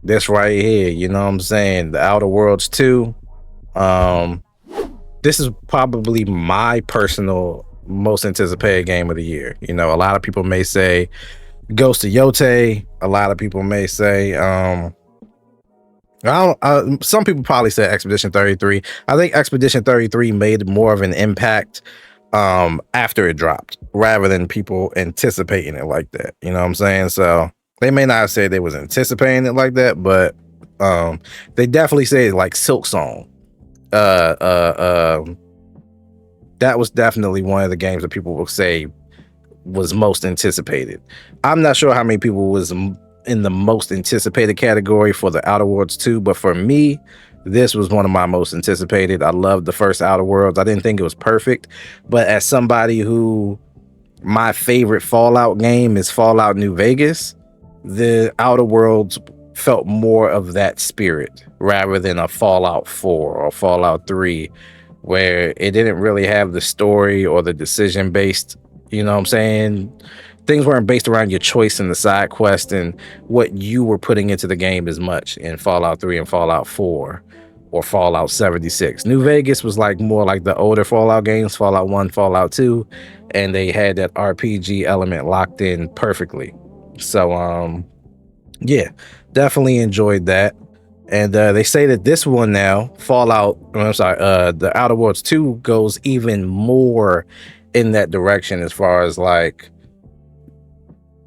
This right here, you know what I'm saying? The Outer Worlds 2. Um, this is probably my personal most anticipated game of the year. You know, a lot of people may say Ghost of Yote. A lot of people may say, some people probably say Expedition 33. I think Expedition 33 made more of an impact after it dropped rather than people anticipating it like that. You know what I'm saying? So they may not say they was anticipating it like that, but they definitely say like Silk Song. That was definitely one of the games that people will say was most anticipated. I'm not sure how many people was in the most anticipated category for the Outer Worlds 2, but for me, this was one of my most anticipated. I loved the first Outer Worlds. I didn't think it was perfect, but as somebody who my favorite Fallout game is Fallout New Vegas, the Outer Worlds felt more of that spirit rather than a Fallout 4 or Fallout 3, where it didn't really have the story or the decision based, you know what I'm saying? Things weren't based around your choice in the side quest and what you were putting into the game as much in Fallout 3 and Fallout 4 or Fallout 76. New Vegas was like more like the older Fallout games, Fallout 1, Fallout 2, and they had that RPG element locked in perfectly. So yeah, definitely enjoyed that. And they say that this one now, the Outer Worlds 2 goes even more in that direction as far as like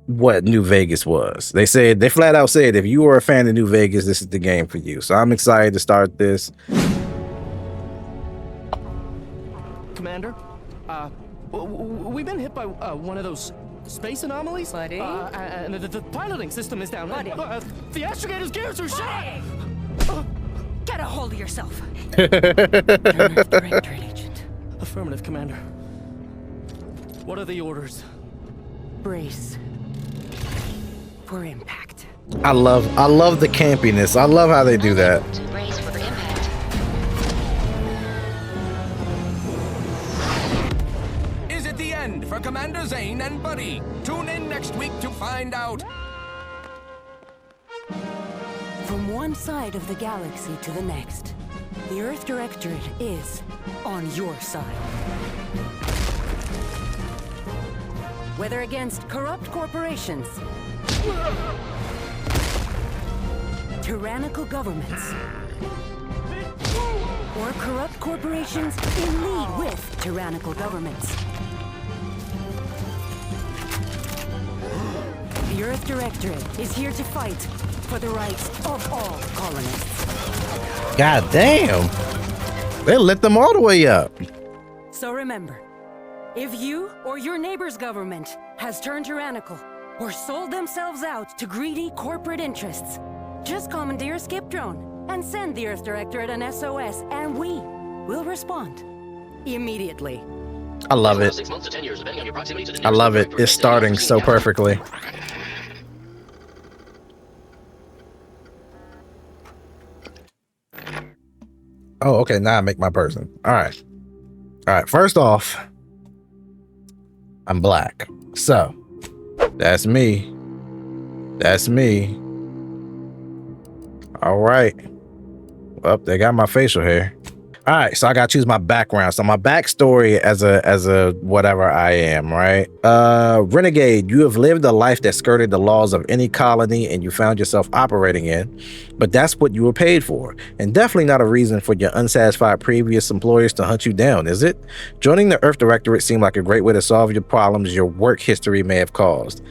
what New Vegas was. They flat out said, if you are a fan of New Vegas, this is the game for you. So I'm excited to start this. Commander, we've been hit by one of those space anomalies. Buddy? And the piloting system is down. Buddy? The astrogator's gears are shot. Get a hold of yourself. You're an Earth Directorate agent. Affirmative, Commander. What are the orders? Brace for impact. I love the campiness. I love how they do that. To brace for impact. Is it the end for Commander Zane and Buddy? Tune in next week to find out. From one side of the galaxy to the next, the Earth Directorate is on your side. Whether against corrupt corporations, tyrannical governments, or corrupt corporations in league with tyrannical governments, the Earth Directorate is here to fight for the rights of all colonists. God damn. They lit them all the way up. So remember, if you or your neighbor's government has turned tyrannical or sold themselves out to greedy corporate interests, just commandeer a skip drone and send the Earth Directorate an SOS, and we will respond immediately. I love it. 6 months to 10 years, depending on your proximity to the I love it. It's starting so perfectly. Oh, okay. Now I make my person. All right. First off, I'm black. So that's me. That's me. All right. Well, they got my facial hair. All right, so I gotta choose my background. So my backstory as a whatever I am, right? Renegade, you have lived a life that skirted the laws of any colony and you found yourself operating in, but that's what you were paid for. And definitely not a reason for your unsatisfied previous employers to hunt you down, is it? Joining the Earth Directorate seemed like a great way to solve your problems your work history may have caused.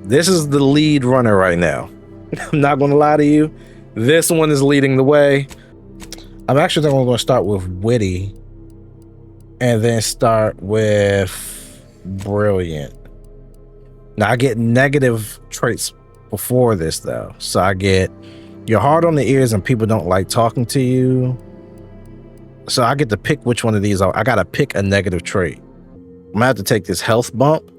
This is the lead runner right now. I'm not gonna lie to you. This one is leading the way. I'm actually going to start with witty and then start with brilliant. Now I get negative traits before this though. So I get you're hard on the ears and people don't like talking to you. So I get to pick which one of these. I got to pick a negative trait. I'm gonna have to take this health bump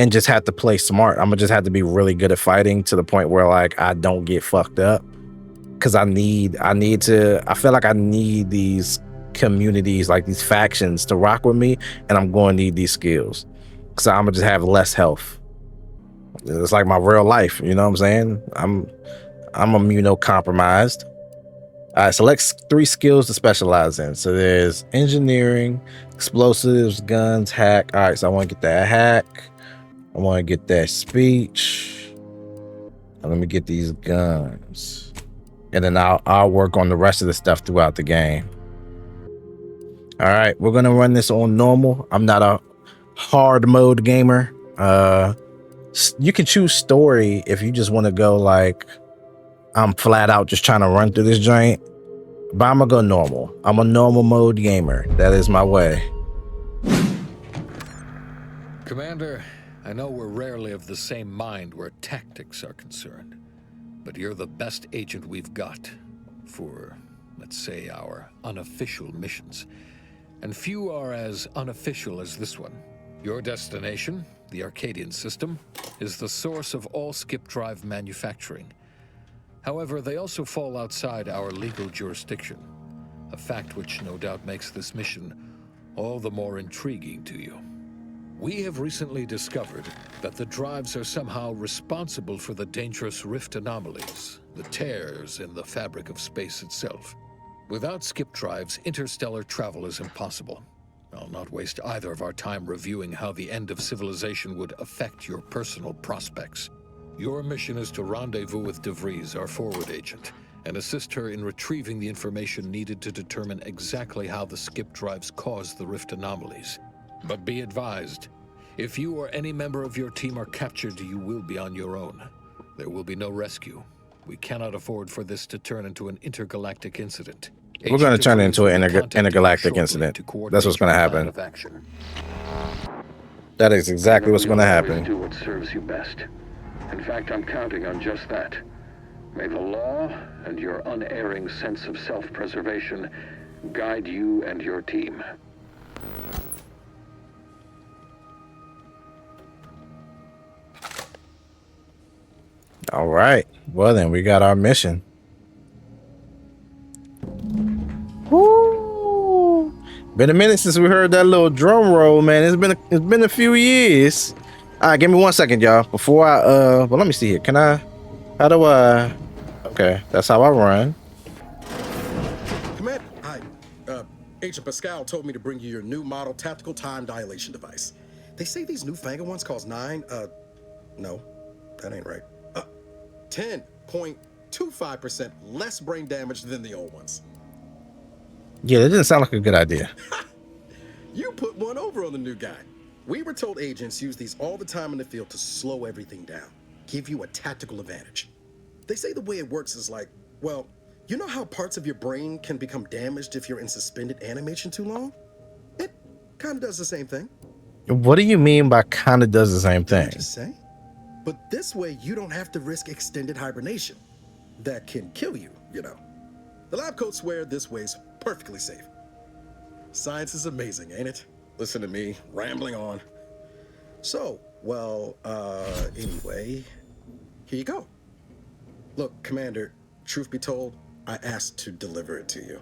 and just have to play smart. I'm gonna just have to be really good at fighting to the point where like I don't get fucked up. Because I feel like I need these communities, like these factions to rock with me, and I'm going to need these skills. So I'm gonna just have less health. It's like my real life, you know what I'm saying? I'm I'm immunocompromised. All right, select 3 skills to specialize in. So there's engineering, explosives, guns, hack. All right, so I want to get that hack. I want to get that speech. And let me get these guns. And then I'll work on the rest of the stuff throughout the game. All right, we're gonna run this on normal. I'm not a hard mode gamer. You can choose story if you just want to go like I'm flat out just trying to run through this joint. But I'm gonna go normal. I'm a normal mode gamer. That is my way. Commander, I know we're rarely of the same mind where tactics are concerned, but you're the best agent we've got for, let's say, our unofficial missions. And few are as unofficial as this one. Your destination, the Arcadian system, is the source of all skip drive manufacturing. However, they also fall outside our legal jurisdiction, a fact which no doubt makes this mission all the more intriguing to you. We have recently discovered that the drives are somehow responsible for the dangerous rift anomalies, the tears in the fabric of space itself. Without skip drives, interstellar travel is impossible. I'll not waste either of our time reviewing how the end of civilization would affect your personal prospects. Your mission is to rendezvous with DeVries, our forward agent, and assist her in retrieving the information needed to determine exactly how the skip drives cause the rift anomalies. But be advised, if you or any member of your team are captured, you will be on your own. There will be no rescue. We cannot afford for this to turn into an intergalactic incident. We're going to turn it into an intergalactic incident. That's what's going to happen. That is exactly what's going to happen. Do what serves you best. In fact, I'm counting on just that. May the law and your unerring sense of self-preservation guide you and your team. All right. Well, then we got our mission. Woo! Been a minute since we heard that little drum roll, man. It's been a few years. All right, give me 1 second, y'all. Before I well, let me see here. How do I? Okay, that's how I run. Commander, hi. Agent Pascal told me to bring you your new model tactical time dilation device. They say these newfangled ones cause no, that ain't right. 10.25% less brain damage than the old ones. Yeah, that didn't sound like a good idea. You put one over on the new guy. We were told agents use these all the time in the field to slow everything down, give you a tactical advantage. They say the way it works is like, well, you know how parts of your brain can become damaged if you're in suspended animation too long? It kind of does the same thing. What do you mean by kind of does the same thing? Just say. But this way, you don't have to risk extended hibernation. That can kill you, you know. The lab coats swear this way's perfectly safe. Science is amazing, ain't it? Listen to me, rambling on. So, well, anyway, here you go. Look, Commander, truth be told, I asked to deliver it to you.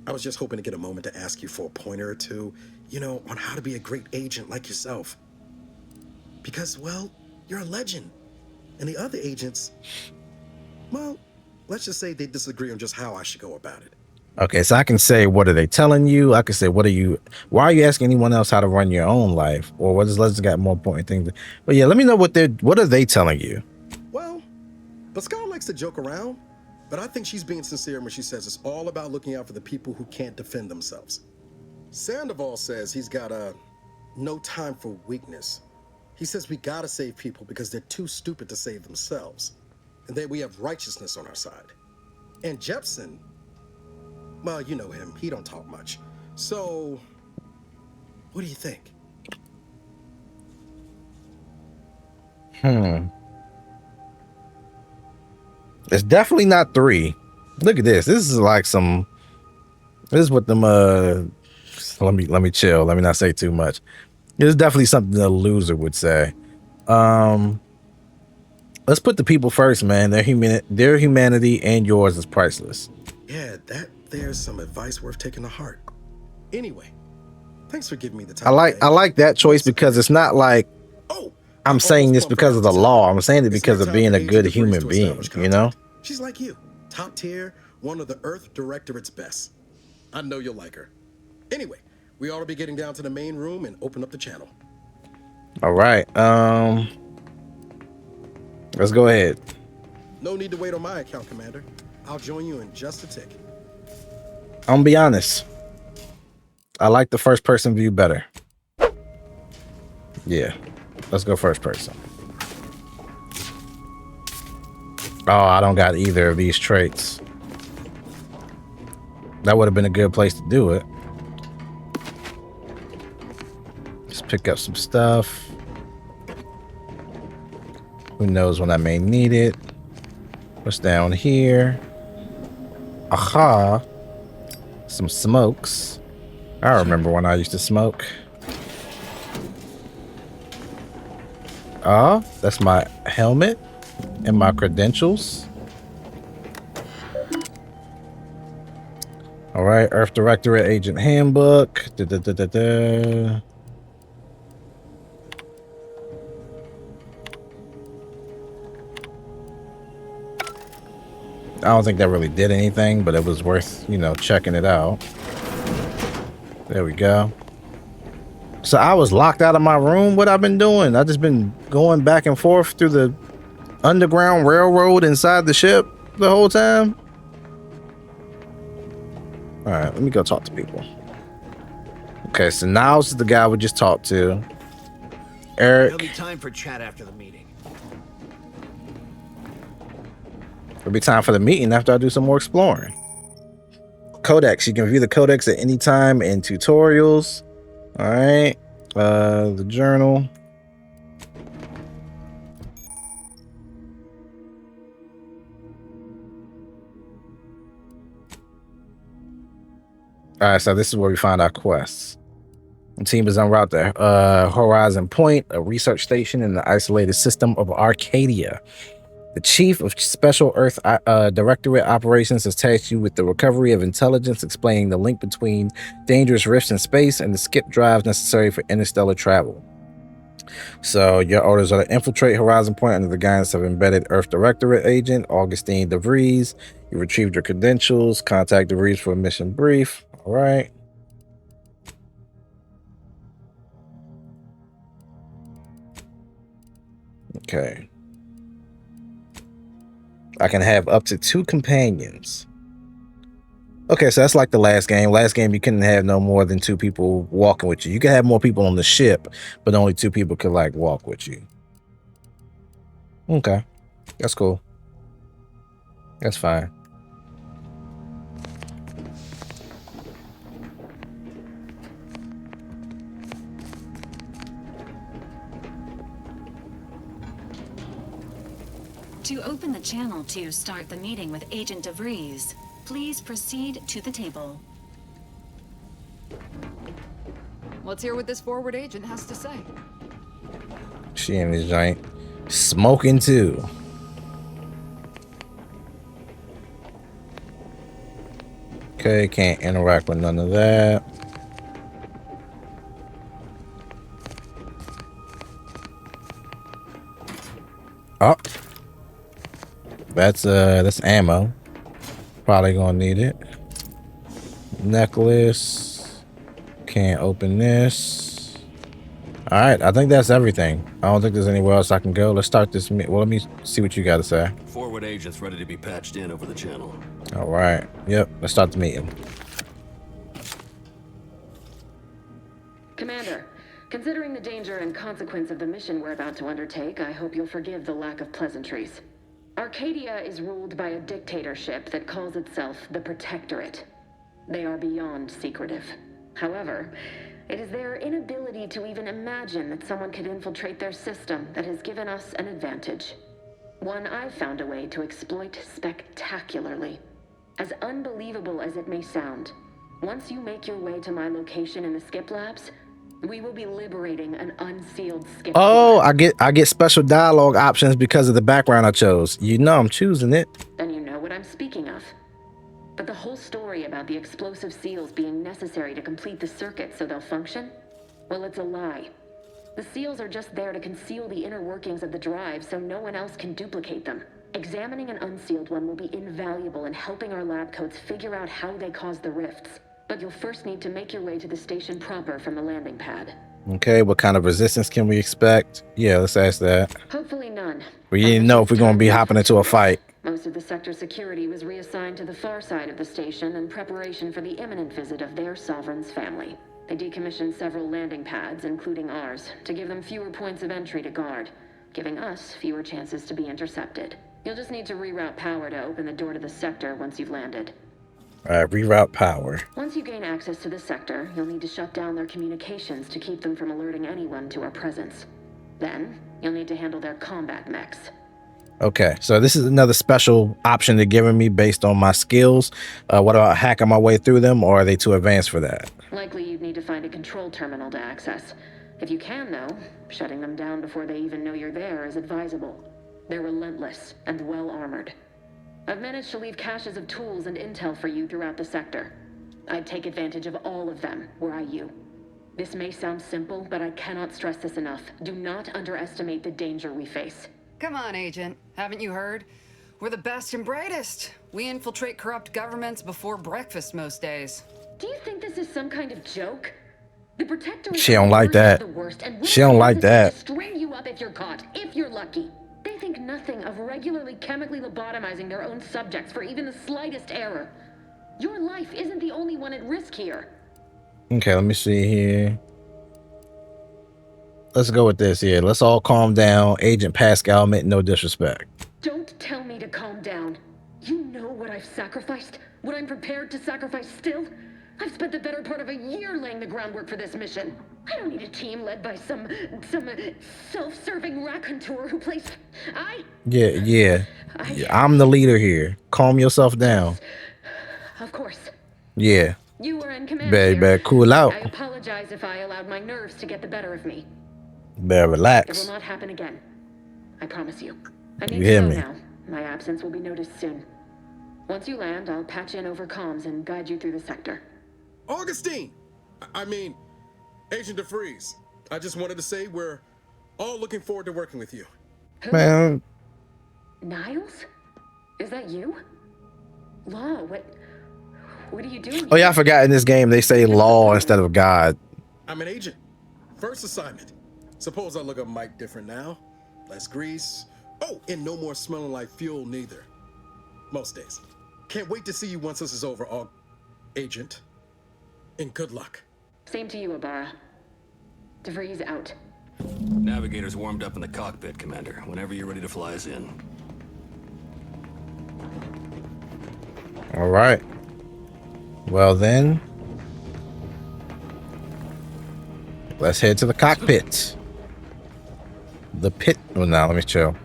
I was just hoping to get a moment to ask you for a pointer or two, you know, on how to be a great agent like yourself. Because, well, you're a legend. And the other agents, well, let's just say they disagree on just how I should go about it. Okay, so I can say, what are they telling you? I can say, why are you asking anyone else how to run your own life? Or let's got more important things. But yeah, let me know what are they telling you? Well, Pascal likes to joke around, but I think she's being sincere when she says it's all about looking out for the people who can't defend themselves. Sandoval says he's got no time for weakness. He says we gotta save people because they're too stupid to save themselves. And that we have righteousness on our side. And Jepson, well, you know him, he don't talk much. So, what do you think? It's definitely not 3. Look at this. This is like this is what them let me chill. Let me not say too much. It's definitely something a loser would say. Let's put the people first, man. Their humanity and yours is priceless. Yeah, there's some advice worth taking to heart. Anyway, thanks for giving me the time. I like that choice because it's not like I'm saying this because of the law. I'm saying it because of being a good human being, you know? She's like you, top tier, one of the Earth Directorate's best. I know you'll like her. Anyway, we ought to be getting down to the main room and open up the channel. All right. Let's go ahead. No need to wait on my account, Commander. I'll join you in just a tick. I'm gonna be honest. I like the first person view better. Yeah. Let's go first person. Oh, I don't got either of these traits. That would have been a good place to do it. Just pick up some stuff. Who knows when I may need it. What's down here? Aha. Some smokes. I remember when I used to smoke. Oh, that's my helmet and my credentials. All right, Earth Directorate Agent Handbook. I don't think that really did anything, but it was worth, you know, checking it out. There we go. So I was locked out of my room. What I've been doing? I just been going back and forth through the underground railroad inside the ship the whole time. All right, let me go talk to people. Okay, so Niles is the guy we just talked to. Eric. There'll be time for chat after the meeting. It'll be time for the meeting after I do some more exploring. Codex. You can view the codex at any time in tutorials. All right. The journal. All right, so this is where we find our quests. The team is en route to Horizon Point, a research station in the isolated system of Arcadia. The Chief of Special Earth Directorate Operations has tasked you with the recovery of intelligence explaining the link between dangerous rifts in space and the skip drives necessary for interstellar travel. So your orders are to infiltrate Horizon Point under the guidance of embedded Earth Directorate agent Augustine DeVries. You retrieved your credentials. Contact DeVries for a mission brief. All right. Okay. I can have up to 2 companions. Okay, so that's like the last game. Last game, you couldn't have no more than 2 people walking with you. You could have more people on the ship, but only 2 people could like walk with you. Okay, that's cool. That's fine. To open the channel to start the meeting with Agent DeVries, please proceed to the table. Let's hear what this forward agent has to say. She in this joint smoking too. Okay, can't interact with none of that. Oh. That's ammo. Probably gonna need it. Necklace. Can't open this. All right, I think that's everything. I don't think there's anywhere else I can go. Let's start this. Well, let me see what you got to say. Forward agents ready to be patched in over the channel. All right. Yep. Let's start the meeting. Commander, considering the danger and consequence of the mission we're about to undertake, I hope you'll forgive the lack of pleasantries. Arcadia is ruled by a dictatorship that calls itself the Protectorate. They are beyond secretive. However, it is their inability to even imagine that someone could infiltrate their system that has given us an advantage. One I've found a way to exploit spectacularly. As unbelievable as it may sound, once you make your way to my location in the skip labs, we will be liberating an unsealed skip. Oh, I get special dialogue options because of the background I chose. You know I'm choosing it. Then you know what I'm speaking of. But the whole story about the explosive seals being necessary to complete the circuit so they'll function? Well, it's a lie. The seals are just there to conceal the inner workings of the drive so no one else can duplicate them. Examining an unsealed one will be invaluable in helping our lab coats figure out how they caused the rifts. But you'll first need to make your way to the station proper from the landing pad. Okay, what kind of resistance can we expect? Yeah, let's ask that. Hopefully none. We need to know if we're going to be hopping into a fight. Most of the sector security was reassigned to the far side of the station in preparation for the imminent visit of their sovereign's family. They decommissioned several landing pads, including ours, to give them fewer points of entry to guard, giving us fewer chances to be intercepted. You'll just need to reroute power to open the door to the sector once you've landed. All right, reroute power. Once you gain access to the sector, you'll need to shut down their communications to keep them from alerting anyone to our presence. Then, you'll need to handle their combat mechs. Okay, so this is another special option they're giving me based on my skills. What about hacking my way through them, or are they too advanced for that? Likely you'd need to find a control terminal to access. If you can, though, shutting them down before they even know you're there is advisable. They're relentless and well-armored. I've managed to leave caches of tools and intel for you throughout the sector. I'd take advantage of all of them, were I you. This may sound simple, but I cannot stress this enough. Do not underestimate the danger we face. Come on, Agent. Haven't you heard? We're the best and brightest. We infiltrate corrupt governments before breakfast most days. Do you think this is some kind of joke? The Protectorate She don't like that. She don't like that. String you up if you're caught, if you're lucky. They think nothing of regularly chemically lobotomizing their own subjects for even the slightest error. Your life isn't the only one at risk here. Okay, let me see here. Let's go with this here. Let's all calm down. Agent Pascal meant no disrespect. Don't tell me to calm down. You know what I've sacrificed? What I'm prepared to sacrifice still? I've spent the better part of a year laying the groundwork for this mission. I don't need a team led by some self-serving raconteur who plays... Yeah. I'm the leader here. Calm yourself down. Of course. Yeah. You were in command Better cool out. I apologize if I allowed my nerves to get the better of me. Better It relax. will not happen again. I promise you. I need You to hear go me? now. My absence will be noticed soon. Once you land, I'll patch in over comms and guide you through the sector. Augustine! I mean, Agent DeFreeze. I just wanted to say we're all looking forward to working with you. Man, Niles? Is that you? Law, what are you doing? oh yeah, I forgot in this game they say law instead of God. I'm an agent. First assignment. Suppose I look a mite different now. Less grease. Oh, and no more smelling like fuel neither. Most days. Can't wait to see you once this is over, Agent. And good luck. Same to you, Ibarra. DeVries out. Navigator's warmed up in the cockpit, Commander. Whenever you're ready to fly us in. All right. Well then, let's head to the cockpit. The pit. Well, now let me chill.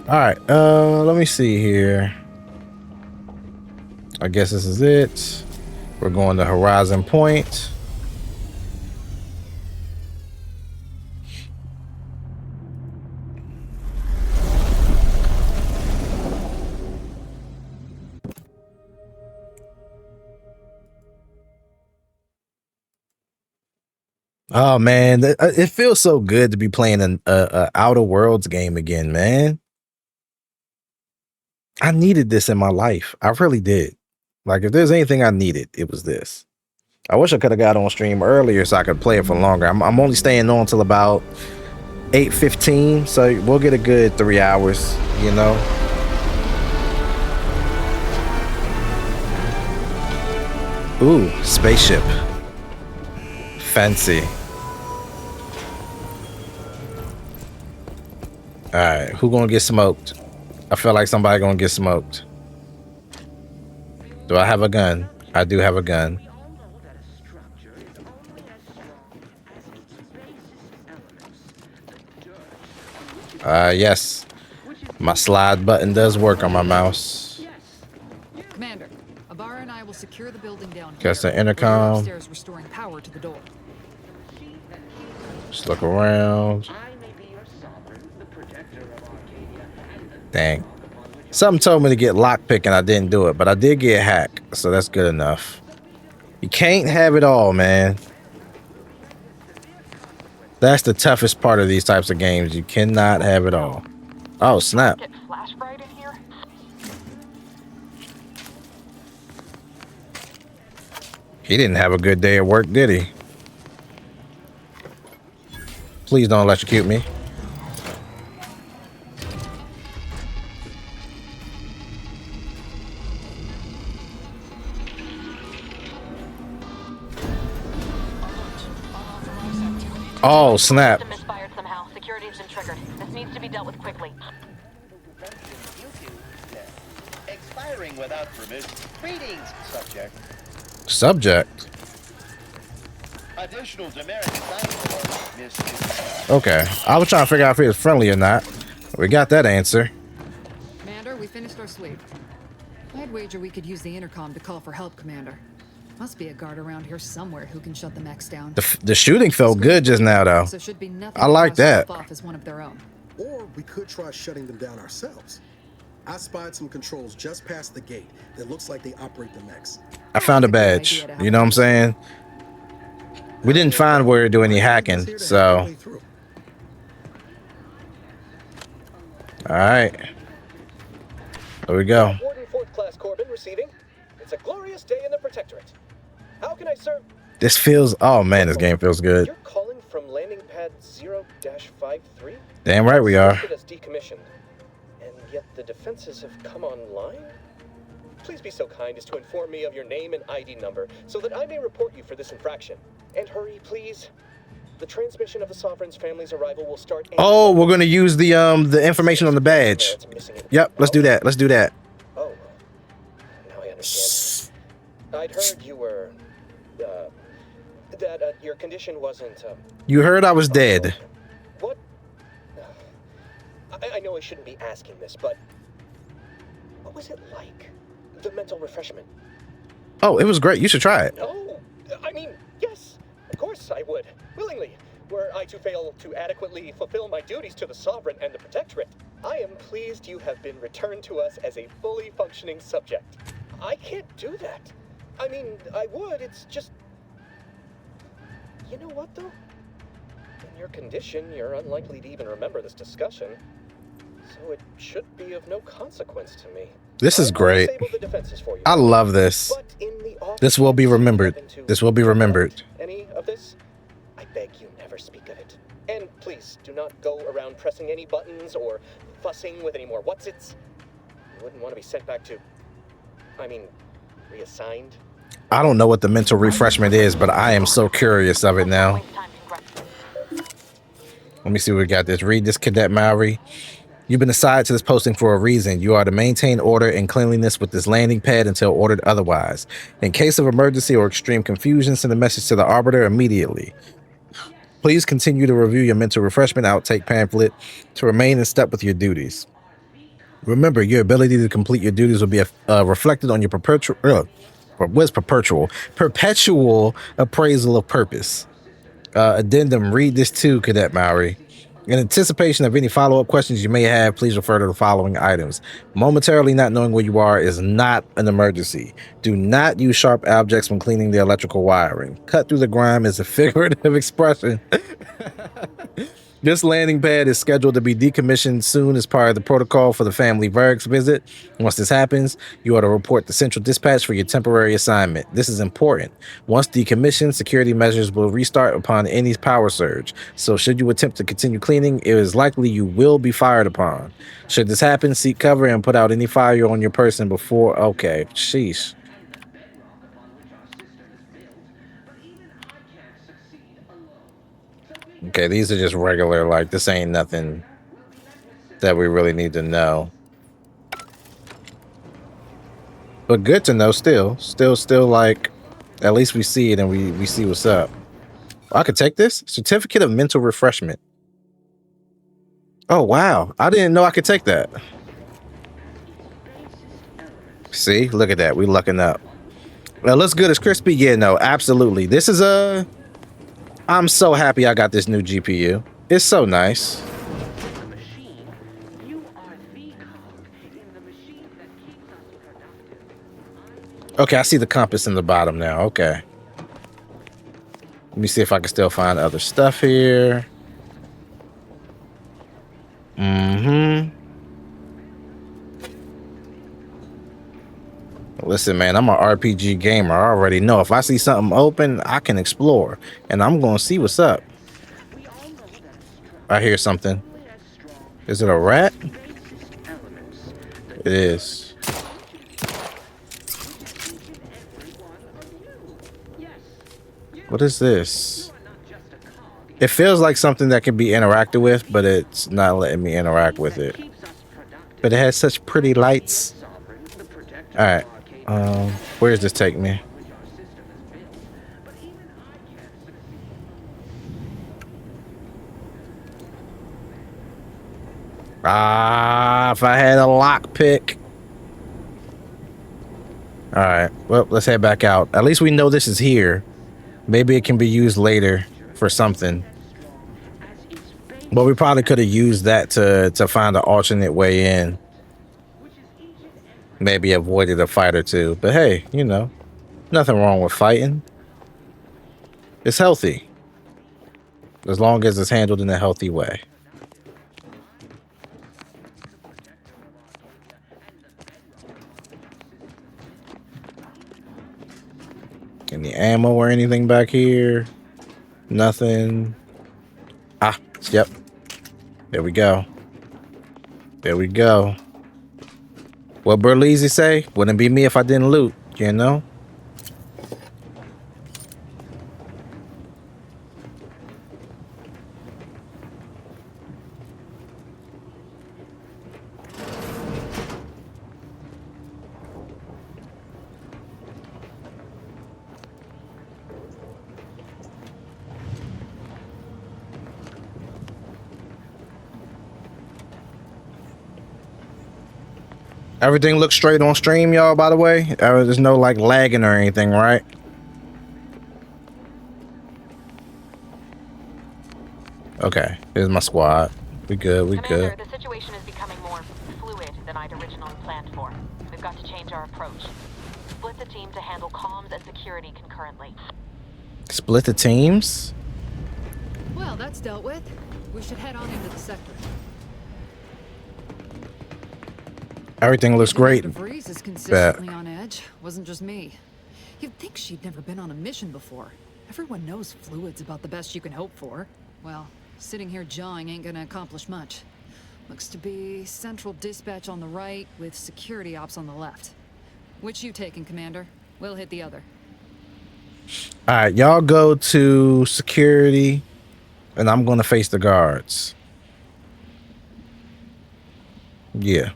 All right. Let me see here. I guess this is it. We're going to Horizon Point. Oh man, it feels so good to be playing an Outer Worlds game again, man. I needed this in my life. I really did. Like, if there's anything I needed, it was this. I wish I could have got on stream earlier so I could play it for longer. I'm only staying on till about 8:15, so we'll get a good 3 hours, you know. Ooh, spaceship. Fancy. All right, who gonna get smoked? I feel like somebody gonna get smoked. Do I have a gun? I do have a gun. Yes. My slide button does work on my mouse. Commander, Ibarra and I will secure the building down here. Got the intercom. Upstairs restoring power to the door. Just look around. Dang. Something told me to get lockpick and I didn't do it, but I did get hacked, so that's good enough. You can't have it all, man. That's the toughest part of these types of games. You cannot have it all. Oh, snap. He didn't have a good day at work, did he? Please don't electrocute me. Oh, snap. Misfired somehow. Security's been triggered. This needs to be dealt with quickly. Expiring without permission. Greetings, subject. Subject? Additional demerit science. Okay. I was trying to figure out if he was friendly or not. We got that answer. Commander, we finished our sweep. I'd wager we could use the intercom to call for help, Commander. Must be a guard around here somewhere who can shut the mechs down. The shooting felt good just now, though. So should be nothing I like that. off as one of their own. Or we could try shutting them down ourselves. I spied some controls just past the gate that looks like they operate the mechs. I found a badge. You know what I'm saying? We didn't find where to do any hacking, so. All right. There we go. Warden 4th Class Corbin receiving. It's a glorious day in the Protectorate. How can I serve? This feels. Oh man, this game feels good. You're calling from landing pad 0-53? Damn right we are. It is decommissioned, and yet the defenses have come online. Please be so kind as to inform me of your name and ID number so that I may report you for this infraction. And hurry, please. The transmission of the Sovereign's family's arrival will start. Oh, we're gonna use the information on the badge. Yep, let's do that. Let's do that. Oh, now I understand. I'd heard you were, that your condition wasn't. You heard I was dead. What? I know I shouldn't be asking this, but what was it like? The mental refreshment. Oh, it was great. You should try it. No, I mean, yes, of course I would, willingly. Were I to fail to adequately fulfill my duties to the Sovereign and the Protectorate, I am pleased you have been returned to us as a fully functioning subject. I can't do that. I mean, I would, it's just... You know what, though? In your condition, you're unlikely to even remember this discussion. So it should be of no consequence to me. This is great. I love this. This will be remembered. This will be remembered. Any of this? I beg you never speak of it. And please do not go around pressing any buttons or fussing with any more what's-its. You wouldn't want to be sent back to... I mean, reassigned. I don't know what the mental refreshment is, but I am so curious of it now. Let me see what we got this. Read this, Cadet Maori. You've been assigned to this posting for a reason. You are to maintain order and cleanliness with this landing pad until ordered otherwise. In case of emergency or extreme confusion, send a message to the Arbiter immediately. Please continue to review your mental refreshment outtake pamphlet to remain in step with your duties. Remember, your ability to complete your duties will be reflected on your perpetual appraisal of purpose. Addendum, read this too, Cadet Maori. In anticipation of any follow-up questions you may have, please refer to the following items. Momentarily not knowing where you are is not an emergency. Do not use sharp objects when cleaning the electrical wiring. Cut through the grime is a figurative expression. This landing pad is scheduled to be decommissioned soon as part of the protocol for the family Verg's visit. Once this happens, you are to report the central dispatch for your temporary assignment. This is important. Once decommissioned, security measures will restart upon any power surge. So should you attempt to continue cleaning, it is likely you will be fired upon. Should this happen, seek cover and put out any fire on your person before... Okay, sheesh. Okay, these are just regular, like, this ain't nothing that we really need to know. But good to know still. Still, like, at least we see it and we see what's up. I could take this? Certificate of Mental Refreshment. Oh, wow. I didn't know I could take that. See? Look at that. We lucking up. Well, looks good as crispy? Yeah, no, absolutely. This is a... I'm so happy I got this new GPU. It's so nice. Okay, I see the compass in the bottom now. Okay. Let me see if I can still find other stuff here. Listen, man, I'm an RPG gamer. I already know if I see something open, I can explore, and I'm gonna see what's up. I hear something. Is it a rat? It is. What is this? It feels like something that can be interacted with, but it's not letting me interact with it. But it has such pretty lights. All right. Where does this take me? Ah, if I had a lockpick. All right. Well, let's head back out. At least we know this is here. Maybe it can be used later for something. But we probably could have used that to find an alternate way in. Maybe avoided a fight or two. But hey, you know, nothing wrong with fighting. It's healthy. As long as it's handled in a healthy way. Any ammo or anything back here? Nothing. Ah, yep. There we go. There we go. What Berleezy say? Wouldn't be me if I didn't loot, you know? Everything looks straight on stream, y'all, by the way. There's no like lagging or anything, right? Okay, here's my squad. We good, we Commander, The situation is becoming more fluid than I'd originally planned for. We've got to change our approach. Split the team to handle comms and security concurrently. Split the teams? Well, that's dealt with. We should head on into the sector. Everything looks great. DeVries is consistently on edge. Wasn't just me. You'd think she'd never been on a mission before. Everyone knows fluid's about the best you can hope for. Well, sitting here jawing ain't gonna accomplish much. Looks to be central dispatch on the right with security ops on the left. Which you taking, Commander? We'll hit the other. All right, y'all go to security, and I'm gonna face the guards. Yeah.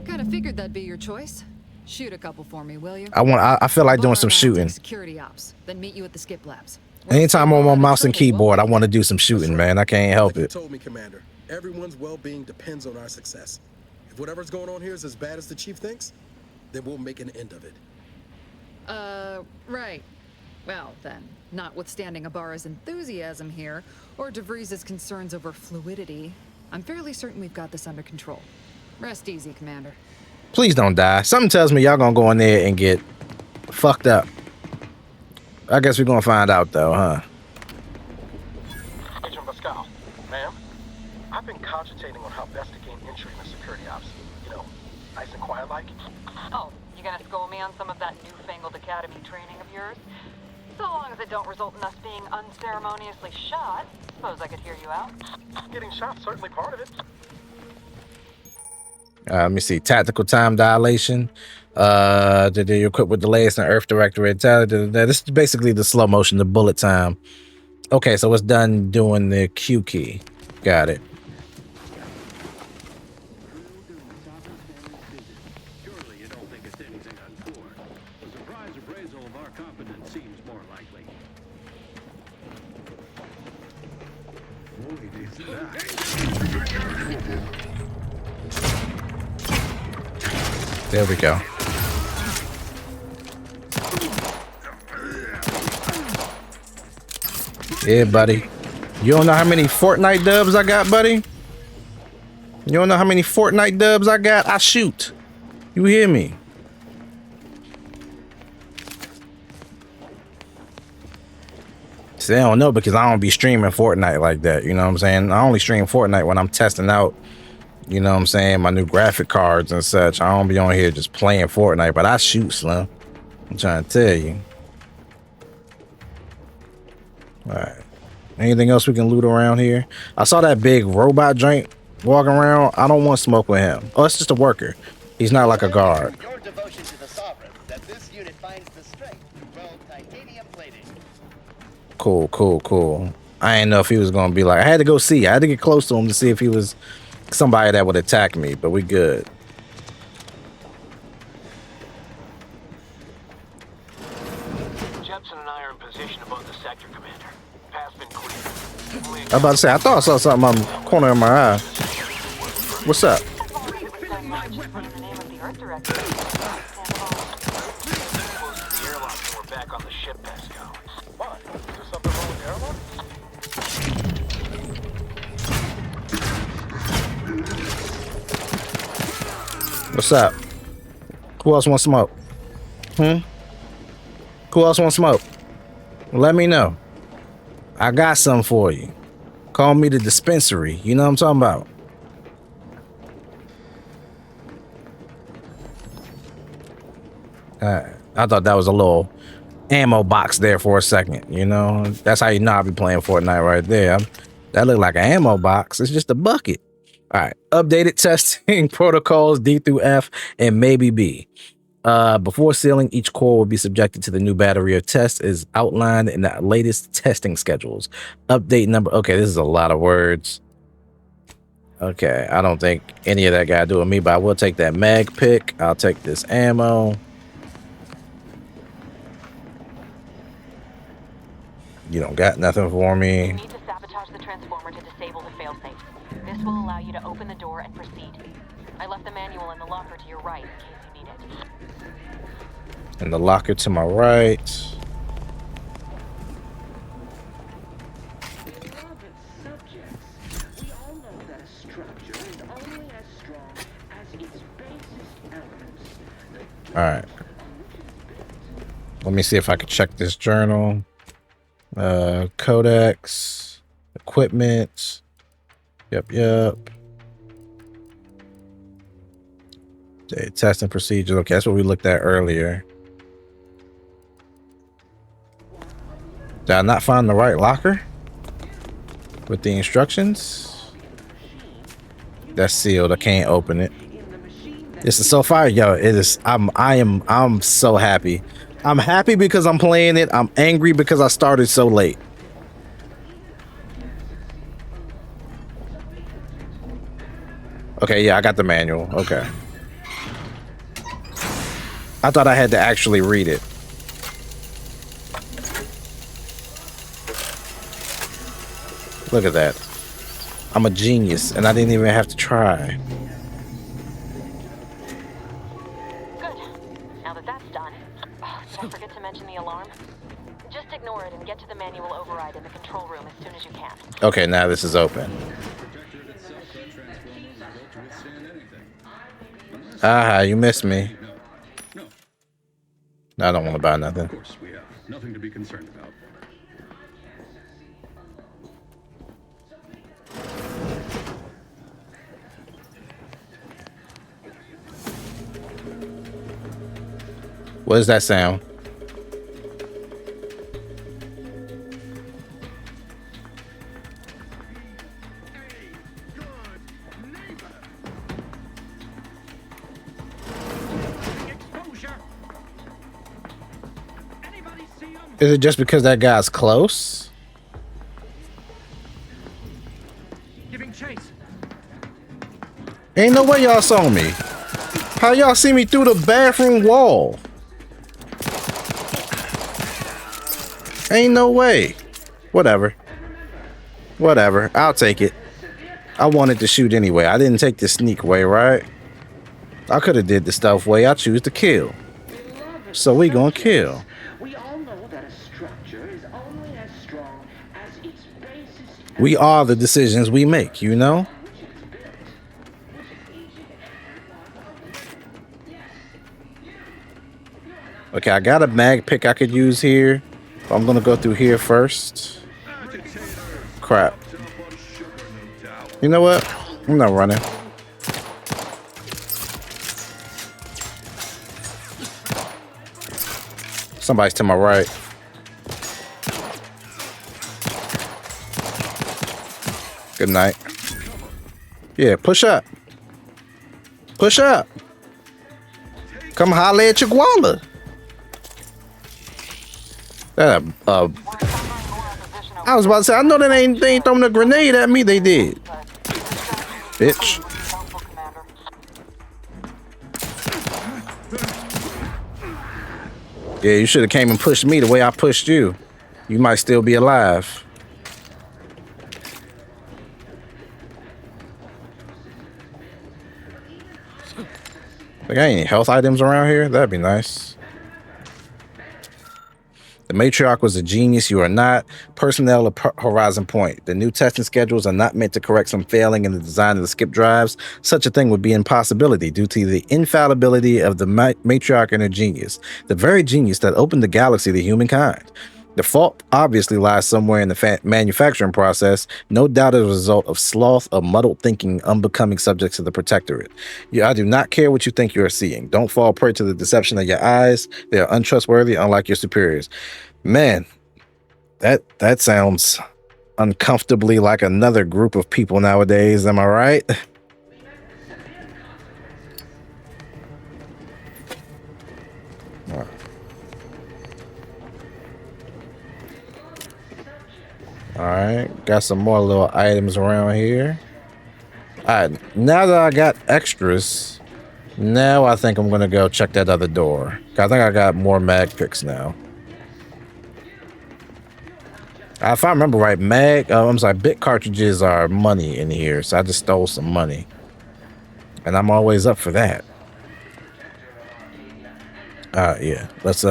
Kinda figured that'd be your choice. Shoot a couple for me, will you? I feel like doing some shooting. Security ops, then meet you at the skip labs. Anytime I'm on mouse and keyboard, I want to do some shooting, man. I can't help it. Told me, Commander. Everyone's well-being depends on our success. If whatever's going on here is as bad as the chief thinks, then we'll make an end of it. Right. Well, then, notwithstanding Ibarra's enthusiasm here, or DeVries' concerns over fluidity, I'm fairly certain we've got this under control. Rest easy, Commander. Please don't die. Something tells me y'all gonna go in there and get fucked up. I guess we're gonna find out, though, huh? Agent Pascal, ma'am, I've been cogitating on how best to gain entry in the security ops. You know, nice and quiet like. Oh, you gonna school me on some of that newfangled academy training of yours? So long as it don't result in us being unceremoniously shot, suppose I could hear you out. Getting shot's certainly part of it. Let me see. Tactical time dilation. You're equipped with the latest in Earth Directorate. This is basically the slow motion, the bullet time. Okay, so it's done doing the Q key. Got it. Surely you don't think it's anything untoward. A surprise appraisal of our competence seems more likely. There we go. Yeah, buddy. You don't know how many Fortnite dubs I got, buddy? You don't know how many Fortnite dubs I got? I shoot. You hear me? See, I don't know because I don't be streaming Fortnite like that. You know what I'm saying? I only stream Fortnite when I'm testing out You know what I'm saying? My new graphic cards and such. I don't be on here just playing Fortnite, but I shoot, Slim. I'm trying to tell you. All right. Anything else we can loot around here? I saw that big robot joint walking around. I don't want to smoke with him. Oh, it's just a worker. He's not like a guard. Your devotion to the Sovereign that this unit finds the strength to weld titanium plating. Cool, cool, cool. I didn't know if he was gonna be like. I had to go see. I had to get close to him to see if he was somebody that would attack me. But we good. Jepson and I are in position above the sector, Commander. Path's been clear. I was about to say. I thought I saw something on the corner of my eye. What's up? Back on the ship, Pascal. What? Is there something wrong with the airlock? What's up? Who else wants smoke? Who else wants smoke? Let me know. I got something for you. Call me the dispensary. You know what I'm talking about? I thought that was a little ammo box there for a second. You know, that's how you know I be playing Fortnite right there. That looked like an ammo box. It's just a bucket. All right. Updated testing protocols D through F and maybe B. Before sealing, each core will be subjected to the new battery of tests as outlined in the latest testing schedules. Update number. Okay, this is a lot of words. Okay, I don't think any of that got to do with me, but I will take that mag pick. I'll take this ammo. You don't got nothing for me. You need to sabotage the transformer to disable the failsafe. This will allow you to open the door and proceed. I left the manual in the locker to your right in case you need it. In the locker to my right. All right. Let me see if I can check this journal. Codex, equipment. Yep. Testing procedures. Okay, that's what we looked at earlier. Did I not find the right locker with the instructions? That's sealed. I can't open it. This is so fire, yo. It is. I'm so happy. I'm happy because I'm playing it. I'm angry because I started so late. Okay, yeah, I got the manual. Okay. I thought I had to actually read it. Look at that. I'm a genius, and I didn't even have to try. Good. Now that that's done, don't forget to mention the alarm. Just ignore it and get to the manual override in the control room as soon as you can. Okay, now this is open. Ah, you missed me. No, I don't want to buy nothing. Of course we have. Nothing to be concerned about. What does that sound? Is it just because that guy's close? Giving chase. Ain't no way y'all saw me. How y'all see me through the bathroom wall? Ain't no way. Whatever. I'll take it. I wanted to shoot anyway. I didn't take the sneak way, right? I could have did the stealth way. I choose to kill. So we gonna kill. We are the decisions we make, you know? Okay, I got a mag pick I could use here. I'm gonna go through here first. Crap. You know what? I'm not running. Somebody's to my right. Good night. Yeah, push up. Push up. Come holler at your guala. I was about to say, I know that they ain't throwing a grenade at me. They did. Bitch. Yeah, you should have came and pushed me the way I pushed you. You might still be alive. Like, got any health items around here? That'd be nice. The matriarch was a genius. You are not. Personnel of Horizon Point. The new testing schedules are not meant to correct some failing in the design of the skip drives. Such a thing would be an impossibility due to the infallibility of the matriarch and her genius. The very genius that opened the galaxy to humankind. The fault obviously lies somewhere in the manufacturing process, no doubt as a result of sloth or muddled thinking unbecoming subjects of the Protectorate. Yeah, I do not care what you think you are seeing. Don't fall prey to the deception of your eyes. They are untrustworthy, unlike your superiors. Man, that sounds uncomfortably like another group of people nowadays. Am I right? All right, got some more little items around here. All right, now that I got extras, now I think I'm gonna go check that other door. I think I got more mag picks now. If I remember right, bit cartridges are money in here, so I just stole some money, and I'm always up for that. Yeah, let's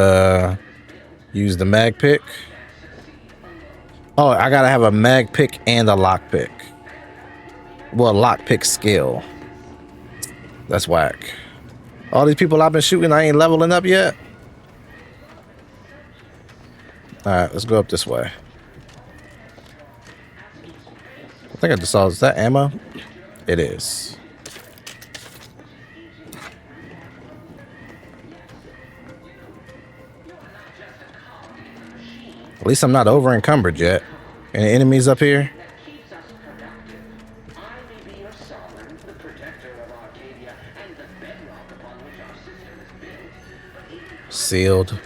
use the mag pick. Oh, I gotta have a mag pick and a lock pick. Well, lock pick skill. That's whack. All these people I've been shooting, I ain't leveling up yet. All right, let's go up this way. I think I just saw, is that ammo? It is. At least I'm not over encumbered yet. Any enemies up here? Sealed.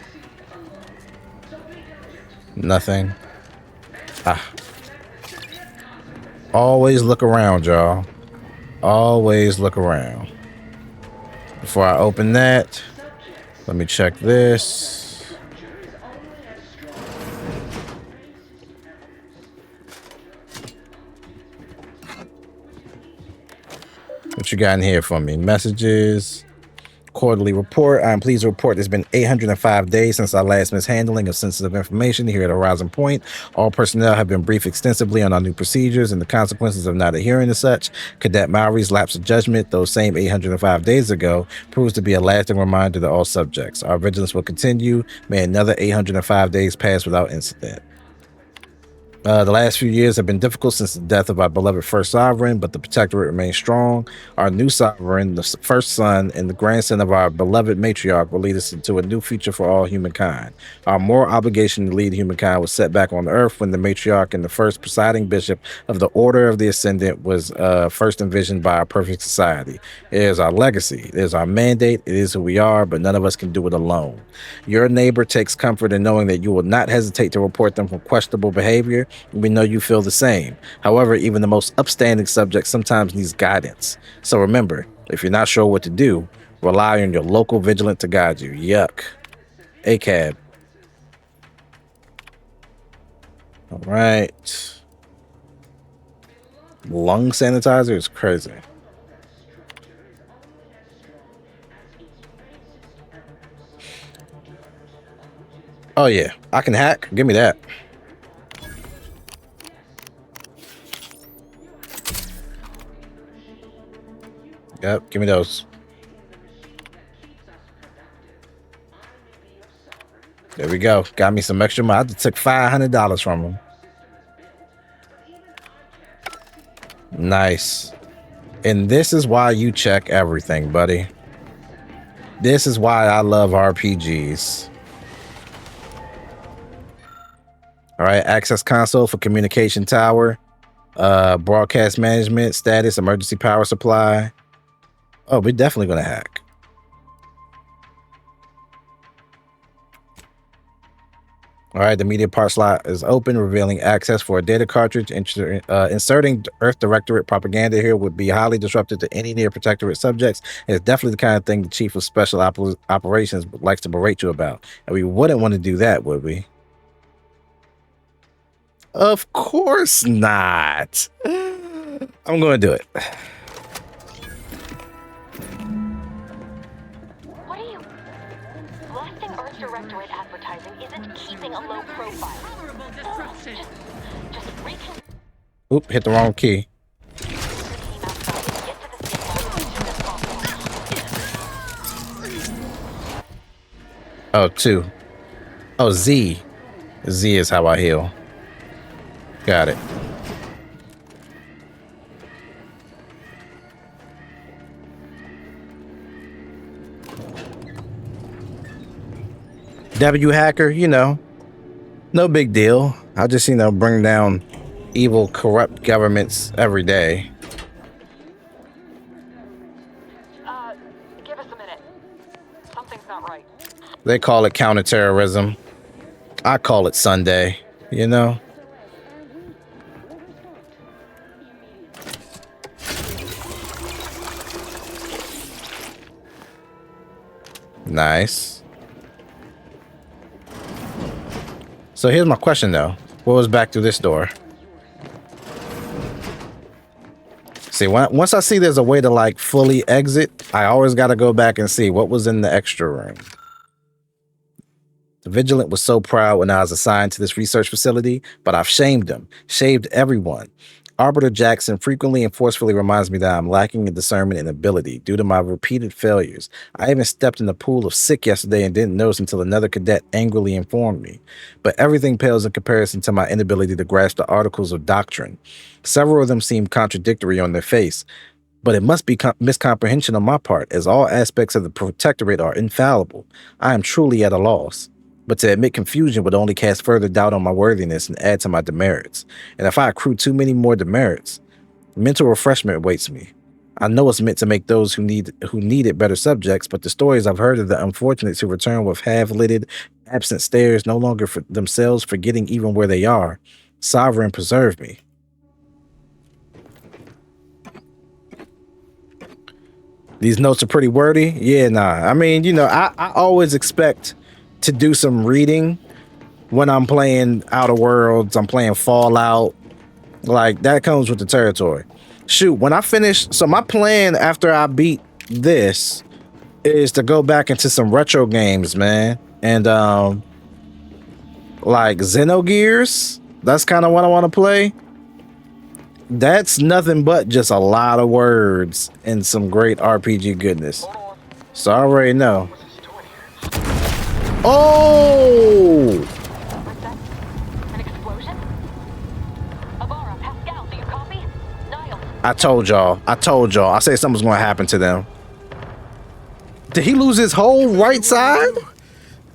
Nothing. Always look around, y'all. Always look around. Before I open that, let me check this. What you got in here for me? Messages. Quarterly report. I am pleased to report it's been 805 days since our last mishandling of sensitive information here at Horizon Point. All personnel have been briefed extensively on our new procedures and the consequences of not adhering to such. Cadet Maury's lapse of judgment those same 805 days ago proves to be a lasting reminder to all subjects. Our vigilance will continue. May another 805 days pass without incident. The last few years have been difficult since the death of our beloved first sovereign, but the Protectorate remains strong. Our new sovereign, the first son and the grandson of our beloved matriarch, will lead us into a new future for all humankind. Our moral obligation to lead humankind was set back on Earth when the matriarch and the first presiding bishop of the Order of the Ascendant was first envisioned by our perfect society. It is our legacy. It is our mandate. It is who we are, but none of us can do it alone. Your neighbor takes comfort in knowing that you will not hesitate to report them for questionable behavior. We know you feel the same. However, even the most upstanding subject sometimes needs guidance. So remember, if you're not sure what to do, rely on your local vigilant to guide you. Yuck. ACAB. All right. Lung sanitizer is crazy. Oh yeah, I can hack. Give me that. Yep, give me those. There we go. Got me some extra money. I just took $500 from him. Nice. And this is why you check everything, buddy. This is why I love RPGs. All right, access console for communication tower, broadcast management, status, emergency power supply. Oh, we're definitely gonna hack. All right, the media part slot is open, revealing access for a data cartridge. Inserting Earth Directorate propaganda here would be highly disruptive to any near protectorate subjects. It's definitely the kind of thing the Chief of Special Operations likes to berate you about. And we wouldn't want to do that, would we? Of course not. I'm going to do it. What are you... Blasting Earth Directorate advertising isn't keeping a low profile. Just recon... Oop, hit the wrong key. Oh, 2. Oh, Z. Z is how I heal. Got it. W hacker, you know, no big deal. I just, you know, bring down evil, corrupt governments every day. Give us a minute. Something's not right. They call it counterterrorism. I call it Sunday, you know? Nice. So here's my question though. What was back through this door? See, once I see there's a way to like fully exit, I always got to go back and see what was in the extra room. The Vigilant was so proud when I was assigned to this research facility, but I've shamed them, shaved everyone. Arbiter Jackson frequently and forcefully reminds me that I'm lacking in discernment and ability due to my repeated failures. I even stepped in the pool of sick yesterday and didn't notice until another cadet angrily informed me. But everything pales in comparison to my inability to grasp the articles of doctrine. Several of them seem contradictory on their face, but it must be miscomprehension on my part, as all aspects of the Protectorate are infallible. I am truly at a loss. But to admit confusion would only cast further doubt on my worthiness and add to my demerits. And if I accrue too many more demerits, mental refreshment awaits me. I know it's meant to make those who need it better subjects, but the stories I've heard of the unfortunates who return with half-lidded, absent stares, no longer for themselves, forgetting even where they are. Sovereign, preserve me. These notes are pretty wordy. Yeah, nah. I mean, you know, I always expect to do some reading when I'm playing Outer Worlds, I'm playing Fallout. Like, that comes with the territory. Shoot, when I finish, so my plan after I beat this is to go back into some retro games, man. And like Xenogears, that's kind of what I want to play. That's nothing but just a lot of words and some great RPG goodness. So I already know. Oh! What's that? An explosion? Avara, Pascal, do you copy? Niles. I told y'all. I said something's gonna happen to them. Did he lose his whole right side?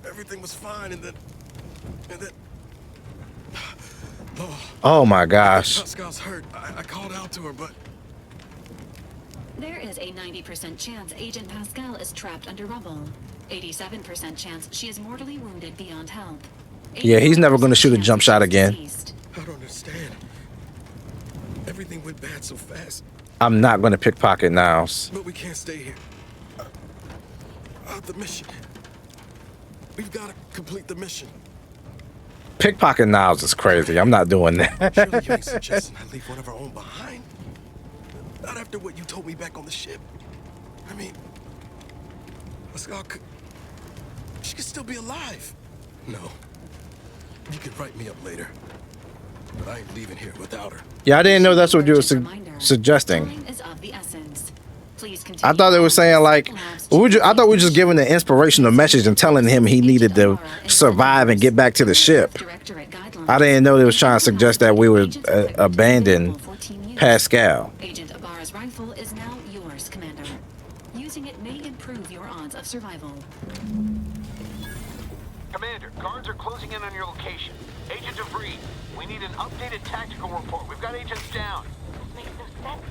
Everything was fine, and then oh my gosh. Pascal's hurt. I called out to her, but There is a 90% chance Agent Pascal is trapped under rubble. 87% chance she is mortally wounded beyond help. Yeah, he's never going to shoot a jump shot again. I don't understand. Everything went bad so fast. I'm not going to pickpocket Niles. But we can't stay here. The mission. We've got to complete the mission. Pickpocket Niles is crazy. I'm not doing that. Surely you ain't suggesting I leave one of our own behind? Not after what you told me back on the ship. I mean, Pascal could... She could still be alive. No. You can write me up later. But I ain't leaving here without her. Yeah, I didn't know that's what you were suggesting. I thought they were saying like, I thought we were just giving an inspirational message and telling him he needed to survive and get back to the ship. I didn't know they was trying to suggest that we would abandon Pascal. Agent Ibarra's rifle is now yours, Commander. Using it may improve your odds of survival. Commander, guards are closing in on your location. Agent DeVries, we need an updated tactical report. We've got agents down. This makes no sense.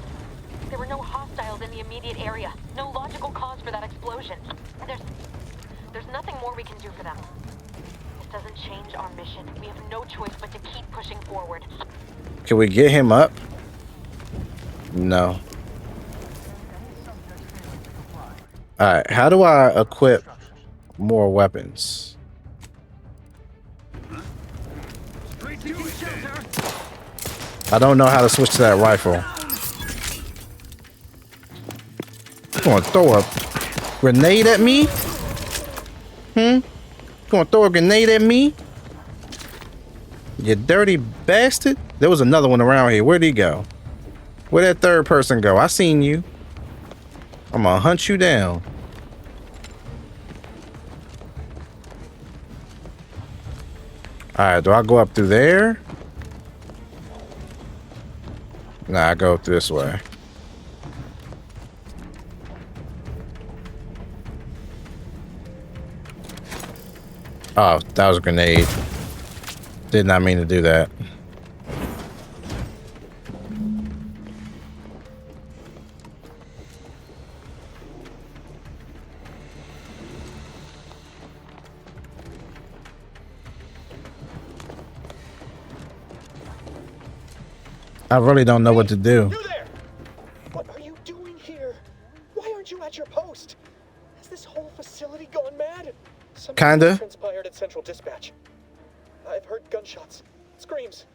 There were no hostiles in the immediate area. No logical cause for that explosion. There's nothing more we can do for them. This doesn't change our mission. We have no choice but to keep pushing forward. Can we get him up? No. Alright, how do I equip more weapons? I don't know how to switch to that rifle. Gonna throw a grenade at me? Gonna throw a grenade at me? You dirty bastard. There was another one around here. Where'd he go? Where'd that third person go? I seen you. I'm gonna hunt you down. Alright, do I go up through there? Nah, I go this way. Oh, that was a grenade. Did not mean to do that. I really don't know what to do. You there! What are you doing here? Why aren't you at your post? Has this whole facility gone mad? Something Kinda. transpired at Central Dispatch. I've heard gunshots, screams.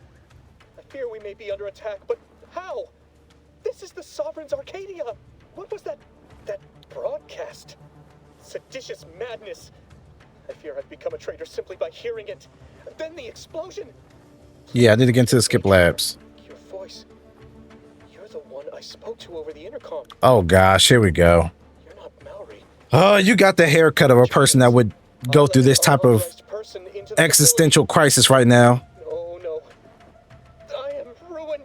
I fear we may be under attack, but how? This is the Sovereign's Arcadia. What was that broadcast? Seditious madness. I fear I've become a traitor simply by hearing it. Then the explosion. Yeah, I need to get into the skip labs. Your voice. You're the one I spoke to over the intercom. Oh gosh, here we go. Oh, you got the haircut of a person that would go through this type of existential crisis right now. Oh no. I am ruined.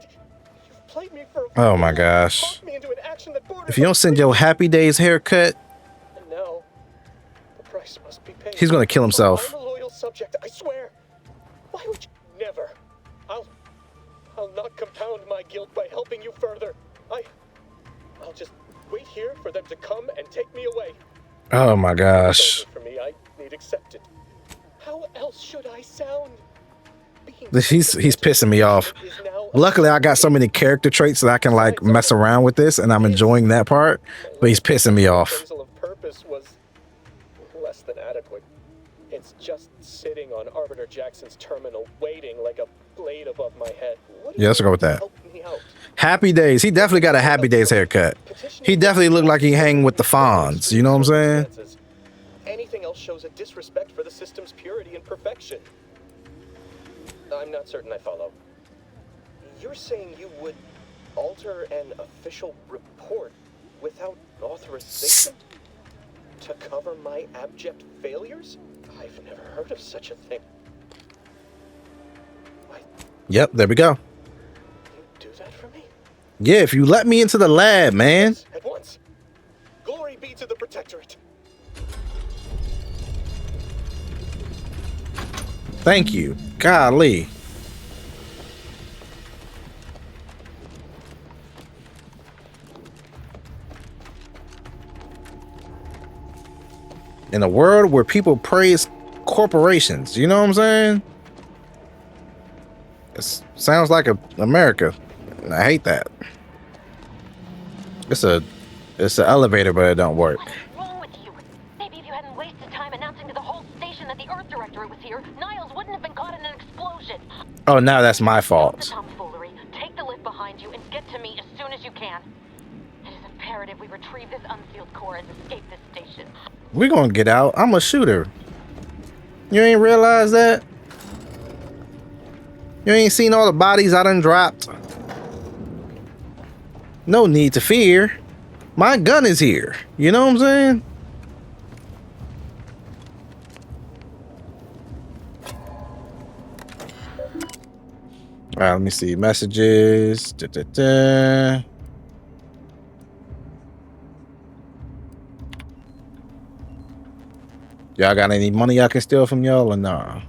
You've played me for Oh my gosh. talked me into an action that borders If you don't send your Happy Days haircut, And now, the price must be paid. he's gonna kill himself. I'm a loyal subject, I swear. Why would you never? I'll not compound my guilt by helping you further. I'll just wait here for them to come and take me away. Oh my gosh. For me, I need accepted. How else should I sound? He's pissing me off. Luckily, I got so many character traits that I can like mess around with this, and I'm enjoying that part. But he's pissing me off. Appraisal of purpose was less than adequate. It's just sitting on Arbiter Jackson's terminal, waiting like a blade above my head. Yeah, let's go with that. Happy Days. He definitely got a Happy Days haircut. He definitely looked like he hang with the Fonz. You know what I'm saying? Anything else shows a disrespect for the system's purity and perfection. I'm not certain I follow. You're saying you would alter an official report without authorization to cover my abject failures? I've never heard of such a thing. Yep, there we go. Do that for me? Yeah, if you let me into the lab, man. At once. Glory be to the Protectorate. Thank you. Golly. In a world where people praise corporations, you know what I'm saying? It sounds like America. And I hate that. It's an elevator, but it don't work. What's wrong with you? Maybe if you hadn't wasted time announcing to the whole station that the Earth Directorate was here, Niles wouldn't have been caught in an explosion. Oh, now that's my fault. Tomfoolery. Take the lift behind you and get to me as soon as you can. It is imperative we retrieve this unsealed core and escape this station. We're gonna get out. I'm a shooter. You ain't realize that? You ain't seen all the bodies I done dropped? No need to fear. My gun is here. You know what I'm saying? All right, let me see. Messages. Y'all got any money I can steal from y'all or nah?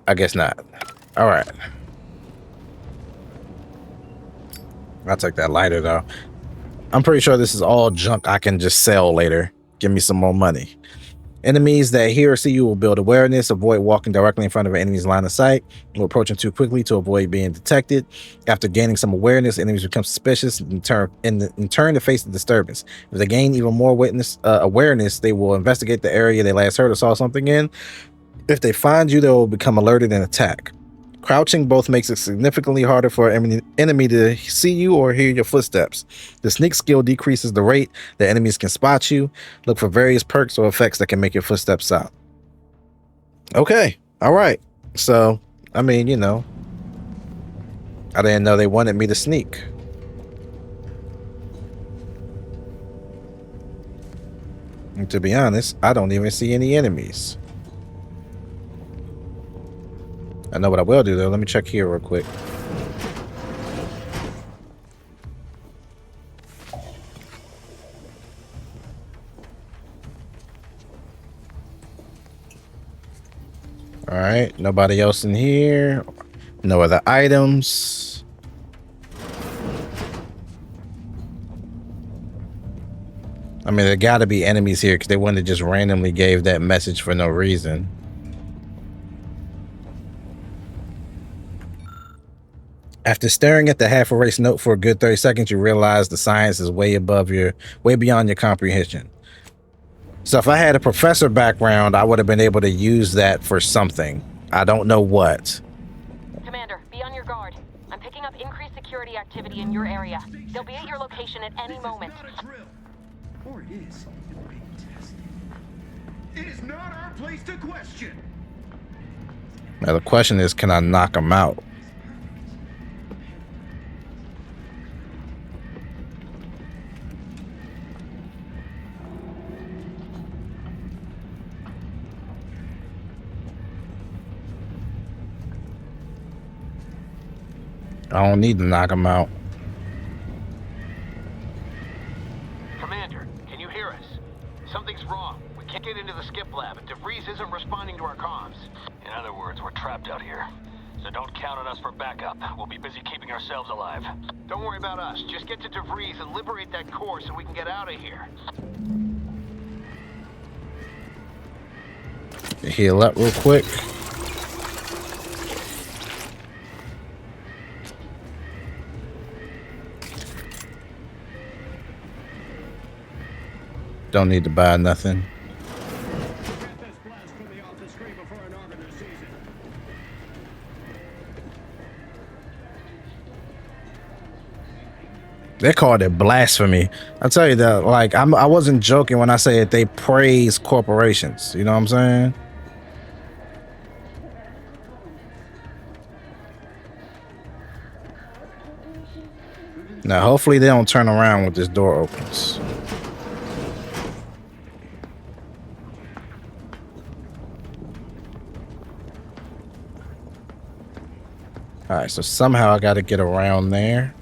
I guess not. All right. I'll take that lighter though. I'm pretty sure this is all junk I can just sell later. Give me some more money. Enemies that hear or see you will build awareness. Avoid walking directly in front of an enemy's line of sight or approaching too quickly to avoid being detected. After gaining some awareness, enemies become suspicious and turn to face the disturbance. If they gain even more awareness, they will investigate the area they last heard or saw something in. If they find you, they will become alerted and attack. Crouching both makes it significantly harder for an enemy to see you or hear your footsteps. The sneak skill decreases the rate that enemies can spot you. Look for various perks or effects that can make your footsteps stop. Okay. All right. So, I mean, you know, I didn't know they wanted me to sneak. And to be honest, I don't even see any enemies. I know what I will do though. Let me check here real quick. All right, nobody else in here. No other items. I mean, there gotta be enemies here because they wouldn't have just randomly gave that message for no reason. After staring at the half erased note for a good 30 seconds, you realize the science is way beyond your comprehension. So if I had a professor background, I would have been able to use that for something. I don't know what. Commander, be on your guard. I'm picking up increased security activity in your area. They'll be at your location at any moment. Or it is. You're being tested. It is not our place to question. Now the question is, can I knock them out? I don't need to knock them out. Commander, can you hear us? Something's wrong. We can't get into the skip lab, and DeVries isn't responding to our comms. In other words, we're trapped out here. So don't count on us for backup. We'll be busy keeping ourselves alive. Don't worry about us. Just get to DeVries and liberate that core so we can get out of here. Heal up real quick. Don't need to buy nothing. They called it blasphemy. I tell you that, like, I wasn't joking when I said they praise corporations. You know what I'm saying? Now, hopefully they don't turn around when this door opens. All right, so somehow I got to get around there.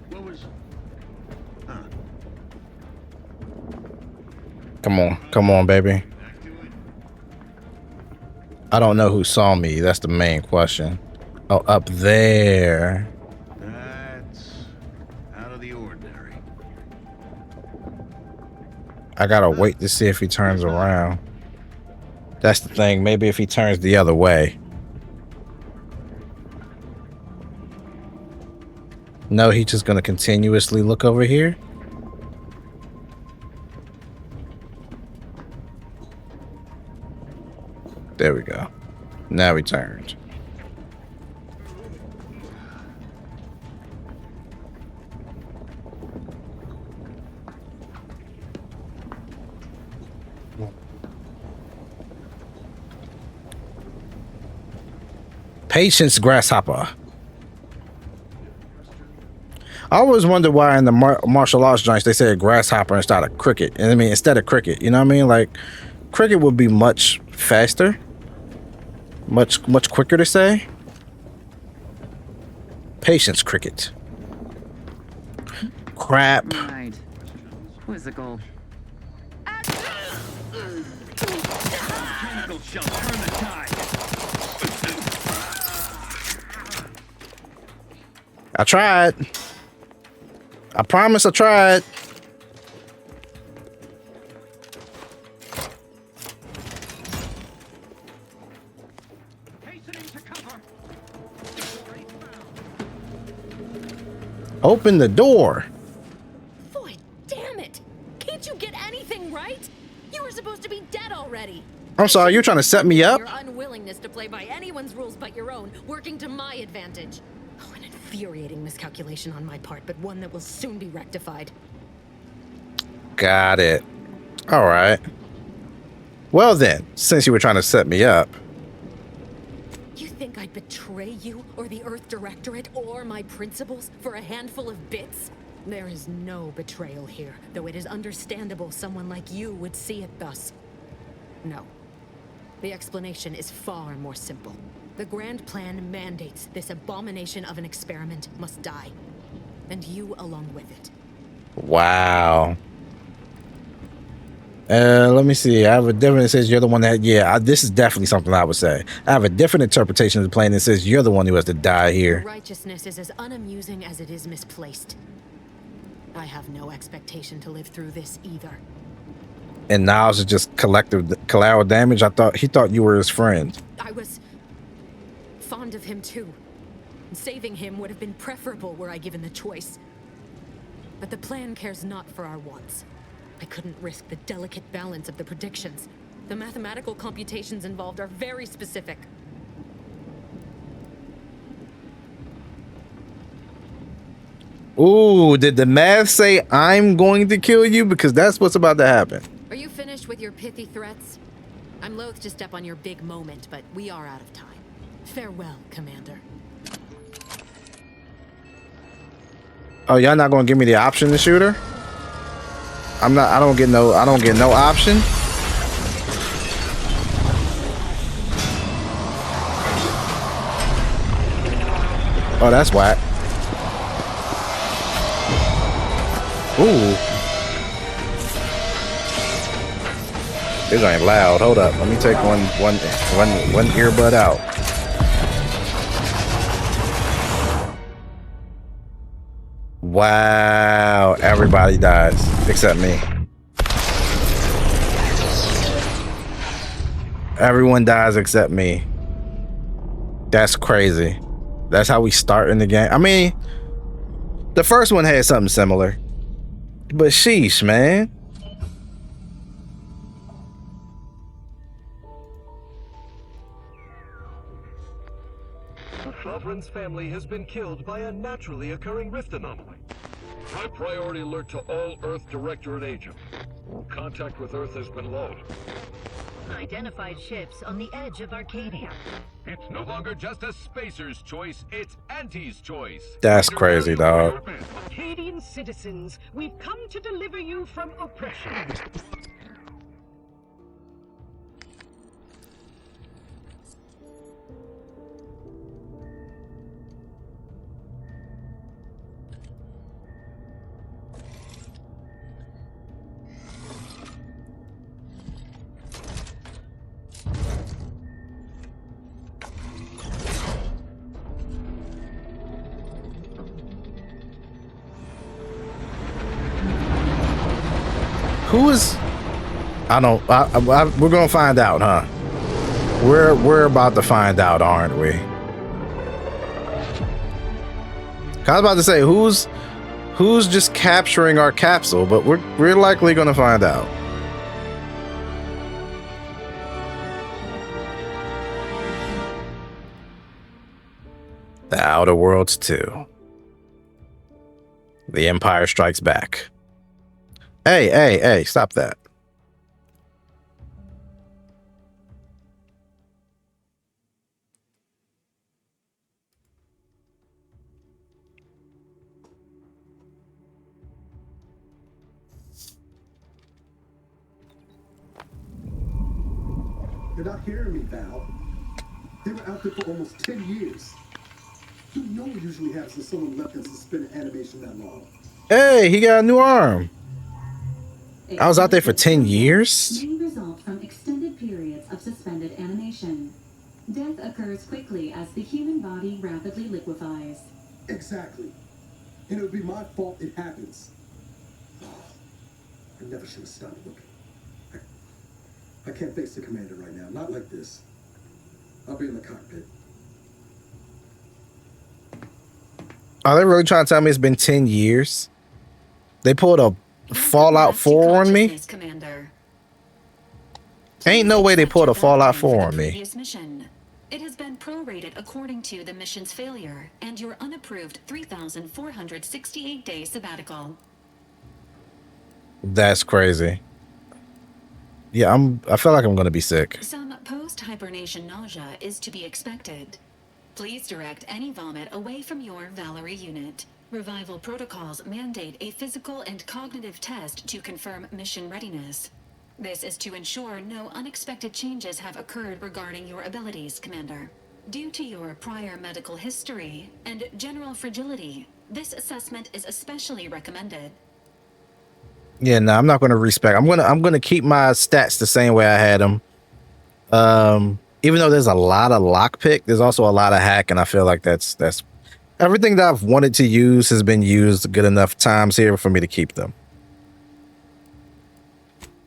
What was? Come on, baby. I don't know who saw me. That's the main question. Oh, up there. That's out of the ordinary. I gotta wait to see if he turns around. That's the thing. Maybe if he turns the other way. No, he's just gonna continuously look over here. There we go. Now he turned. Patience, grasshopper. I always wonder why in the martial arts joints they said grasshopper instead of cricket. And I mean, instead of cricket, you know what I mean? Like, cricket would be much faster. Much quicker to say. Patience, cricket. Crap. Right. Quizzical. Chemical shall turn the tide. I tried. I promise I tried. Open the door. Boy, damn it! Can't you get anything right? You were supposed to be dead already. I'm sorry, you're trying to set me up? Your unwillingness to play by anyone's rules but your own, working to my advantage. Oh, an infuriating miscalculation on my part, but one that will soon be rectified. Got it. All right. Well then, since you were trying to set me up. You think I'd betray you, or the Earth Directorate, or my principles for a handful of bits? There is no betrayal here, though it is understandable someone like you would see it thus. No. The explanation is far more simple. The grand plan mandates this abomination of an experiment must die. And you along with it. Wow. Let me see. I have a different. It says you're the one that. Yeah, this is definitely something I would say. I have a different interpretation of the plan that says you're the one who has to die here. Righteousness is as unamusing as it is misplaced. I have no expectation to live through this either. And now it's just collective collateral damage. He thought you were his friend. I was fond of him too. Saving him would have been preferable were I given the choice. But the plan cares not for our wants. I couldn't risk the delicate balance of the predictions. The mathematical computations involved are very specific. Ooh, did the math say I'm going to kill you? Because that's what's about to happen. Are you finished with your pithy threats? I'm loath to step on your big moment, but we are out of time. Farewell, Commander. Oh, y'all not gonna give me the option to shoot her? I don't get no option. Oh, that's whack. Ooh. This ain't loud. Hold up. Let me take one earbud out. Wow, everybody dies except me. Everyone dies except me. That's crazy. That's how we start in the game. I mean, the first one had something similar. But sheesh, man. The Sovereign's family has been killed by a naturally occurring rift anomaly. High priority alert to all Earth Directorate agents. Contact with Earth has been low. Identified ships on the edge of Arcadia. It's no longer just a spacer's choice, it's Auntie's choice. That's crazy, dog. Arcadian citizens, we've come to deliver you from oppression. Who is? We're gonna find out, huh? We're about to find out, aren't we? I was about to say who's just capturing our capsule, but we're likely gonna find out. The Outer Worlds 2. The Empire Strikes Back. Hey, stop that. You're not hearing me, Val. They were out there for almost 10 years. You know what usually happens when someone left in suspended animation that long. Hey, he got a new arm. I was out there for 10 years? May result from extended periods of suspended animation. Death occurs quickly as the human body rapidly liquefies. Exactly. And it would be my fault it happens. I never should have stopped looking. I can't face the commander right now. Not like this. I'll be in the cockpit. Are they really trying to tell me it's been 10 years? They pulled a Fallout 4 on me? Commander. Ain't no way they pulled a Fallout 4 on me. Mission. It has been prorated according to the mission's failure and your unapproved 3,468-day sabbatical. That's crazy. Yeah, I feel like I'm gonna be sick. Some post-hibernation nausea is to be expected. Please direct any vomit away from your Valerie unit. Revival protocols mandate a physical and cognitive test to confirm mission readiness. This is to ensure no unexpected changes have occurred regarding your abilities, Commander. Due to your prior medical history and general fragility, this assessment is especially recommended. Yeah, no, I'm not gonna respec. I'm gonna keep my stats the same way I had them. Even though there's a lot of lockpick, there's also a lot of hack, and I feel like that's everything that I've wanted to use has been used good enough times here for me to keep them.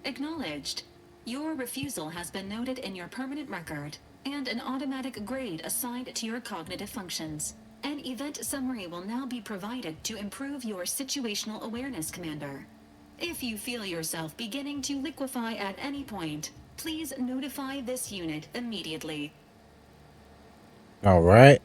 Acknowledged. Your refusal has been noted in your permanent record, and an automatic grade assigned to your cognitive functions. An event summary will now be provided to improve your situational awareness, Commander. If you feel yourself beginning to liquefy at any point, please notify this unit immediately. All right.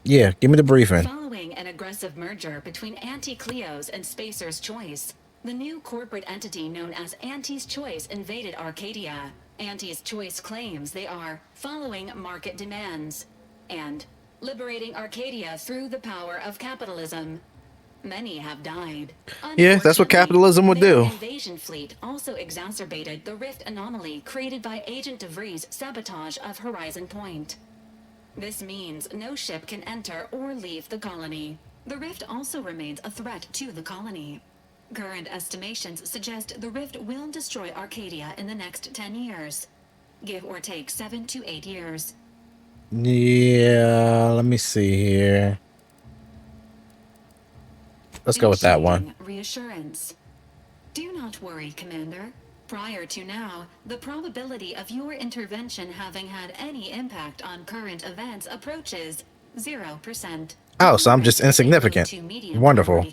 Yeah, give me the briefing. Following an aggressive merger between Anti-Cleo's and Spacer's Choice, the new corporate entity known as Anti's Choice invaded Arcadia. Anti's Choice claims they are following market demands and liberating Arcadia through the power of capitalism. Many have died. Yeah, that's what capitalism would do. The invasion fleet also exacerbated the rift anomaly created by Agent DeVries' sabotage of Horizon Point. This means no ship can enter or leave the colony. The rift also remains a threat to the colony. Current estimations suggest the rift will destroy Arcadia in the next 10 years. Give or take 7 to 8 years. Yeah, let me see here. Let's go with that one. Reassurance. Do not worry, Commander. Prior to now, the probability of your intervention having had any impact on current events approaches 0%. Oh, so I'm just insignificant. Wonderful.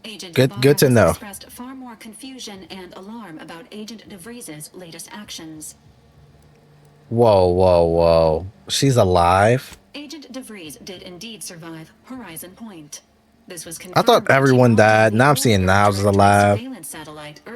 Good to know. Expressed far more confusion and alarm about Agent DeVries' latest actions. Whoa. She's alive? Agent DeVries did indeed survive Horizon Point. This was I thought everyone died. Now I'm seeing Niles is alive.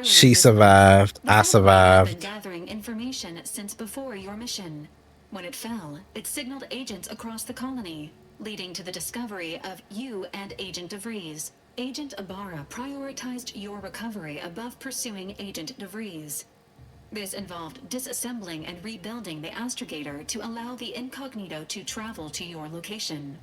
She survived. I survived. Been gathering information since before your mission. When it fell, it signaled agents across the colony, leading to the discovery of you and Agent DeVries. Agent Ibarra prioritized your recovery above pursuing Agent DeVries. This involved disassembling and rebuilding the astrogator to allow the incognito to travel to your location.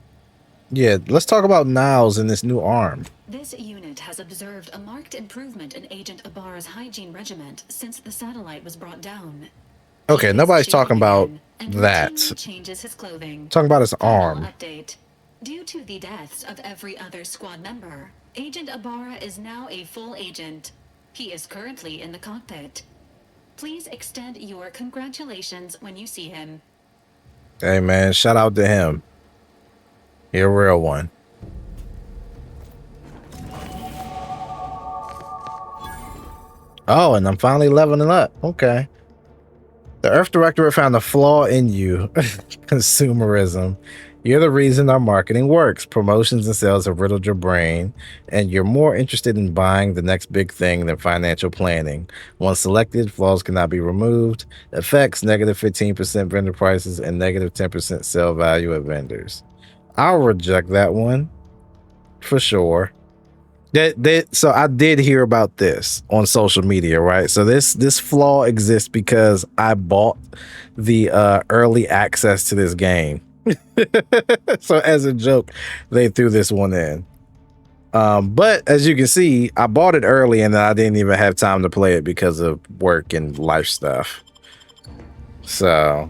Yeah, let's talk about Niles and this new arm. This unit has observed a marked improvement in Agent Ibarra's hygiene regiment since the satellite was brought down. Okay, nobody's talking about that. Changes his clothing. Talking about his arm. Update. Due to the deaths of every other squad member, Agent Ibarra is now a full agent. He is currently in the cockpit. Please extend your congratulations when you see him. Hey man, shout out to him. You're a real one. Oh, and I'm finally leveling up. Okay. The Earth Directorate found a flaw in you. Consumerism. You're the reason our marketing works. Promotions and sales have riddled your brain, and you're more interested in buying the next big thing than financial planning. Once selected, flaws cannot be removed. Effects, negative 15% vendor prices and negative 10% sale value at vendors. I'll reject that one for sure. So I did hear about this on social media, right? So this flaw exists because I bought the early access to this game. So as a joke, they threw this one in. But as you can see, I bought it early and I didn't even have time to play it because of work and life stuff. So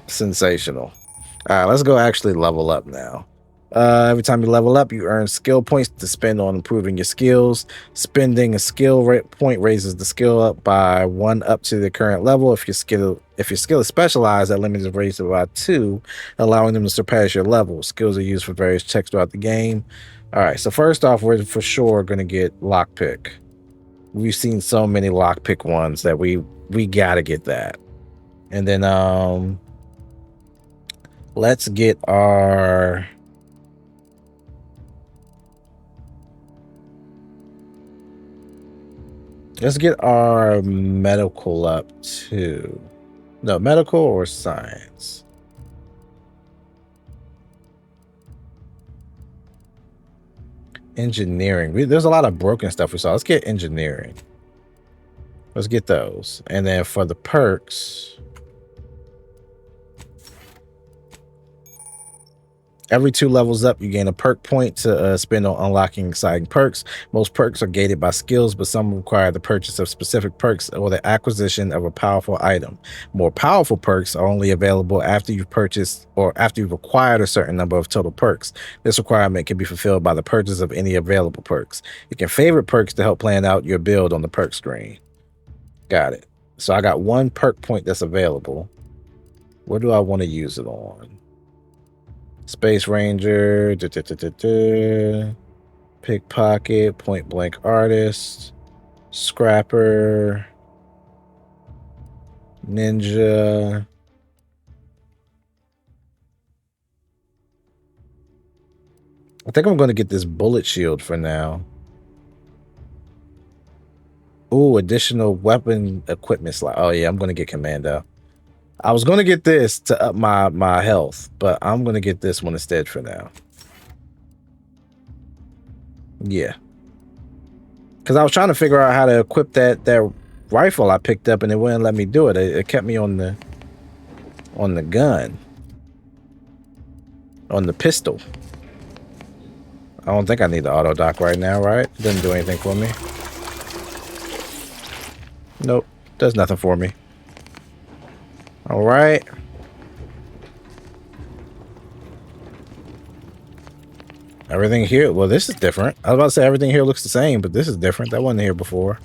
sensational. All right, let's go actually level up now. Every time you level up, you earn skill points to spend on improving your skills. Spending a skill point raises the skill up by 1 up to the current level. If your skill is specialized, that limit is raised by 2, allowing them to surpass your level. Skills are used for various checks throughout the game. All right, so first off, we're for sure going to get lockpick. We've seen so many lockpick ones that we got to get that. And then let's get our medical up too. No, medical or science. Engineering. There's a lot of broken stuff we saw. Let's get engineering. Let's get those. And then for the perks, every 2 levels up, you gain a perk point to spend on unlocking exciting perks. Most perks are gated by skills, but some require the purchase of specific perks or the acquisition of a powerful item. More powerful perks are only available after you've purchased or after you've acquired a certain number of total perks. This requirement can be fulfilled by the purchase of any available perks. You can favorite perks to help plan out your build on the perk screen. Got it. So I got 1 perk point that's available. Where do I want to use it on? Space Ranger, Pickpocket, Point Blank Artist, Scrapper, Ninja. I think I'm going to get this bullet shield for now. Ooh, additional weapon equipment slot. Oh yeah, I'm going to get Commando. I was going to get this to up my health, but I'm going to get this one instead for now. Yeah. Because I was trying to figure out how to equip that rifle I picked up, and it wouldn't let me do it. It kept me on the gun. On the pistol. I don't think I need the auto dock right now, right? It doesn't do anything for me. Nope. Does nothing for me. All right. Everything here. Well, this is different. I was about to say everything here looks the same, but this is different. That wasn't here before.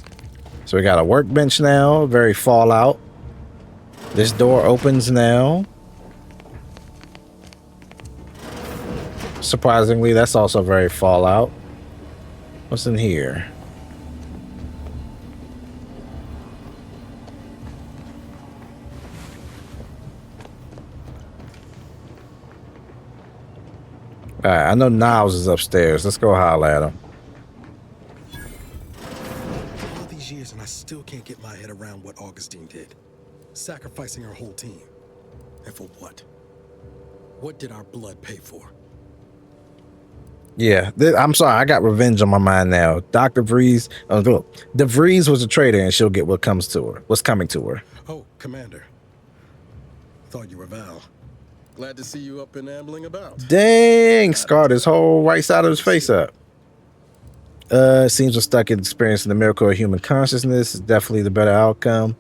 So we got a workbench now. Very Fallout. This door opens now. Surprisingly, that's also very Fallout. What's in here? All right, I know Niles is upstairs. Let's go holler at him. All these years and I still can't get my head around what Augustine did. Sacrificing her whole team. And for what? What did our blood pay for? Yeah, I'm sorry. I got revenge on my mind now. Dr. Vrees. DeVries was a traitor, and she'll get what comes to her. What's coming to her? Oh, Commander. Thought you were Val. Glad to see you up and ambling about. Dang, scarred his whole right side of his face up. Seems we're stuck in experiencing the miracle of human consciousness. Is definitely the better outcome.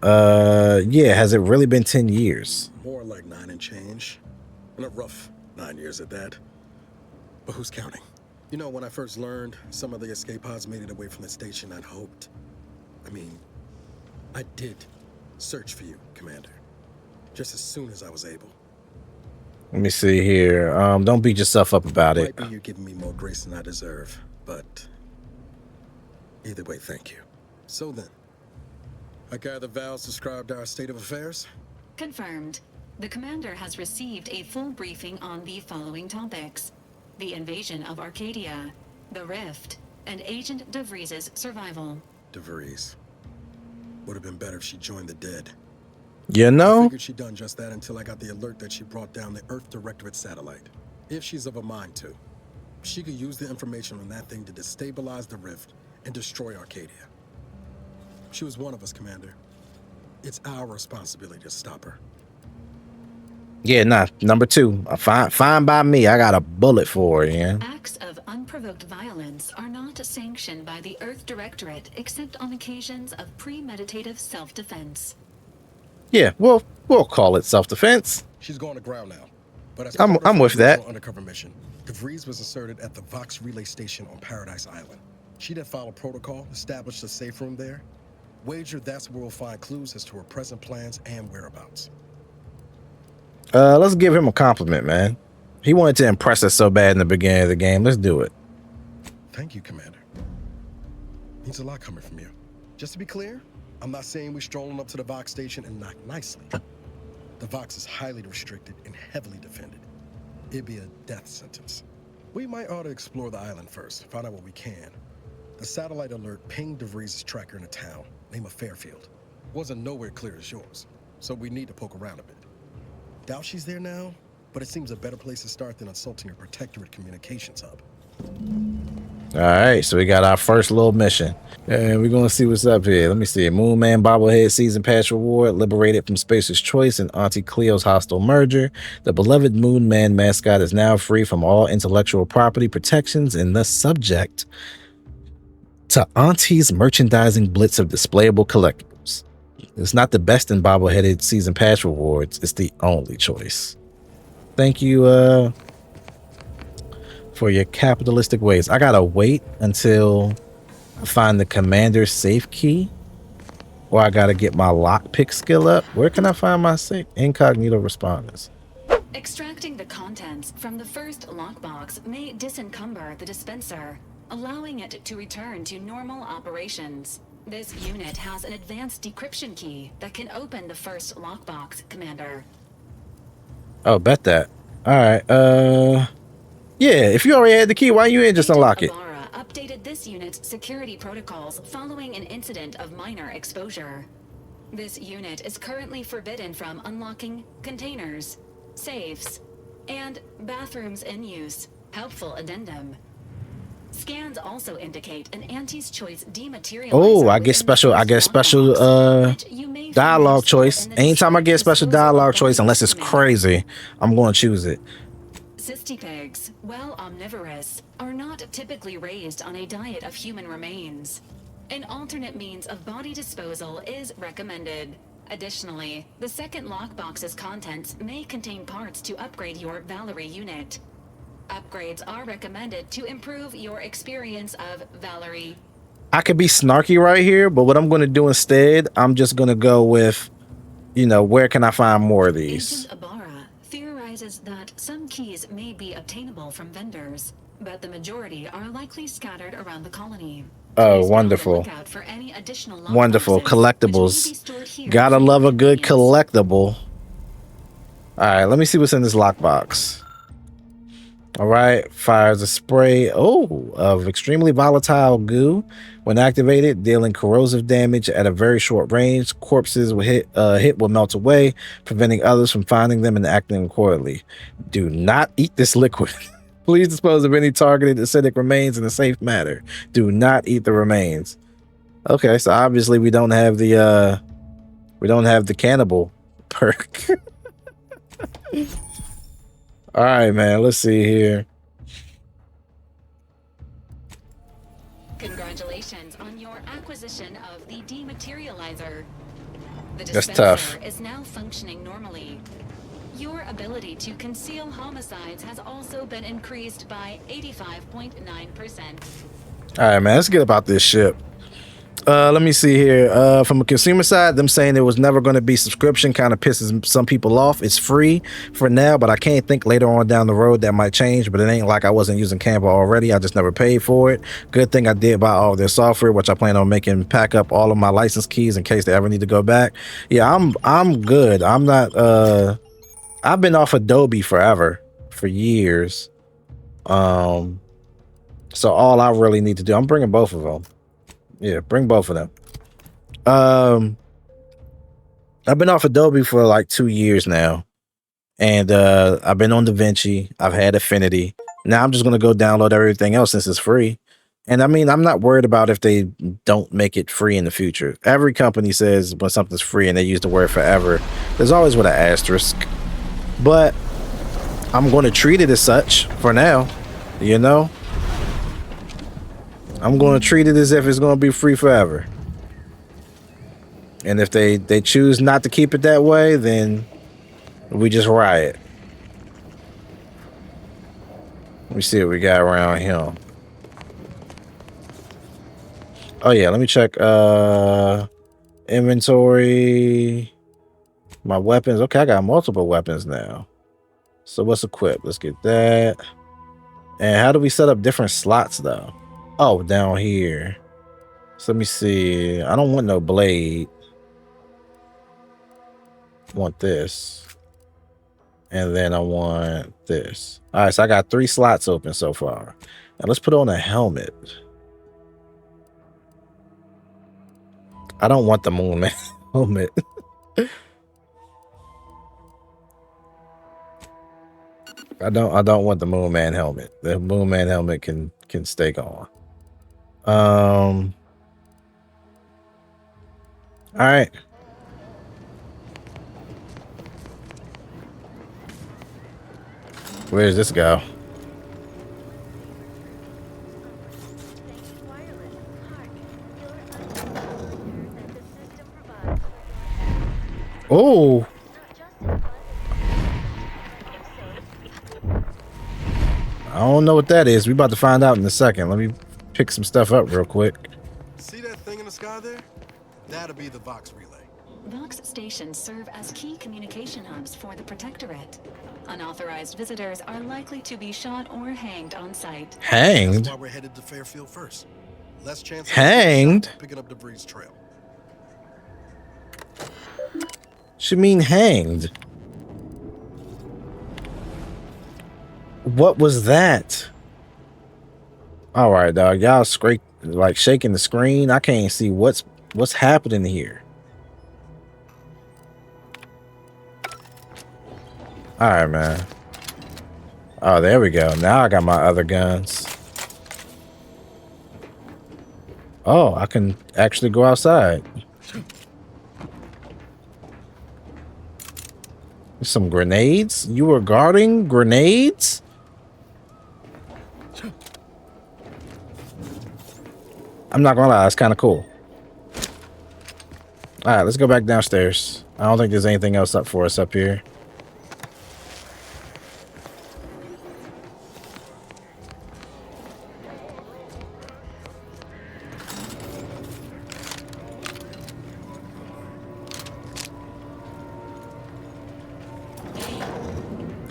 Yeah, has it really been 10 years? More like 9 and change. And a rough 9 years at that. But who's counting? You know, when I first learned some of the escape pods made it away from the station, I'd hoped. I did search for you, Commander. Just as soon as I was able. Let me see here. Don't beat yourself up about it. Might be you're giving me more grace than I deserve, but either way, thank you. So then, I gather Val's described our state of affairs? Confirmed. The commander has received a full briefing on the following topics: the invasion of Arcadia, the Rift, and Agent DeVries' survival. DeVries. Would have been better if she joined the dead. You know? I figured she'd done just that until I got the alert that she brought down the Earth Directorate satellite. If she's of a mind to. She could use the information on that thing to destabilize the rift and destroy Arcadia. She was one of us, Commander. It's our responsibility to stop her. Yeah, nah. Number 2, fine by me. I got a bullet for her. Yeah. Acts of unprovoked violence are not sanctioned by the Earth Directorate except on occasions of premeditative self-defense. Yeah, we'll call it self-defense. She's going to ground now. But as I'm with that. Undercover mission, DeVries was inserted at the Vox relay station on Paradise Island. She did follow protocol, established a safe room there. Wager that's where we'll find clues as to her present plans and whereabouts. Let's give him a compliment, man. He wanted to impress us so bad in the beginning of the game. Let's do it. Thank you, Commander. Means a lot coming from you. Just to be clear, I'm not saying we're strolling up to the Vox station and knock nicely. The Vox is highly restricted and heavily defended. It'd be a death sentence. We might ought to explore the island first, find out what we can. The satellite alert pinged DeVries' tracker in a town, name of Fairfield. Wasn't nowhere clear as yours, so we need to poke around a bit. Doubt she's there now, but it seems a better place to start than assaulting her Protectorate communications hub. All right, so we got our first little mission. And we're going to see what's up here. Let me see. Moon Man Bobblehead Season Pass Reward. Liberated from Spacer's Choice and Auntie Cleo's hostile merger. The beloved Moon Man mascot is now free from all intellectual property protections and thus subject to Auntie's merchandising blitz of displayable collectibles. It's not the best in bobbleheaded season pass rewards. It's the only choice. Thank you for your capitalistic ways. I gotta wait until I find the commander's safe key, or I gotta get my lockpick skill up. Where can I find my safe? Incognito responders. Extracting the contents from the first lockbox may disencumber the dispenser, allowing it to return to normal operations. This unit has an advanced decryption key that can open the first lockbox, Commander. Oh, bet that. All right. Yeah, if you already had the key, why you ain't just unlock it? Ibarra updated this unit's security protocols following an incident of minor exposure. This unit is currently forbidden from unlocking containers, safes, and bathrooms in use. Helpful addendum. Scans also indicate an Auntie's Choice dematerializer. Oh, I get special dialogue choice. Anytime I get special dialogue choice, unless it's crazy, I'm going to choose it. Cystipegs, while omnivorous, are not typically raised on a diet of human remains. An alternate means of body disposal is recommended. Additionally, the second lockbox's contents may contain parts to upgrade your Valerie unit. Upgrades are recommended to improve your experience of Valerie. I could be snarky right here, but what I'm going to do instead, I'm just going to go with, where can I find more of these? Agent Ibarra theorizes that some keys may be obtainable from vendors, but the majority are likely scattered around the colony. Oh, wonderful. Wonderful collectibles. Gotta love a good collectible. All right, let me see what's in this lockbox. All right, fires a spray of extremely volatile goo. When activated, dealing corrosive damage at a very short range. Corpses will hit will melt away, preventing others from finding them and acting accordingly. Do not eat this liquid. Please dispose of any targeted acidic remains in a safe manner. Do not eat the remains. Okay, so obviously we don't have the cannibal perk. All right, man. Let's see here. Congratulations on your acquisition of the dematerializer. The That's dispenser tough. is now functioning normally. Your ability to conceal homicides has also been increased by 85.9%. All right, man. Let's get about this ship. Let me see here. From a consumer side, them saying there was never going to be subscription kind of pisses some people off. It's free for now, but I can't think later on down the road that might change. But it ain't like I wasn't using Canva already. I just never paid for it. Good thing I did buy all their software, which I plan on making pack up all of my license keys in case they ever need to go back. Yeah, I'm good. I'm not. I've been off Adobe forever, for years. So all I really need to do, I'm bringing both of them. Yeah, bring both of them. I've been off Adobe for like 2 years now. And I've been on DaVinci. I've had Affinity. Now I'm just gonna go download everything else since it's free. And I mean, I'm not worried about if they don't make it free in the future. Every company says when something's free and they use the word forever, there's always with an asterisk. But I'm going to treat it as such for now, you know? I'm going to treat it as if it's going to be free forever. And if they choose not to keep it that way, then we just riot. Let me see what we got around here. Oh yeah, let me check inventory, my weapons. Okay, I got multiple weapons now. So what's equipped? Let's get that. And how do we set up different slots though? Oh, down here. So let me see. I don't want no blade. I want this. And then I want this. All right, so I got 3 slots open so far. Now let's put on a helmet. I don't want the Moon Man helmet. I don't want the Moon Man helmet. The Moon Man helmet can stay gone. All right. Where does this go? Oh. I don't know what that is. We about to find out in a second. Let me pick some stuff up real quick. See that thing in the sky there? That'll be the Vox relay. Vox stations serve as key communication hubs for the Protectorate. Unauthorized visitors are likely to be shot or hanged on site. Hanged? That's why we're headed to Fairfield first. Less chance of Hanged? picking up debris trail. She mean hanged. What was that? All right, dog. Y'all like shaking the screen. I can't see what's happening here. All right, man. Oh, there we go. Now I got my other guns. Oh, I can actually go outside. Some grenades? You were guarding grenades? I'm not gonna lie, it's kind of cool. All right, let's go back downstairs. I don't think there's anything else up for us up here.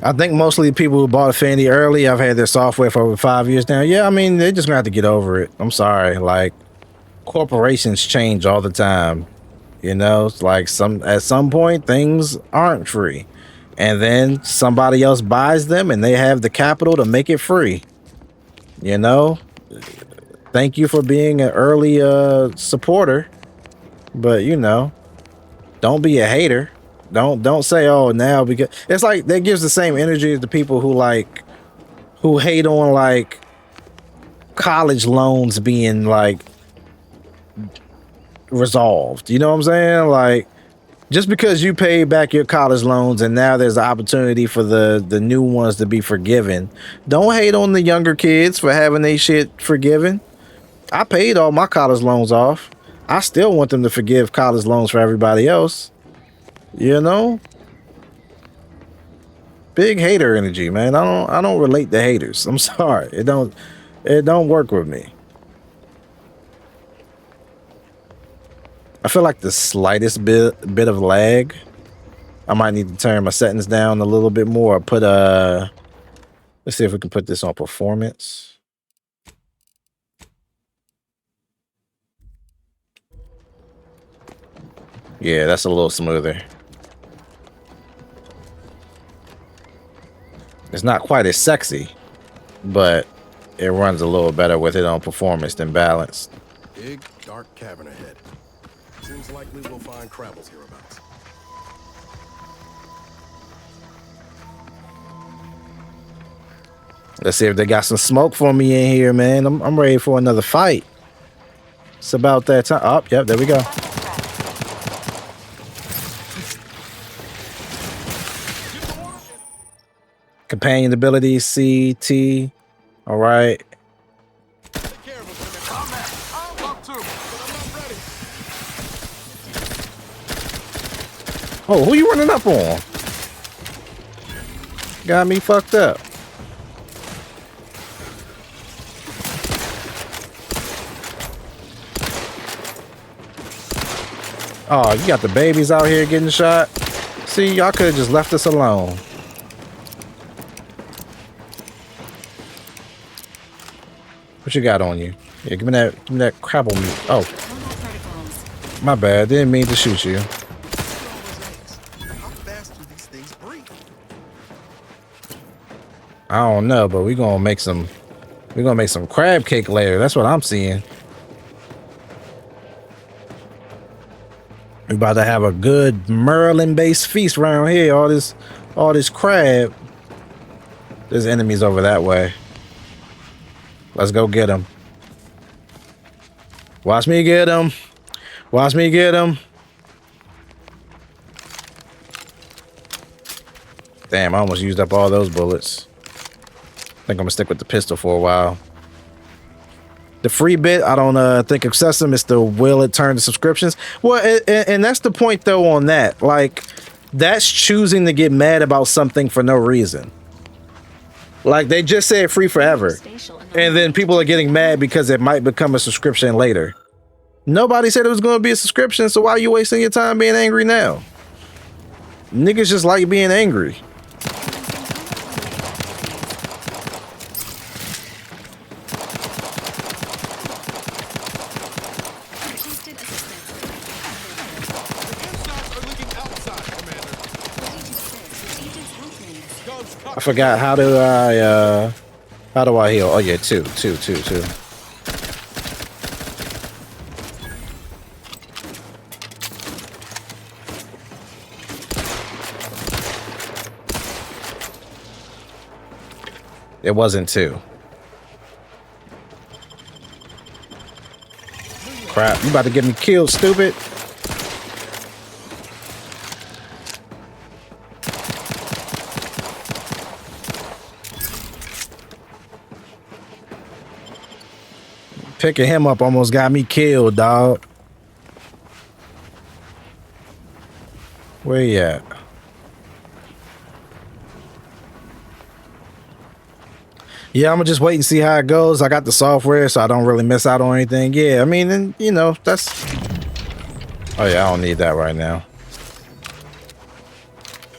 I think mostly people who bought Affinity early, I've had their software for over 5 years now. Yeah, I mean, they're just gonna have to get over it. I'm sorry. Like, corporations change all the time. You know, it's like at some point things aren't free. And then somebody else buys them and they have the capital to make it free. You know? Thank you for being an early supporter. But you know, don't be a hater. Don't say, oh, now, because it's like that gives the same energy as the people who hate on like college loans being like resolved. You know what I'm saying? Like, just because you paid back your college loans and now there's an opportunity for the new ones to be forgiven, don't hate on the younger kids for having their shit forgiven. I paid all my college loans off. I still want them to forgive college loans for everybody else. You know? Big hater energy, man. I don't relate to haters. I'm sorry. It don't work with me. I feel like the slightest bit of lag. I might need to turn my settings down a little bit more. Put let's see if we can put this on performance. Yeah, that's a little smoother. It's not quite as sexy, but it runs a little better with it on performance than balanced. Big, dark cavern ahead. Seems likely we'll find Crabbles hereabouts. Let's see if they got some smoke for me in here, man. I'm ready for another fight. It's about that time. Oh, yep, there we go. Companion abilities, C, T. All right. Oh, who you running up on? Got me fucked up. Oh, you got the babies out here getting shot? See, y'all could have just left us alone. What you got on you? Yeah, give me that crabble meat. Oh. My bad. Didn't mean to shoot you. I don't know, but we're gonna make some crab cake later. That's what I'm seeing. We're about to have a good Merlin-based feast around here. All this crab. There's enemies over that way. Let's go get them. Watch me get them. Watch me get them. Damn, I almost used up all those bullets. I think I'm gonna stick with the pistol for a while. The free bit, I don't think excessive. It's the will it turn to subscriptions. Well, and that's the point though on that. Like, that's choosing to get mad about something for no reason. Like, they just said free forever. And then people are getting mad because it might become a subscription later. Nobody said it was going to be a subscription, so why are you wasting your time being angry now? Niggas just like being angry. I forgot how do I heal? Oh yeah, two. It wasn't two. Crap, you about to get me killed, stupid. Picking him up almost got me killed, dog. Where you at? Yeah, I'm gonna just wait and see how it goes. I got the software, so I don't really miss out on anything. Yeah, I mean, and you know, that's... Oh yeah, I don't need that right now.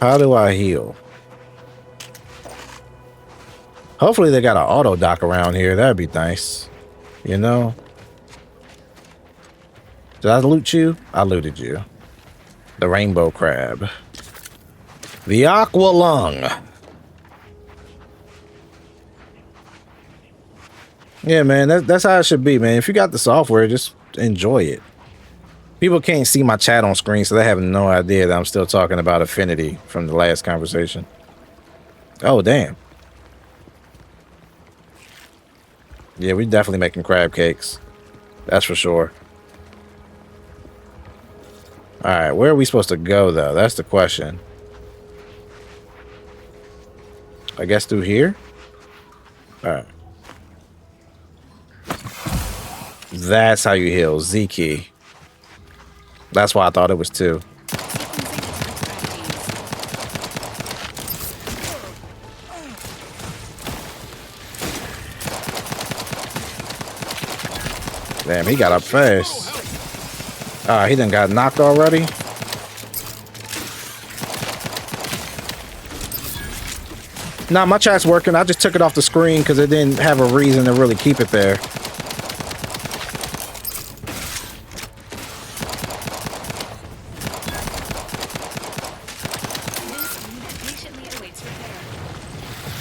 How do I heal? Hopefully they got an auto dock around here. That'd be nice. You know? Did I loot you? I looted you. The rainbow crab. The aqua lung. Yeah, man, that's how it should be, man. If you got the software, just enjoy it. People can't see my chat on screen, so they have no idea that I'm still talking about Affinity from the last conversation. Oh, damn. Yeah, we definitely making crab cakes. That's for sure. All right, where are we supposed to go, though? That's the question. I guess through here? All right. That's how you heal. Z key. That's why I thought it was two. Damn, he got up fast. He done got knocked already. Nah, my chat's working. I just took it off the screen because it didn't have a reason to really keep it there.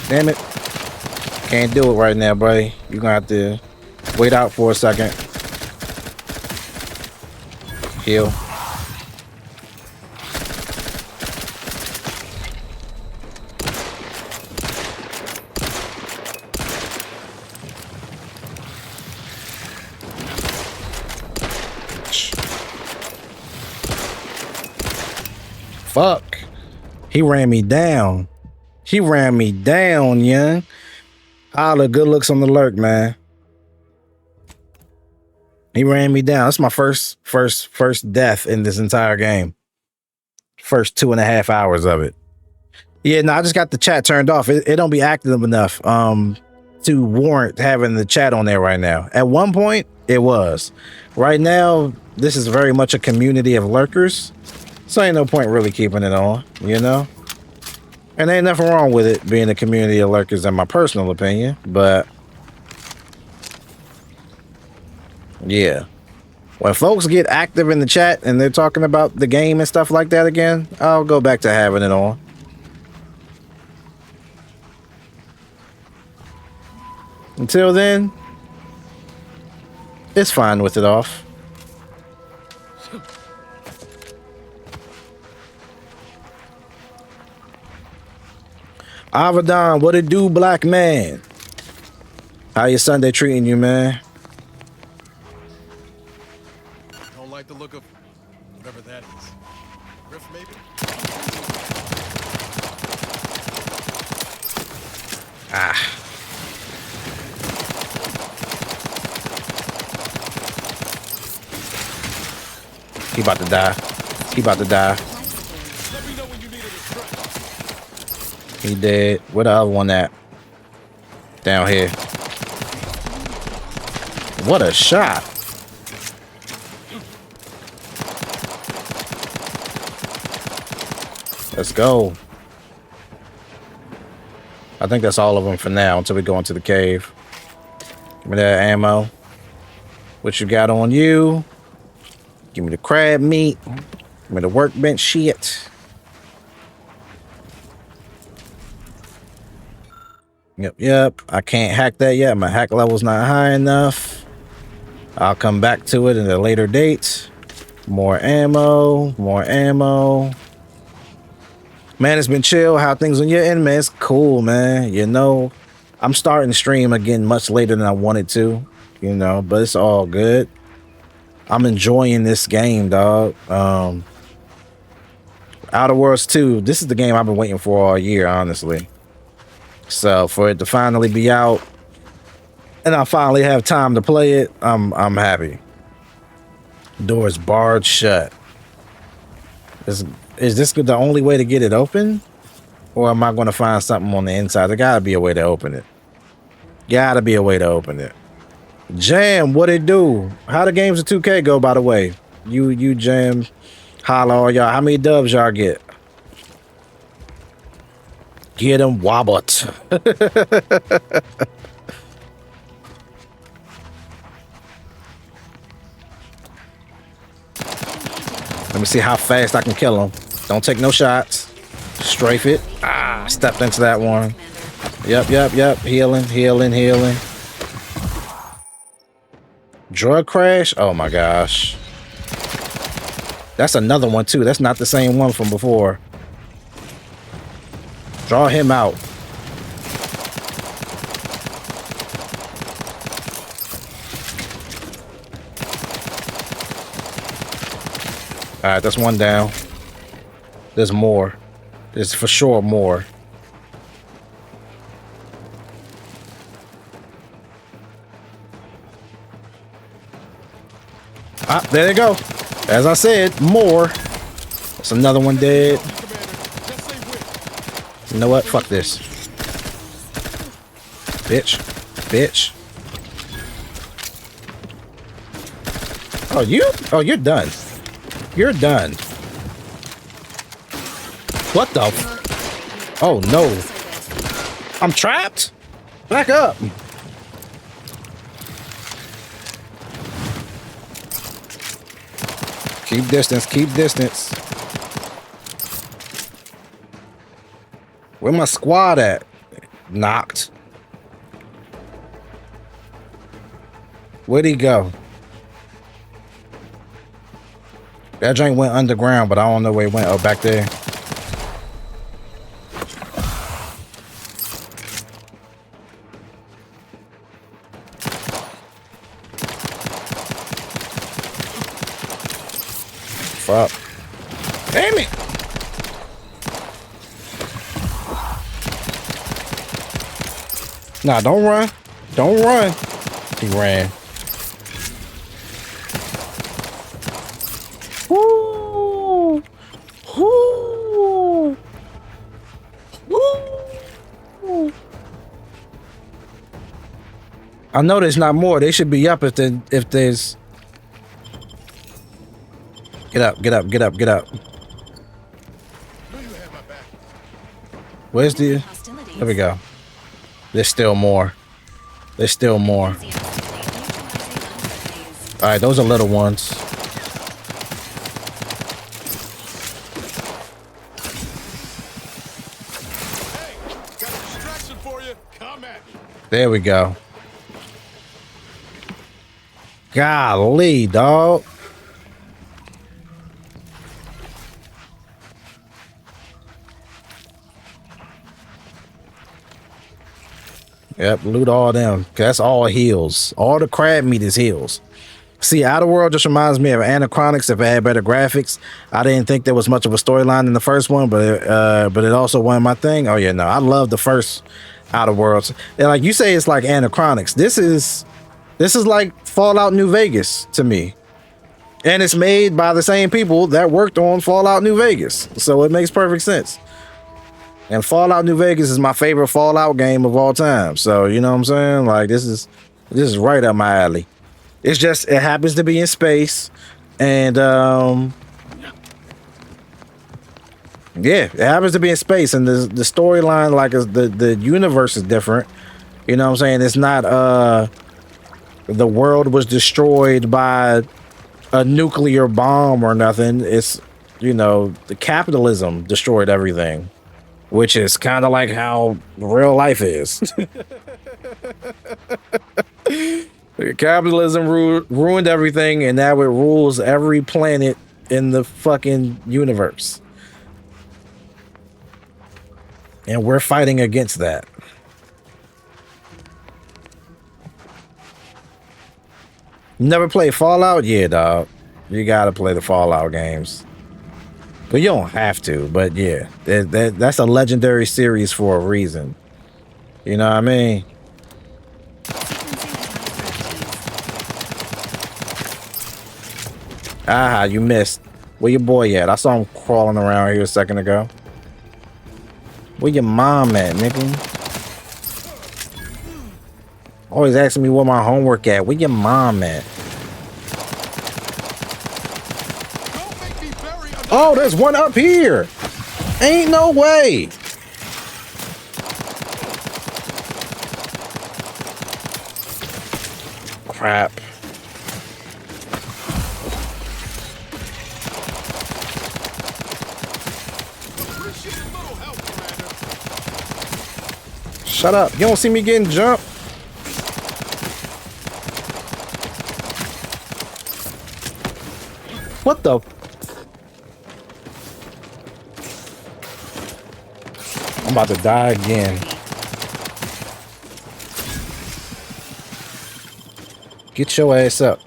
Damn it. Can't do it right now, buddy. You're gonna have to wait out for a second. Heal. fuck? He ran me down. He ran me down, young. Holla, good looks on the lurk, man. He ran me down. That's my first death in this entire game. First 2.5 hours of it. Yeah, no, I just got the chat turned off. It don't be active enough to warrant having the chat on there right now. At one point, it was. Right now, this is very much a community of lurkers. So ain't no point really keeping it on, you know? And ain't nothing wrong with it being a community of lurkers in my personal opinion, but yeah. When folks get active in the chat and they're talking about the game and stuff like that again, I'll go back to having it on. Until then, it's fine with it off. Avadon, what it do, black man? How your Sunday treating you, man? Don't like the look of whatever that is. Rift, maybe? Ah. He about to die. He about to die. He dead. Where the other one at? Down here. What a shot. Let's go. I think that's all of them for now until we go into the cave. Give me that ammo. What you got on you? Give me the crab meat. Give me the workbench shit. Yep. I can't hack that yet. My hack level's not high enough. I'll come back to it at a later date. More ammo. More ammo. Man, it's been chill. How things on your end, man? It's cool, man. You know, I'm starting to stream again much later than I wanted to, you know, but it's all good. I'm enjoying this game, dog. Outer Worlds 2, this is the game I've been waiting for all year, honestly. So for it to finally be out and I finally have time to play it, I'm happy. Doors barred shut. Is this the only way to get it open? Or am I going to find something on the inside? There gotta be a way to open it. Gotta be a way to open it. Jam, what it do? How the games of 2K go, by the way? You Jam, holla all y'all. How many dubs y'all get? Get them wobbot. Let me see how fast I can kill him. Don't take no shots. Strafe it. Ah, stepped into that one. Yep. Healing. Drug crash? Oh my gosh. That's another one too. That's not the same one from before. Draw him out. All right, that's one down. There's more. There's for sure more. Ah, there they go. As I said, more. That's another one dead. You know what? Fuck this. Bitch. Oh, you're done. You're done. What the? Oh no. I'm trapped? Back up. Keep distance. Where my squad at? Knocked. Where'd he go? That joint went underground, but I don't know where it went. Oh, back there. Fuck. Damn it! Nah, don't run. Don't run. He ran. Woo! Woo! Woo! I know there's not more. They should be up if there's. Get up, get up, get up, get up. Where's the... There we go. There's still more. There's still more. Alright, those are little ones. Hey, got a distraction for you. Come at me. There we go. Golly, dog. Yep, loot all them. That's all heals. All the crab meat is heals. See, Outer World just reminds me of Anachronics if it had better graphics. I didn't think there was much of a storyline in the first one, but it also won my thing. Oh yeah, no, I love the first Outer Worlds. And like you say, it's like Anachronics. This is like Fallout New Vegas to me. And it's made by the same people that worked on Fallout New Vegas. So it makes perfect sense. And Fallout New Vegas is my favorite Fallout game of all time. So, you know what I'm saying? Like, this is right up my alley. It's just, it happens to be in space. And, yeah, it happens to be in space. And the storyline, like, the universe is different. You know what I'm saying? It's not, the world was destroyed by a nuclear bomb or nothing. It's, you know, the capitalism destroyed everything. Which is kind of like how real life is. Capitalism ruined everything, and now it rules every planet in the fucking universe. And we're fighting against that. Never played Fallout? Yeah, dog. You gotta play the Fallout games. But you don't have to, but yeah, that's a legendary series for a reason. You know what I mean? Ah, you missed. Where your boy at? I saw him crawling around here a second ago. Where your mom at, nigga? Always asking me where my homework at. Where your mom at? Oh, there's one up here. Ain't no way. Crap. Shut up. You don't see me getting jumped? What the? I'm about to die again. Get your ass up.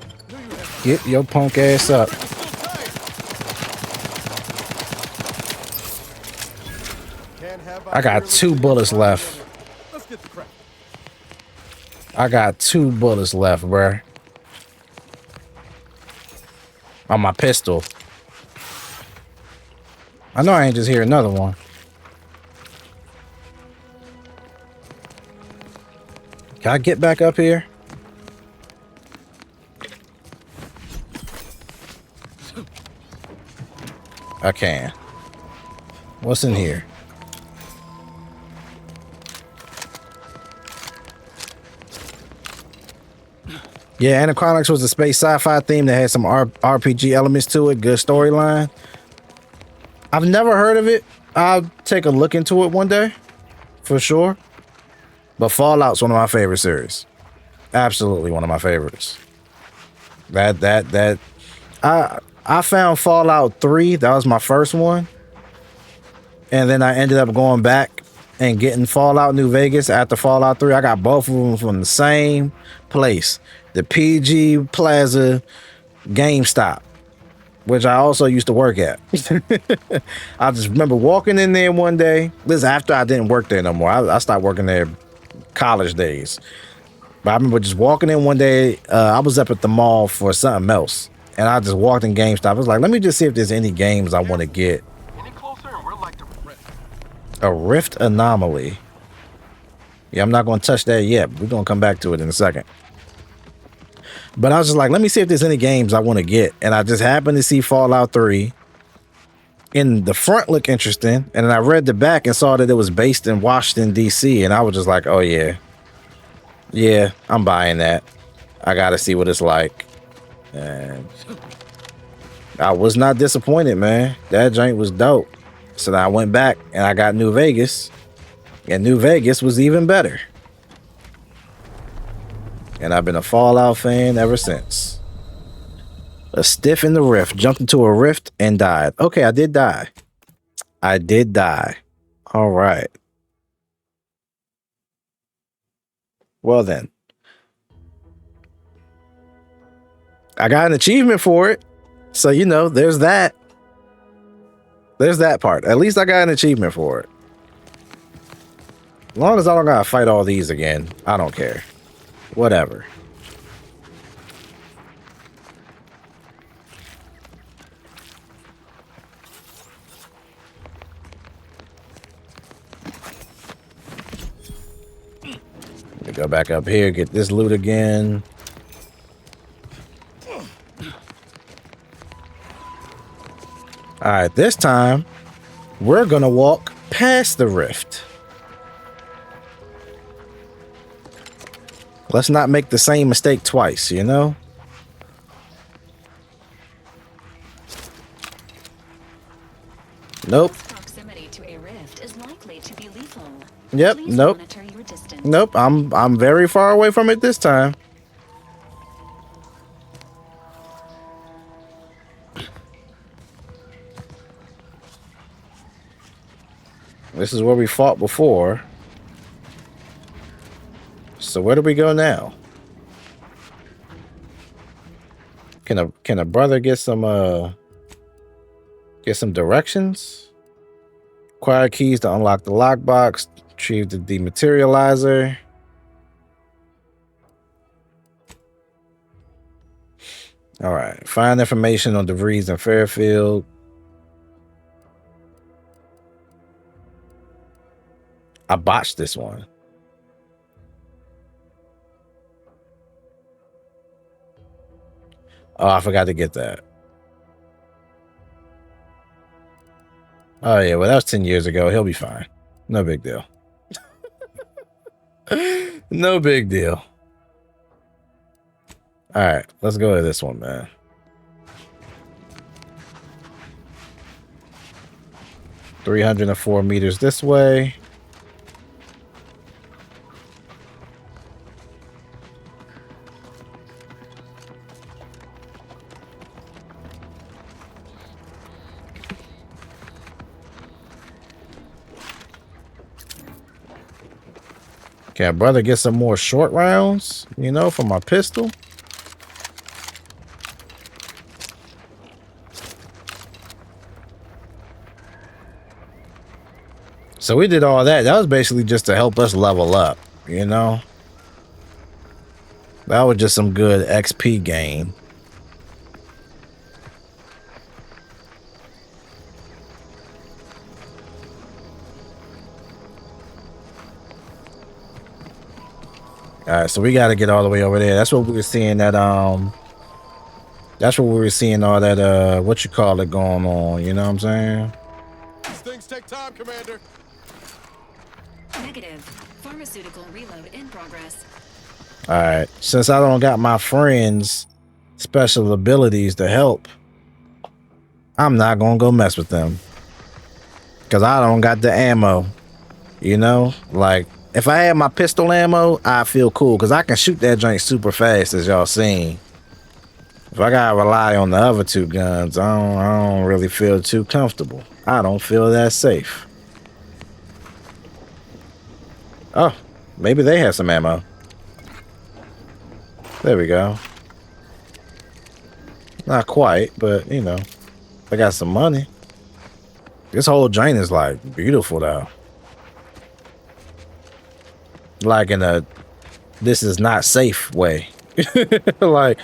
Get your punk ass up. I got 2 bullets left. I got 2 bullets left, bruh. On my pistol. I know I ain't just hear another one. Can I get back up here? I can. What's in here? Yeah, Anachronics was a space sci-fi theme that had some RPG elements to it. Good storyline. I've never heard of it. I'll take a look into it one day, for sure. But Fallout's one of my favorite series. Absolutely one of my favorites. I found Fallout 3. That was my first one. And then I ended up going back and getting Fallout New Vegas after Fallout 3. I got both of them from the same place. The PG Plaza GameStop, which I also used to work at. I just remember walking in there one day. This is after I didn't work there no more. I stopped working there college days. But I remember just walking in one day. I was up at the mall for something else, and I just walked in GameStop. I was like, let me just see if there's any games I want to get. Any closer and we're like the Rift. A Rift Anomaly. Yeah, I'm not going to touch that yet. We're going to come back to it in a second. But I was just like, let me see if there's any games I want to get. And I just happened to see Fallout 3. And the front looked interesting. And then I read the back and saw that it was based in Washington, D.C. And I was just like, oh, yeah. Yeah, I'm buying that. I got to see what it's like. And I was not disappointed, man. That joint was dope. So then I went back and I got New Vegas. And New Vegas was even better. And I've been a Fallout fan ever since. A stiff in the rift. Jumped into a rift and died. Okay, I did die. I did die. All right. Well then. I got an achievement for it. So, you know, there's that. There's that part. At least I got an achievement for it. As long as I don't gotta fight all these again, I don't care. Whatever. Let me go back up here, get this loot again. All right, this time we're gonna walk past the rift. Let's not make the same mistake twice, you know? Nope. Proximity to a rift is likely to be lethal. Yep, Please nope. monitor your distance. Nope, I'm very far away from it this time. This is where we fought before. So where do we go now? Can a brother get some directions? Acquire keys to unlock the lockbox. Retrieve the dematerializer. All right. Find information on DeVries and Fairfield. I botched this one. Oh, I forgot to get that. Oh, yeah. Well, that was 10 years ago. He'll be fine. No big deal. No big deal. All right. Let's go to this one, man. $304 this way. Can brother get some more short rounds, you know, for my pistol? So we did all that. That was basically just to help us level up, you know? That was just some good XP gain. All right, so we got to get all the way over there. That's what we were seeing that that's what we were seeing all that what you call it going on, you know what I'm saying? These things take time, Commander. Negative. Pharmaceutical reload in progress. All right, since I don't got my friends' special abilities to help, I'm not going to go mess with them. Cuz I don't got the ammo. You know? Like if I had my pistol ammo, I feel cool because I can shoot that joint super fast, as y'all seen. If I gotta rely on the other two guns, I don't really feel too comfortable. I don't feel that safe. Oh, maybe they have some ammo. There we go. Not quite, but you know, they got some money. This whole joint is like beautiful though. like in a this is not safe way. Like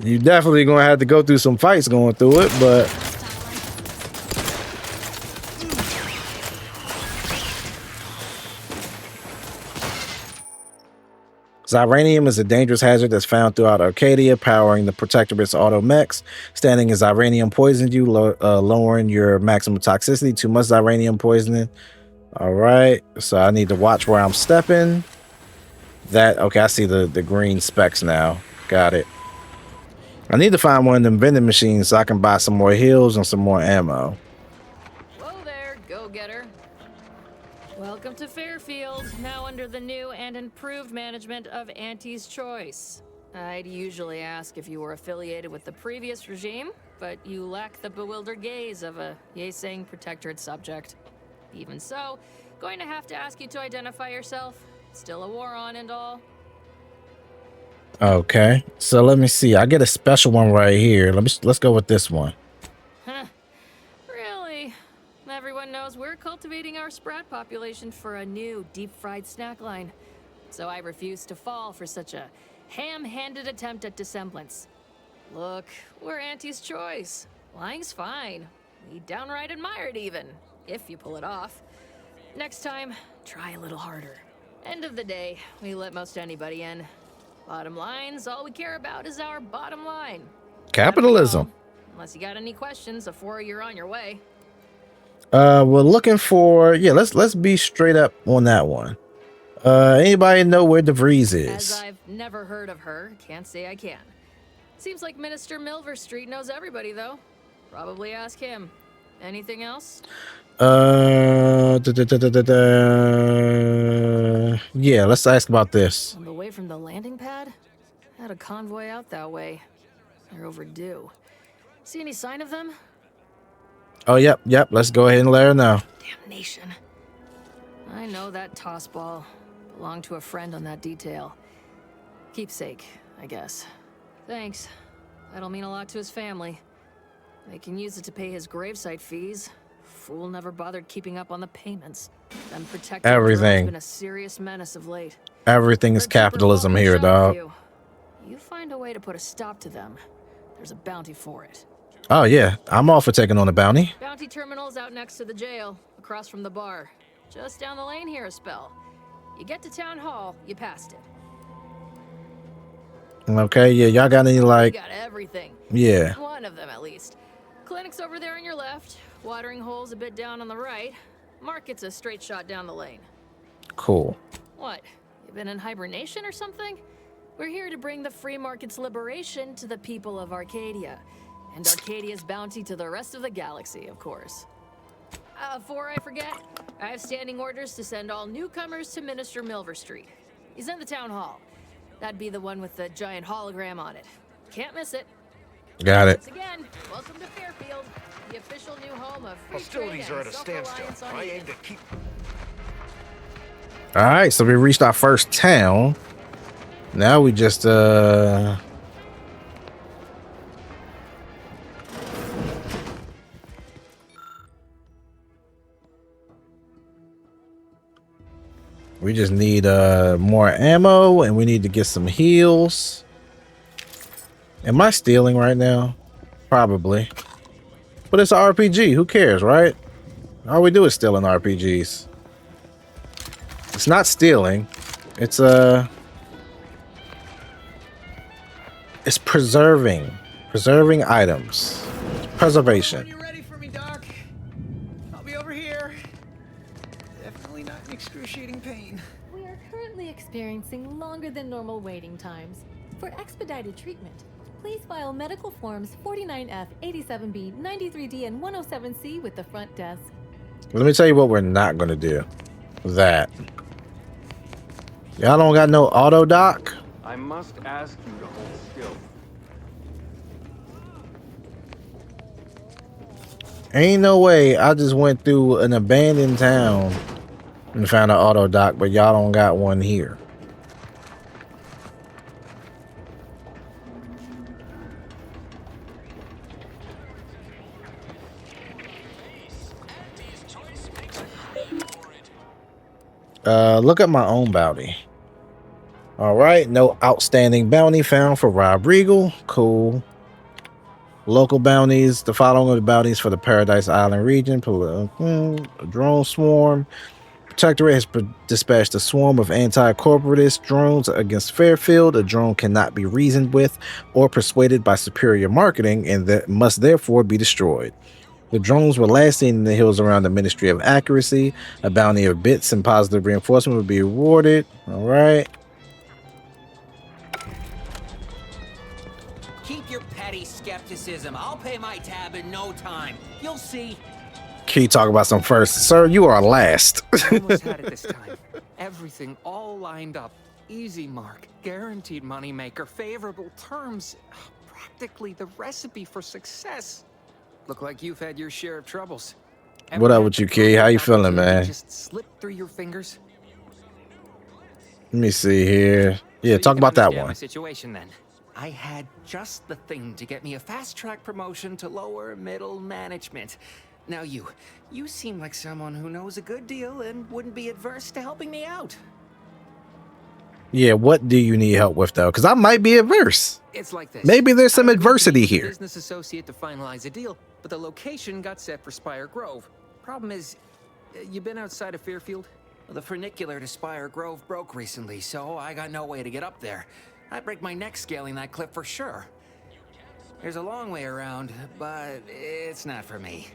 you definitely gonna have to go through some fights going through it, but Zyranium is a dangerous hazard that's found throughout Arcadia, powering the Protectorate's auto mechs. Standing as Zyranium poisoned you, lowering your maximum toxicity. Too much Zyranium poisoning. All right, so I need to watch where I'm stepping. Okay, I see the green specks now. Got it. I need to find one of them vending machines so I can buy some more heals and some more ammo. Whoa there, go-getter. Welcome to Fairfield, now under the new and improved management of Auntie's Choice. I'd usually ask if you were affiliated with the previous regime, but you lack the bewildered gaze of a yay-saying Protectorate subject. Even so, going to have to ask you to identify yourself. Still a war on and all. Okay, so let me see. I get a special one right here. Let's go with this one. Huh. Really? Everyone knows we're cultivating our sprat population for a new deep-fried snack line. So I refuse to fall for such a ham-handed attempt at dissemblance. Look, we're Auntie's Choice. Lying's fine. We downright admire it even, if you pull it off. Next time, try a little harder. End of the day, we let most anybody in. Bottom line's all we care about is our bottom line. Capitalism. Unless you got any questions before you're on your way. We're looking for let's be straight up on that one. Anybody know where DeVries As is? I've never heard of her, can't say I can. Seems like Minister Milver Street knows everybody though. Probably ask him. Anything else? Yeah, let's ask about this. On the way from the landing pad? Had a convoy out that way. They're overdue. See any sign of them? Oh, yep. Let's go ahead and let her know. Damnation. I know that toss ball belonged to a friend on that detail. Keepsake, I guess. Thanks. That'll mean a lot to his family. They can use it to pay his gravesite fees. Fool never bothered keeping up on the payments. Them protecting Everything. has been a serious menace of late. Everything is capitalism here, dog. You find a way to put a stop to them. There's a bounty for it. Oh yeah, I'm all for taking on a bounty. Bounty terminal's out next to the jail, across from the bar. Just down the lane here a spell. You get to town hall, you passed it. Okay, yeah, y'all got any You like? got everything. Yeah. One of them at least. Clinic's over there on your left. Watering hole's a bit down on the right. Market's a straight shot down the lane. Cool. What? You been in hibernation or something? We're here to bring the free market's liberation to the people of Arcadia. And Arcadia's bounty to the rest of the galaxy, of course. Before I forget, I have standing orders to send all newcomers to Minister Milver Street. He's in the town hall. That'd be the one with the giant hologram on it. Can't miss it. Got it. Once again, welcome to Fairfield, the official new home of free Hostilities trade are and at a standstill. self-reliance on I aim Eden. to keep. All right, so we reached our first town. Now we just we just need more ammo and we need to get some heals. Am I stealing right now? Probably. But it's an RPG. Who cares, right? All we do is steal in RPGs. It's not stealing. It's preserving items. Preservation. You ready for me, Doc? I'll be over here. Definitely not in excruciating pain. We are currently experiencing longer than normal waiting times. For expedited treatment, please file medical forms 49F, 87B, 93D, and 107C with the front desk. Let me tell you what we're not gonna do. That. Y'all don't got no auto dock? I must ask you to hold still. Ain't no way I just went through an abandoned town and found an auto dock, but y'all don't got one here. Look at my own bounty. All right, no outstanding bounty found for Rob Regal. Cool. Local bounties. The following are the bounties for the Paradise Island region. A drone swarm. Protectorate has dispatched a swarm of anti-corporatist drones against Fairfield. A drone cannot be reasoned with or persuaded by superior marketing and that must therefore be destroyed. The drones were last seen in the hills around the Ministry of Accuracy. A bounty of bits and positive reinforcement would be awarded. All right. Keep your petty skepticism. I'll pay my tab in no time. You'll see. Can you talk about some first? Sir, you are last. Almost had it this time. Everything all lined up. Easy mark, guaranteed moneymaker, favorable terms. Practically the recipe for success. Look like you've had your share of troubles. What up with you, Key? How you feeling, man? Just slipped through your fingers. Let me see here. Yeah, So talk about that one. my situation then. I had just the thing to get me a fast-track promotion to lower middle management. Now you seem like someone who knows a good deal and wouldn't be adverse to helping me out. Yeah, what do you need help with, though? Because I might be adverse. It's like this. Maybe there's some I agreed to adversity meet with a here. Business associate to finalize a deal, but the location got set for Spire Grove. Problem is, you been outside of Fairfield? Well, the funicular to Spire Grove broke recently, so I got no way to get up there. I'd break my neck scaling that cliff for sure. There's a long way around, but it's not for me.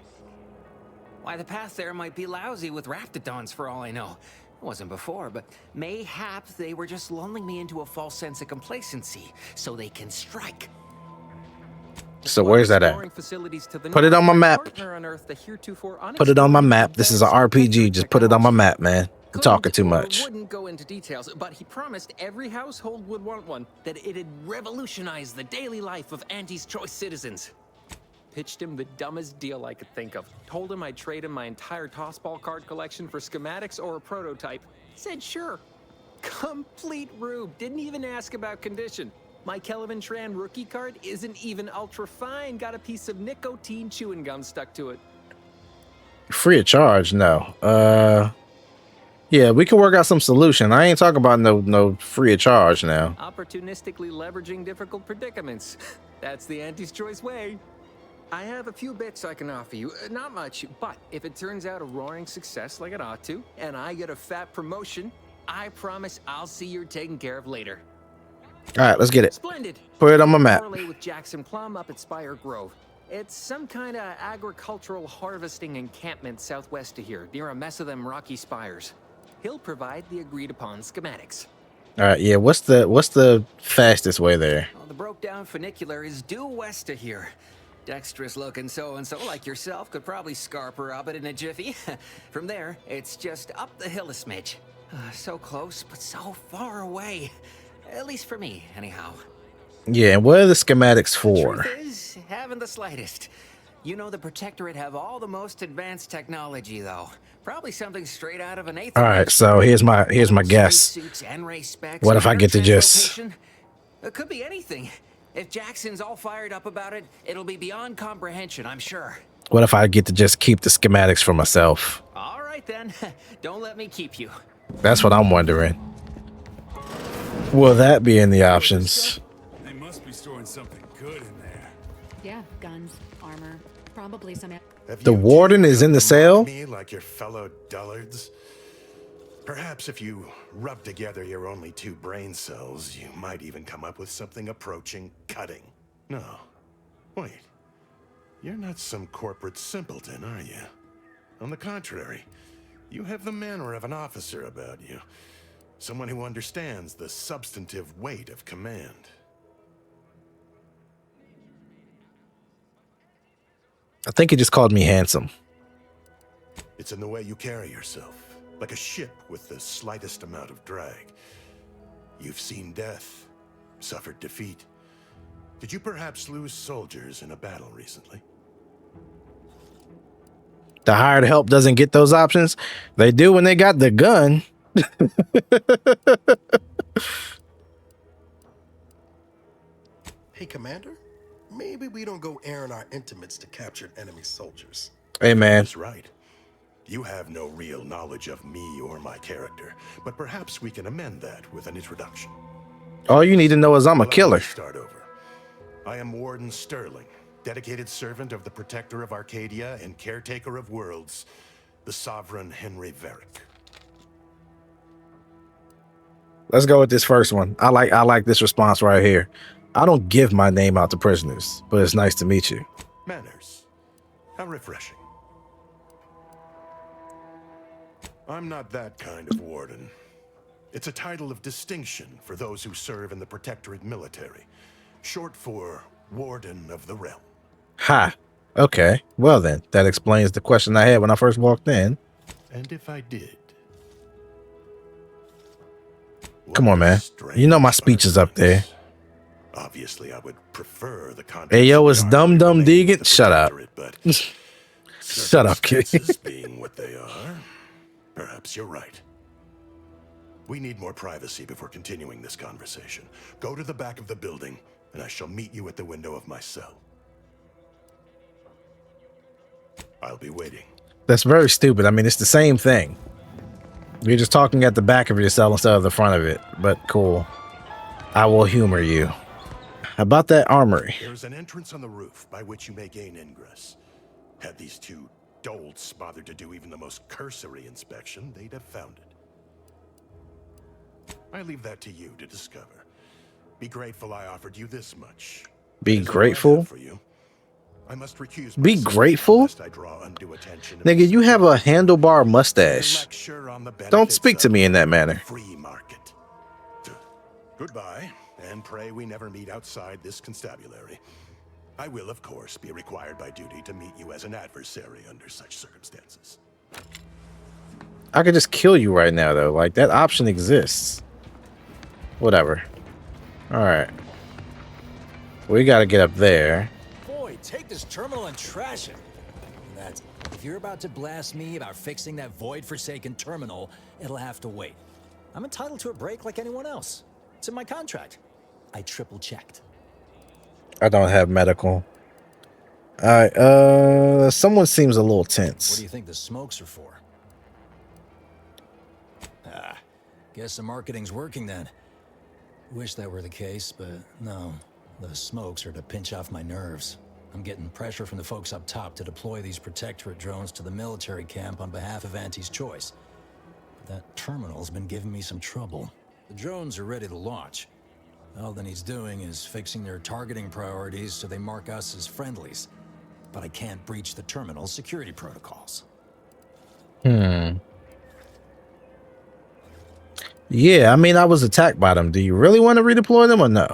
Why, the path there might be lousy with raptidons for all I know. It wasn't before, but mayhap they were just lulling me into a false sense of complacency so they can strike. So where's that at? Put it on my map. Put it on my map. This is an RPG. Just put it on my map, man. I'm talking too much. Wouldn't go into details, but he promised every household would want one. That it'd revolutionize the daily life of Auntie's Choice citizens. Pitched him the dumbest deal I could think of. Told him I'd trade him my entire tossball card collection for schematics or a prototype. Said sure. Complete rube. Didn't even ask about condition. My Kelvin Tran rookie card isn't even ultra fine. Got a piece of nicotine chewing gum stuck to it. Free of charge? No. Yeah, we can work out some solution. I ain't talking about no free of charge now. Opportunistically leveraging difficult predicaments. That's the Auntie's Choice way. I have a few bits I can offer you. Not much, but if it turns out a roaring success like it ought to, and I get a fat promotion, I promise I'll see you're taken care of later. All right, let's get it. Splendid. Put it on my map. Correlate with Jackson Plum up at Spire Grove. It's some kind of agricultural harvesting encampment southwest of here, near a mess of them rocky spires. He'll provide the agreed upon schematics. All right, yeah. What's the fastest way there? Well, the broke down funicular is due west of here. Dexterous looking so-and-so like yourself could probably scarp her up it in a jiffy. From there, it's just up the hill a smidge. So close, but so far away. At least for me, anyhow. Yeah, and what are the schematics for? Truth is, haven't the slightest. You know the Protectorate have all the most advanced technology, though. Probably something straight out of an eighth. All right, so here's my guess. What if I get to just? It could be anything. If Jackson's all fired up about it, it'll be beyond comprehension, I'm sure. What if I get to just keep the schematics for myself? All right then, don't let me keep you. That's what I'm wondering. Will that be in the options? They must be storing something good in there. Yeah, guns, armor, probably some. The warden is in the cell? Me like your fellow dullards? Perhaps if you rub together your only 2 brain cells, you might even come up with something approaching cutting. No. Wait. You're not some corporate simpleton, are you? On the contrary, you have the manner of an officer about you. Someone who understands the substantive weight of command. I think he just called me handsome. It's in the way you carry yourself, like a ship with the slightest amount of drag. You've seen death, suffered defeat. Did you perhaps lose soldiers in a battle recently? The hired help doesn't get those options. They do when they got the gun. Hey, Commander, maybe we don't go airing our intimates to captured enemy soldiers. Hey, man. That's right. You have no real knowledge of me or my character, but perhaps we can amend that with an introduction. All you need to know is I'm a Allow me killer. to start over. I am Warden Sterling, dedicated servant of the Protector of Arcadia and caretaker of worlds, the Sovereign Henry Varick. Let's go with this first one. I like this response right here. I don't give my name out to prisoners, but it's nice to meet you. Manners. How refreshing. I'm not that kind of warden. It's a title of distinction for those who serve in the Protectorate military, short for Warden of the Realm. Ha. Okay. Well then, that explains the question I had when I first walked in. And if I did? Come on, man. You know my speech is up there. Obviously, I would prefer the context. Hey, yo, it's Dum Dum Deegan. Shut up. But Shut up, kid. being what they are, perhaps you're right. We need more privacy before continuing this conversation. Go to the back of the building, and I shall meet you at the window of my cell. I'll be waiting. That's very stupid. I mean, it's the same thing. You're just talking at the back of your cell instead of the front of it, but cool. I will humor you. How about that armory? There's an entrance on the roof by which you may gain ingress. Had these two dolts bothered to do even the most cursory inspection, they'd have found it. I leave that to you to discover. Be grateful I offered you this much. Be grateful? For you. I must recuse Be myself grateful? lest I draw undue attention. Nigga, you have a handlebar mustache. Don't speak to me in that manner. Free market. Goodbye, and pray we never meet outside this constabulary. I will, of course, be required by duty to meet you as an adversary under such circumstances. I could just kill you right now, though. Like, that option exists. Whatever. Alright. We gotta get up there. Boy, take this terminal and trash it. That's... If you're about to blast me about fixing that void-forsaken terminal, it'll have to wait. I'm entitled to a break like anyone else. It's in my contract. I triple-checked. I don't have medical. Alright, someone seems a little What tense. do you think the smokes are for? Ah, guess the marketing's working then. Wish that were the case, but no. The smokes are to pinch off my nerves. I'm getting pressure from the folks up top to deploy these Protectorate drones to the military camp on behalf of Auntie's Choice. But that terminal's been giving me some trouble. The drones are ready to launch. All that he's doing is fixing their targeting priorities so they mark us as friendlies. But I can't breach the terminal's security protocols. Yeah, I mean, I was attacked by them. Do you really want to redeploy them or no?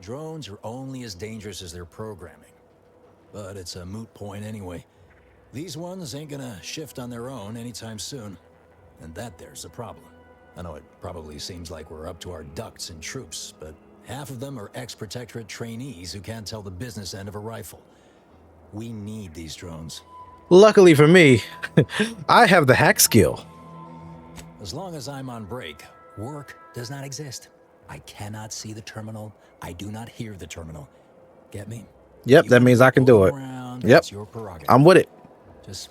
Drones are only as dangerous as their programming. But it's a moot point anyway. These ones ain't gonna shift on their own anytime soon. And that there's a problem. I know it probably seems like we're up to our ducks in troops, but half of them are ex-Protectorate trainees who can't tell the business end of a rifle. We need these drones. Luckily for me, I have the hack skill. As long as I'm on break, work does not exist. I cannot see the terminal. I do not hear the terminal. Get me? Yep, that means I can do it. Yep, That's your prerogative. I'm with it. Just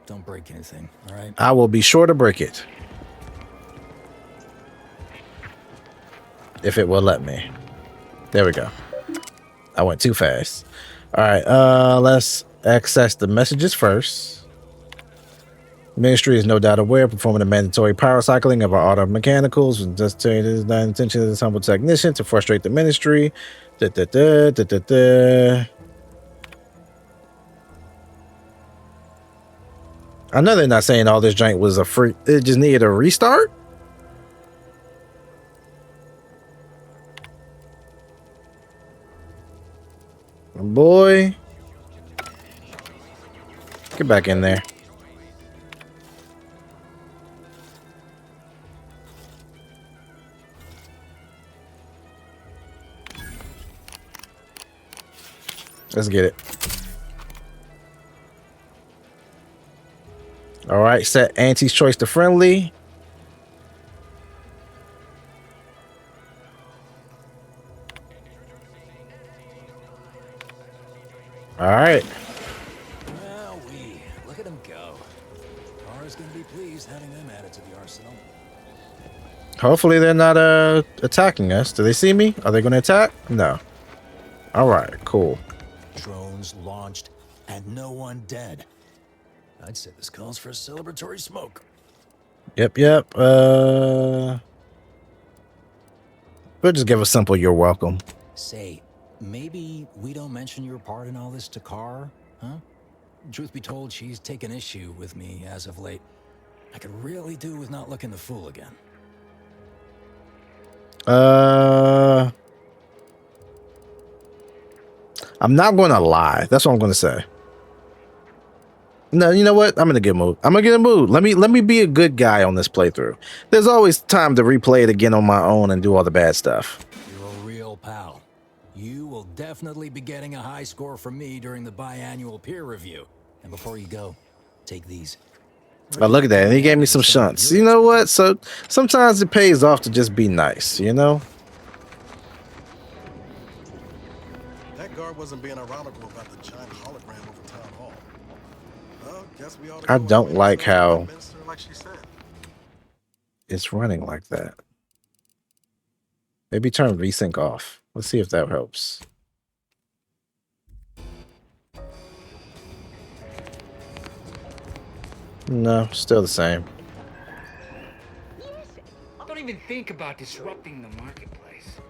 don't break anything, all right? I will be sure to break it. If it will let me. There we go. I went too fast. All right, let's access the messages first. Ministry is no doubt aware performing the mandatory power cycling of our auto mechanicals and just turning his intention of this humble technician to frustrate the ministry. I know they're not saying all this jank was a free. It just needed a restart. Boy, get back in there. Let's get it. All right, set Auntie's Choice to friendly. All right. Well, look at him go. Laura's gonna be pleased having them added to the arsenal. Hopefully they're not attacking us. Do they see me? Are they going to attack? No. All right, cool. Drones launched and no one dead. I'd say this calls for a celebratory smoke. Yep. We'll just give a simple "you're welcome." Say, maybe we don't mention your part in all this to Carr, huh? Truth be told, she's taken issue with me as of late. I could really do with not looking the fool again. I'm not going to lie. That's what I'm going to say. No, you know what? I'm in a good mood. I'm gonna get a mood. Let me be a good guy on this playthrough. There's always time to replay it again on my own and do all the bad stuff. You're a real pal. You will definitely be getting a high score from me during the biannual peer review. And before you go, take these. Oh, look at that. And he gave me some shunts. You know what? So sometimes it pays off to just be nice, you know? That guard wasn't being ironical about the giant hologram over town hall. Well, guess we ought to I go don't and like tell the how minister like she said. it's running like that. Maybe turn VSync off. Let's see if that helps. No, still the same. Don't even think about disrupting the marketplace.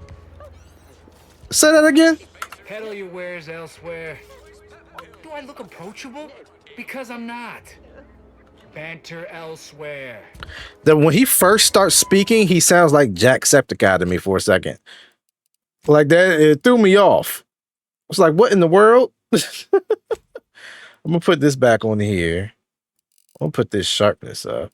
Say that again? Peddle your wares elsewhere. Do I look approachable? Because I'm not. Banter elsewhere. Then when he first starts speaking, he sounds like Jacksepticeye to me for a second. Like that, it threw me off. I was like, what in the world? I'm gonna put this back on here. I'm gonna put this sharpness up.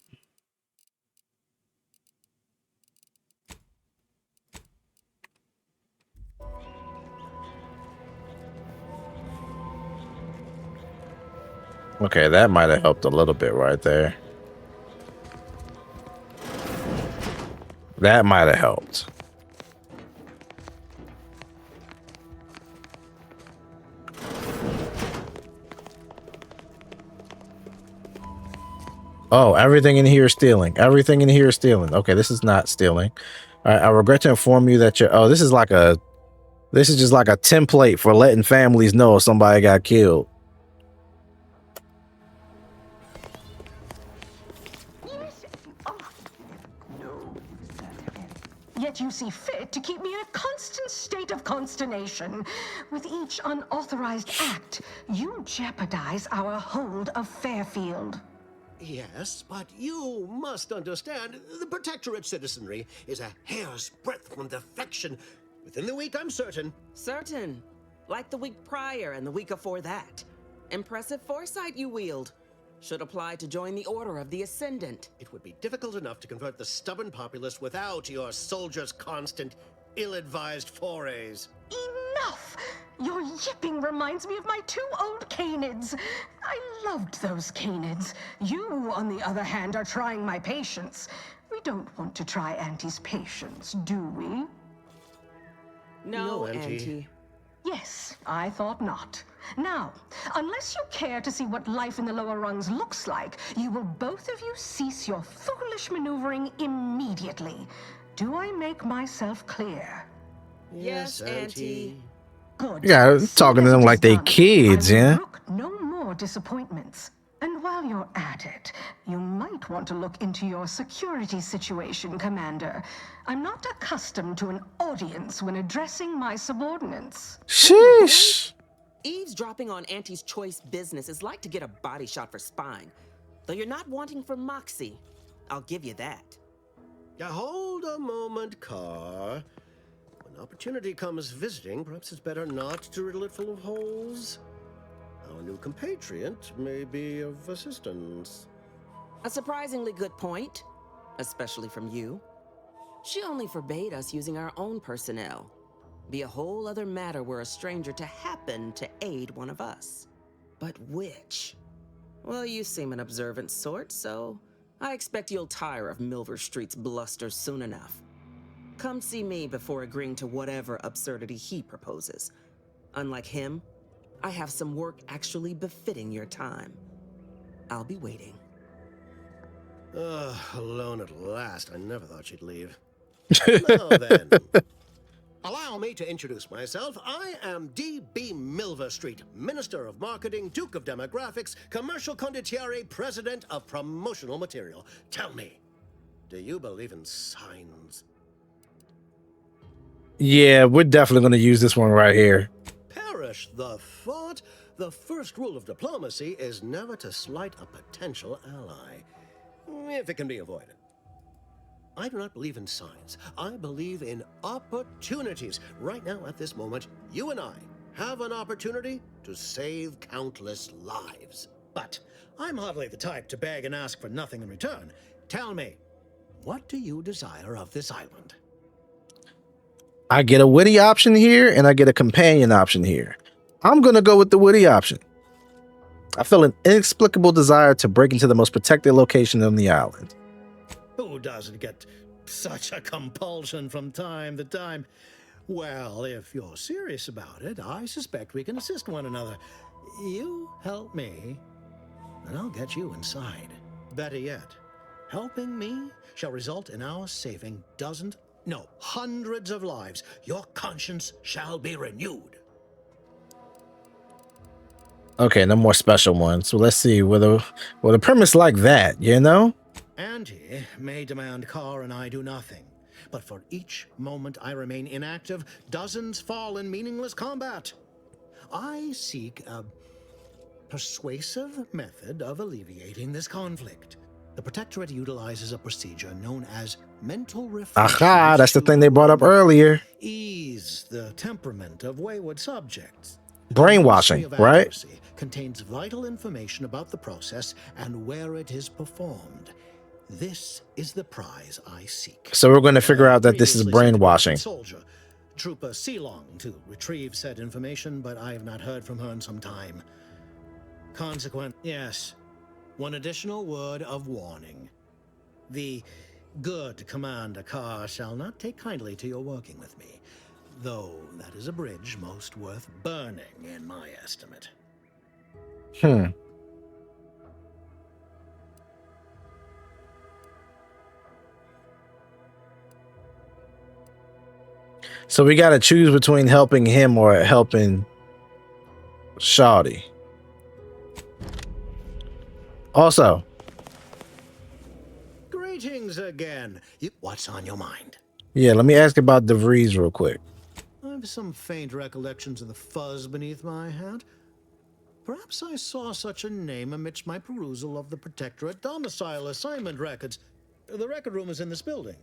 Okay, that might have helped a little bit right there. That might have helped. Oh, everything in here is stealing. Everything in here is stealing. Okay, this is not stealing. All right, I regret to inform you that you're... Oh, this is just like a template for letting families know if somebody got killed. Yet you see fit to keep me in a constant state of consternation. With each unauthorized act, you jeopardize our hold of Fairfield. Yes, but you must understand, the Protectorate citizenry is a hair's breadth from defection. Within the week, I'm certain. Certain. Like the week prior and the week before that. Impressive foresight you wield. Should apply to join the Order of the Ascendant. It would be difficult enough to convert the stubborn populace without your soldiers' constant, ill-advised forays. Enough! Your yipping reminds me of my 2 old canids. I loved those canids. You, on the other hand, are trying my patience. We don't want to try Auntie's patience, do we? No, Auntie. Yes, I thought not. Now, unless you care to see what life in the lower rungs looks like, you will both of you cease your foolish maneuvering immediately. Do I make myself clear? Yes, Auntie. Good. Yeah, talking to them like they kids, yeah? Brook no more disappointments. And while you're at it, you might want to look into your security situation, Commander. I'm not accustomed to an audience when addressing my subordinates. Sheesh. Eavesdropping on Auntie's choice business is like to get a body shot for spine. Though you're not wanting for moxie. I'll give you that. Now hold a moment, Carr. When opportunity comes visiting, perhaps it's better not to riddle it full of holes. Our new compatriot may be of assistance. A surprisingly good point, especially from you. She only forbade us using our own personnel. Be a whole other matter were a stranger to happen to aid one of us. But which? Well, you seem an observant sort, so I expect you'll tire of Milver Street's bluster soon enough. Come see me before agreeing to whatever absurdity he proposes. Unlike him, I have some work actually befitting your time. I'll be waiting. Alone at last. I never thought she'd leave. Now then, allow me to introduce myself. I am D.B. Milver Street, Minister of Marketing, Duke of Demographics, Commercial Condottiere, President of Promotional Material. Tell me, do you believe in signs? Yeah, we're definitely going to use this one right here. Perish the thought. The first rule of diplomacy is never to slight a potential ally, if it can be avoided. I do not believe in signs. I believe in opportunities. Right now, at this moment, you and I have an opportunity to save countless lives. But I'm hardly the type to beg and ask for nothing in return. Tell me, what do you desire of this island? I get a witty option here, and I get a companion option here. I'm going to go with the witty option. I feel an inexplicable desire to break into the most protected location on the island. Who doesn't get such a compulsion from time to time? Well, if you're serious about it, I suspect we can assist one another. You help me, and I'll get you inside. Better yet, helping me shall result in our saving dozens, no, hundreds of lives. Your conscience shall be renewed. Okay, no more special ones. So let's see with a premise like that, you know? Auntie may demand Carr and I do nothing, but for each moment I remain inactive, dozens fall in meaningless combat. I seek a persuasive method of alleviating this conflict. The Protectorate utilizes a procedure known as mental reflection. Aha, that's the thing they brought up earlier. Ease the temperament of wayward subjects. Brainwashing, right? Contains vital information about the process and where it is performed. This is the prize I seek. So we're going to figure out that this is brainwashing. Soldier, Trooper Sealong, to retrieve said information, but I have not heard from her in some time. Consequent, yes. One additional word of warning. The good Commander Carr shall not take kindly to your working with me, though that is a bridge most worth burning in my estimate. So we got to choose between helping him or helping Shawty. Also, Greetings again. What's on your mind? yeah, let me ask about DeVries real quick. I have some faint recollections of the fuzz beneath my hat. Perhaps I saw such a name amidst my perusal of the Protectorate domicile assignment records. The record room is in this building.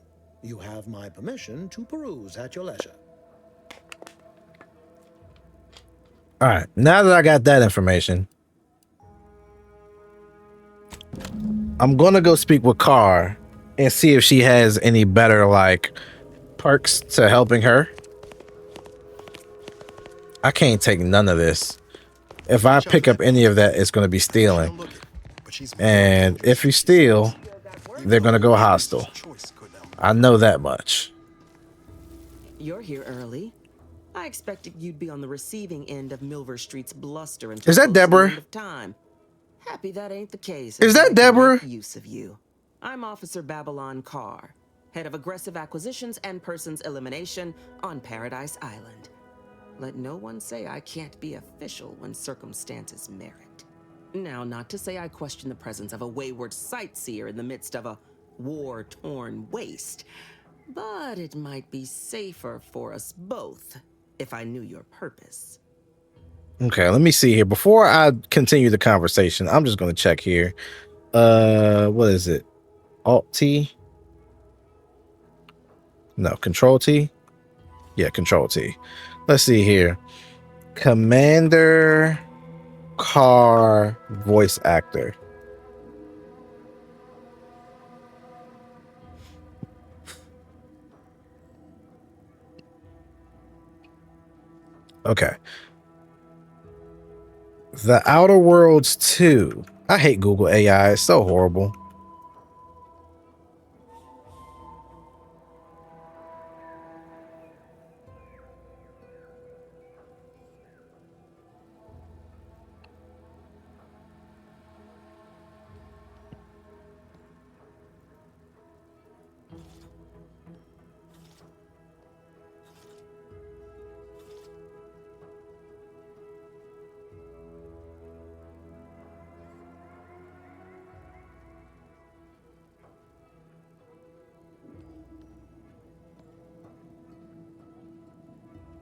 You have my permission to peruse at your leisure. All right, now that I got that information, I'm gonna go speak with Carr and see if she has any better like perks to helping her. I can't take none of this. If I pick up any of that, it's gonna be stealing. And if you steal, they're gonna go hostile. I know that much. You're here early. I expected you'd be on the receiving end of Milver Street's bluster until Is that close to the Deborah? end of time. Happy that ain't the case. Is that I can Deborah? make use of you. I'm Officer Babylon Carr, head of aggressive acquisitions and persons elimination on Paradise Island. Let no one say I can't be official when circumstances merit. Now, not to say I question the presence of a wayward sightseer in the midst of a war-torn waste, but it might be safer for us both if I knew your purpose. Okay, let me see here. Before I continue the conversation, I'm just gonna check here. What is it? Alt T? No, Control T? Yeah, Control T. Let's see here. Commander Carr voice actor. Okay. The Outer Worlds 2. I hate Google AI. It's so horrible.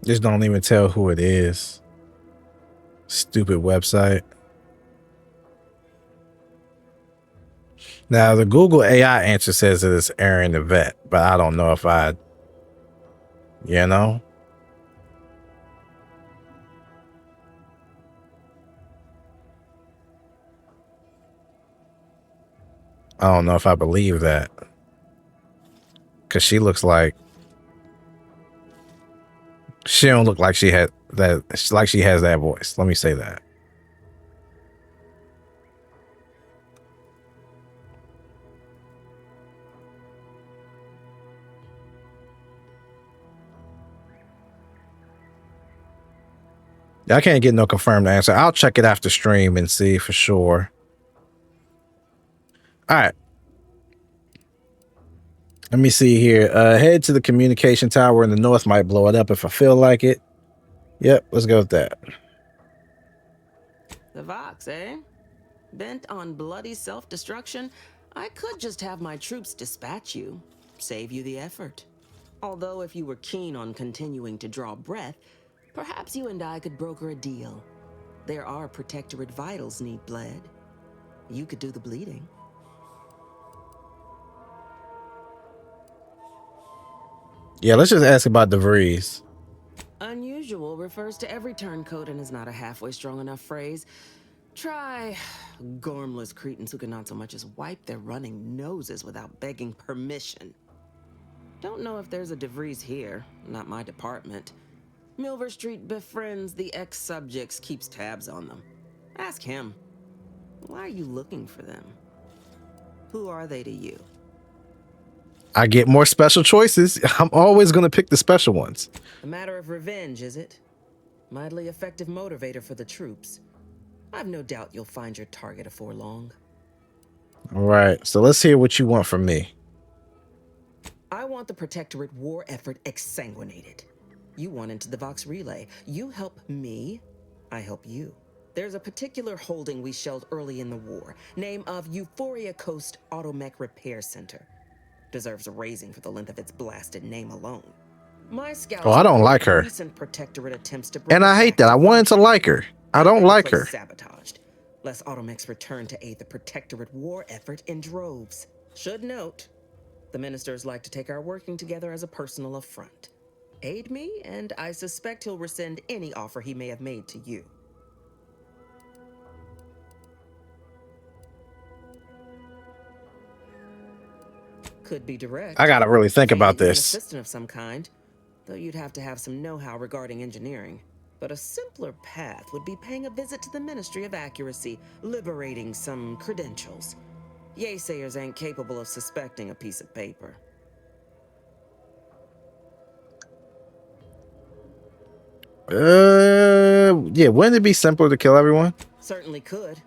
Just don't even tell who it is. Stupid website. Now, the Google AI answer says that it's Aaron the vet, but I don't know if I, you know? I don't know if I believe that. Because she looks like, she don't look like she had that, like she has that voice. Let me say that. I can't get no confirmed answer. I'll check it after stream and see for sure. All right. Let me see here. Head to the communication tower in the north. Might blow it up if I feel like it. Yep, let's go with that. The Vox, eh? Bent on bloody self-destruction? I could just have my troops dispatch you. Save you the effort. Although if you were keen on continuing to draw breath, perhaps you and I could broker a deal. There are Protectorate vitals need bled. You could do the bleeding. Yeah, let's just ask about DeVries. Unusual refers to every turncoat and is not a halfway strong enough phrase. Try gormless cretins who can not so much as wipe their running noses without begging permission. Don't know if there's a DeVries here, not my department. Milver Street befriends the ex-subjects, keeps tabs on them. Ask him. Why are you looking for them? Who are they to you? I get more special choices. I'm always going to pick the special ones. A matter of revenge, is it? Mightily effective motivator for the troops. I've no doubt you'll find your target afore long. All right, so let's hear what you want from me. I want the Protectorate war effort exsanguinated. You want into the Vox relay. You help me, I help you. There's a particular holding we shelled early in the war. Name of Euphoria Coast Automech Repair Center. Deserves a raising for the length of its blasted name alone. My scouts I don't like her. Recent Protectorate attempts to And I hate that. I wanted to like her. I don't like her. Sabotaged. Less Automechs return to aid the Protectorate war effort in droves. Should note, the ministers like to take our working together as a personal affront. Aid me, and I suspect he'll rescind any offer he may have made to you. Could be direct. I gotta really think about An this. assistant of some kind, though you'd have to have some know-how regarding engineering. But a simpler path would be paying a visit to the Ministry of Accuracy, liberating some credentials. Yaysayers ain't capable of suspecting a piece of paper. Yeah, wouldn't it be simpler to kill everyone? Certainly could.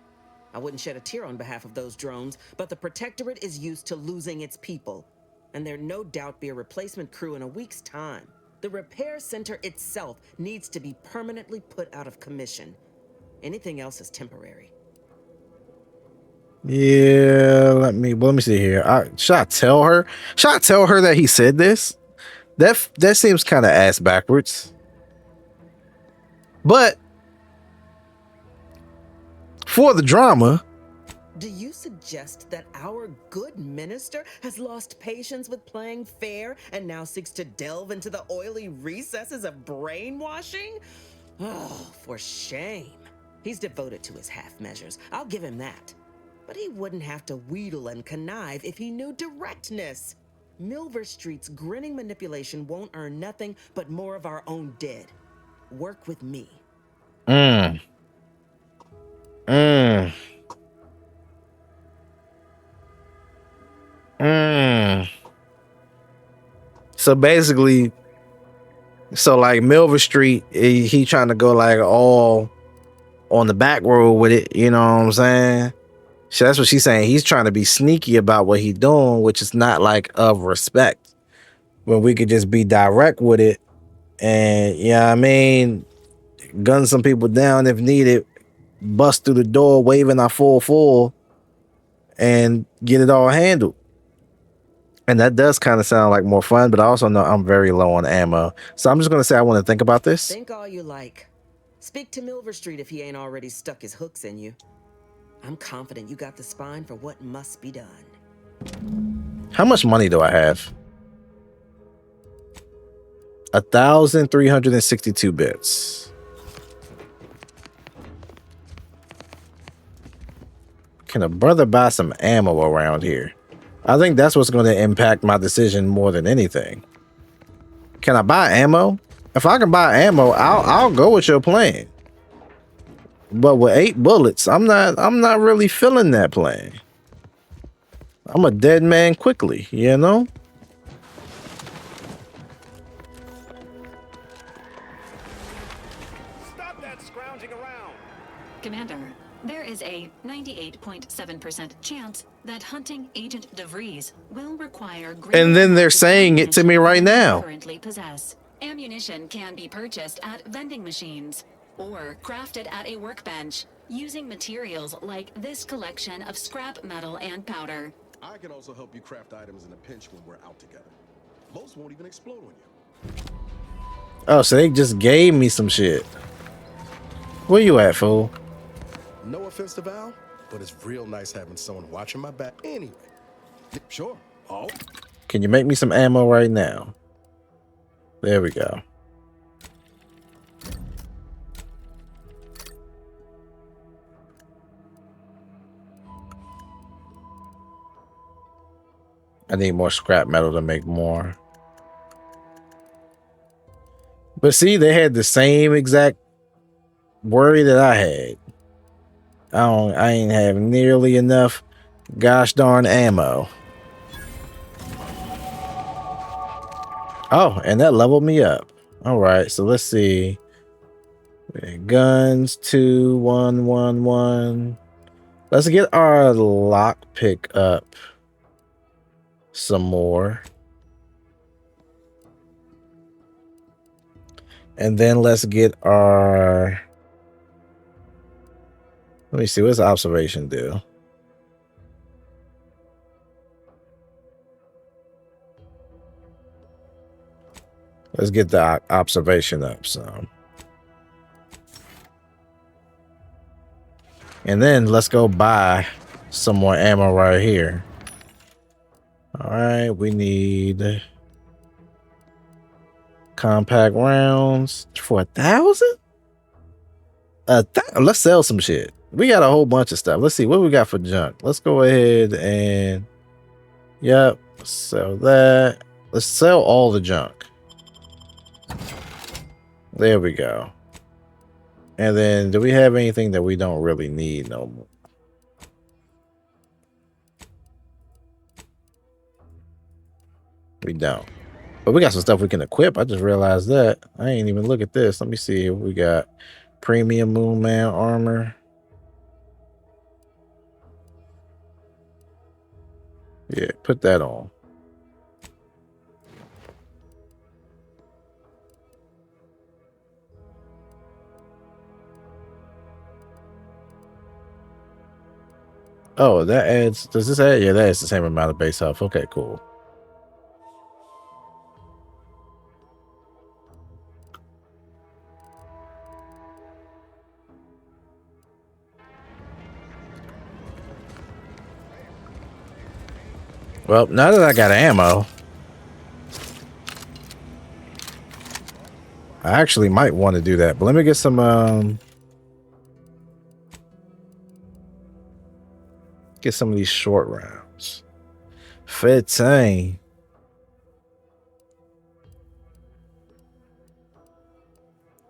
I wouldn't shed a tear on behalf of those drones, but the Protectorate is used to losing its people. And there'd no doubt be a replacement crew in a week's time. The repair center itself needs to be permanently put out of commission. Anything else is temporary. Yeah, let me see here. Should I tell her? Should I tell her that he said this? That seems kind of ass backwards. But for the drama. Do you suggest that our good minister has lost patience with playing fair and now seeks to delve into the oily recesses of brainwashing? Oh, for shame. He's devoted to his half measures. I'll give him that. But he wouldn't have to wheedle and connive if he knew directness. Milver Street's grinning manipulation won't earn nothing but more of our own dead. Work with me. So basically, like Milver Street, he trying to go like all on the back road with it, you know what I'm saying? So that's what she's saying. He's trying to be sneaky about what he's doing, which is not like of respect. When we could just be direct with it and, I mean, gun some people down if needed, bust through the door, waving our full and get it all handled. And that does kind of sound like more fun, but I also know I'm very low on ammo. So I'm just going to say I want to think about this. Think all you like. Speak to Milver Street if he ain't already stuck his hooks in you. I'm confident you got the spine for what must be done. How much money do I have? 1,362 bits. Can a brother buy some ammo around here? I think that's what's going to impact my decision more than anything. Can I buy ammo? If I can buy ammo, I'll go with your plan. But with 8 bullets, I'm not really feeling that plan. I'm a dead man quickly, you know? Stop that scrounging around. Commander, there is a 98.7% chance that hunting Agent DeVries will require And then they're saying it to me right now. Currently possess. Ammunition can be purchased at vending machines or crafted at a workbench using materials like this collection of scrap metal and powder. I can also help you craft items in a pinch when we're out together. Most won't even explode on you. Oh, so they just gave me some shit. Where you at, fool? No offense to Val, but it's real nice having someone watching my back anyway. Sure. Oh. Can you make me some ammo right now? There we go. I need more scrap metal to make more. But see, they had the same exact worry that I had. I ain't have nearly enough gosh darn ammo. Oh, and that leveled me up. All right, so let's see. Guns 2 1 1 1. Let's get our lockpick up some more. And then let's get our... Let me see, what's observation do? Let's get the observation up some. And then let's go buy some more ammo right here. All right, we need compact rounds for 1,000? Let's sell some shit. We got a whole bunch of stuff. Let's see what we got for junk. Let's go ahead and sell that. Let's sell all the junk. There we go. And then do we have anything that we don't really need no more? We don't. But we got some stuff we can equip. I just realized that. I ain't even look at this. Let me see if we got premium Moon Man armor. Yeah, put that on. Oh, that adds... Does this add? Yeah, that adds the same amount of base health. Okay, cool. Well, now that I got ammo, I actually might want to do that. But let me get some get some of these short rounds. 15.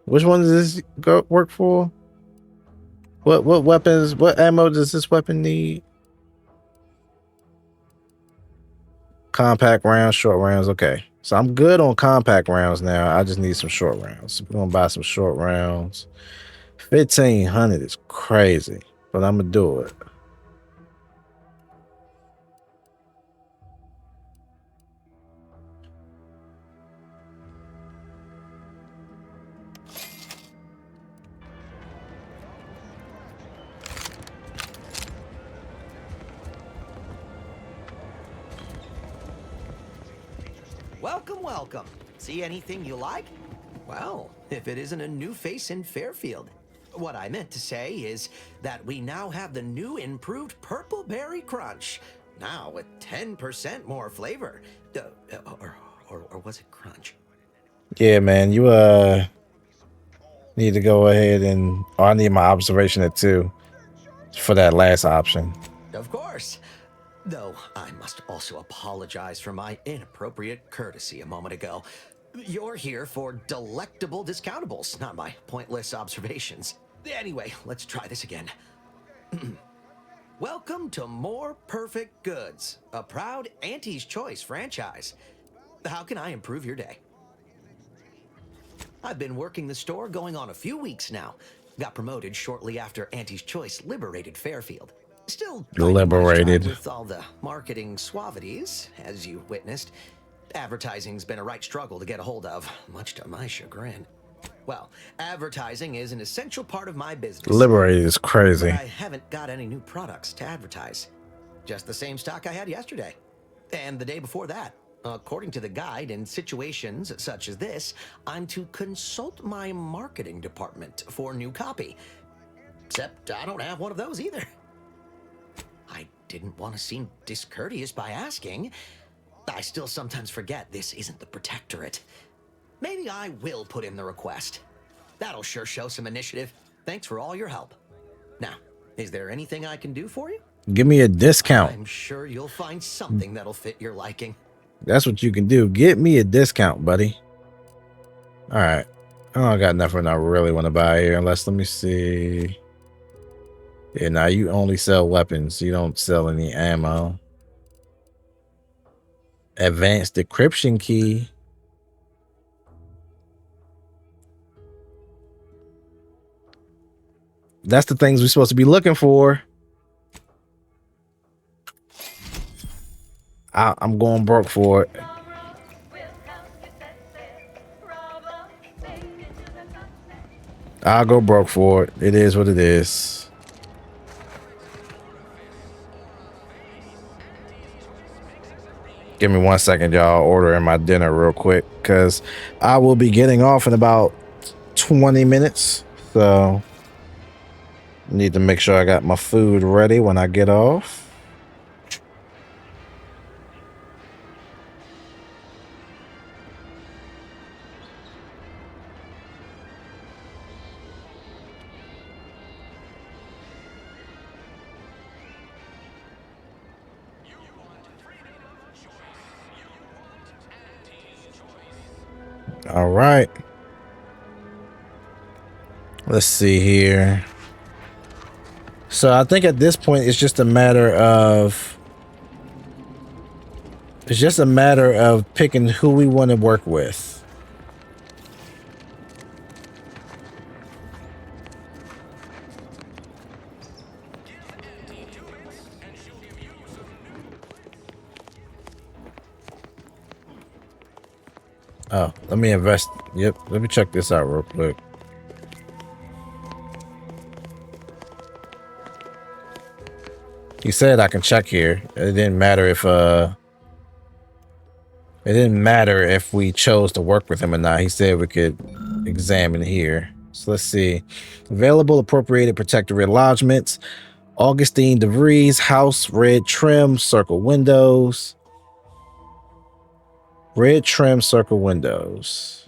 Which one does this work for? What weapons, what ammo does this weapon need? Compact rounds, short rounds. Okay. So I'm good on compact rounds now. I just need some short rounds. We're gonna buy some short rounds. 1,500 is crazy, but I'm gonna do it. welcome, welcome. See anything you like? Well, if it isn't a new face in Fairfield. What I meant to say is that we now have the new improved Purple Berry Crunch. Now with 10% more flavor. Or was it crunch? Yeah, man, you need to go ahead and I need my observation at 2 for that last option. Of course. Though I must also apologize for my inappropriate courtesy a moment ago. You're here for delectable discountables, not my pointless observations. Anyway, let's try this again. Welcome to More Perfect Goods, a proud Auntie's Choice franchise. How can I improve your day? I've been working the store going on a few weeks now. Got promoted shortly after Auntie's Choice liberated Fairfield. Still Liberated. with all the marketing suavities, as you witnessed. Advertising's been a right struggle to get a hold of, much to my chagrin. Well, advertising is an essential part of my business. Liberated is crazy. But I haven't got any new products to advertise. Just the same stock I had yesterday. And the day before that. According to the guide, in situations such as this, I'm to consult my marketing department for new copy. Except I don't have one of those either. I didn't want to seem discourteous by asking. I still sometimes forget this isn't the Protectorate. Maybe I will put in the request. That'll sure show some initiative. Thanks for all your help. Now, is there anything I can do for you? Give me a discount. I'm sure you'll find something that'll fit your liking. That's what you can do. Get me a discount, buddy. All right. I don't got nothing I really want to buy here. Unless, let me see. Yeah, now you only sell weapons. You don't sell any ammo. Advanced decryption key. That's the things we're supposed to be looking for. I'm going broke for it. I'll go broke for it. It is what it is. Give me 1 second, y'all. Ordering my dinner real quick because I will be getting off in about 20 minutes. So need to make sure I got my food ready when I get off. All right. Let's see here. So I think at this point it's just a matter of picking who we want to work with. Oh, let me invest. Yep, let me check this out real quick. He said I can check here. It didn't matter if we chose to work with him or not. He said we could examine here. So let's see. Available appropriated protectorate lodgements. Augustine DeVries house, red trim, circle windows. Red trim, circle windows.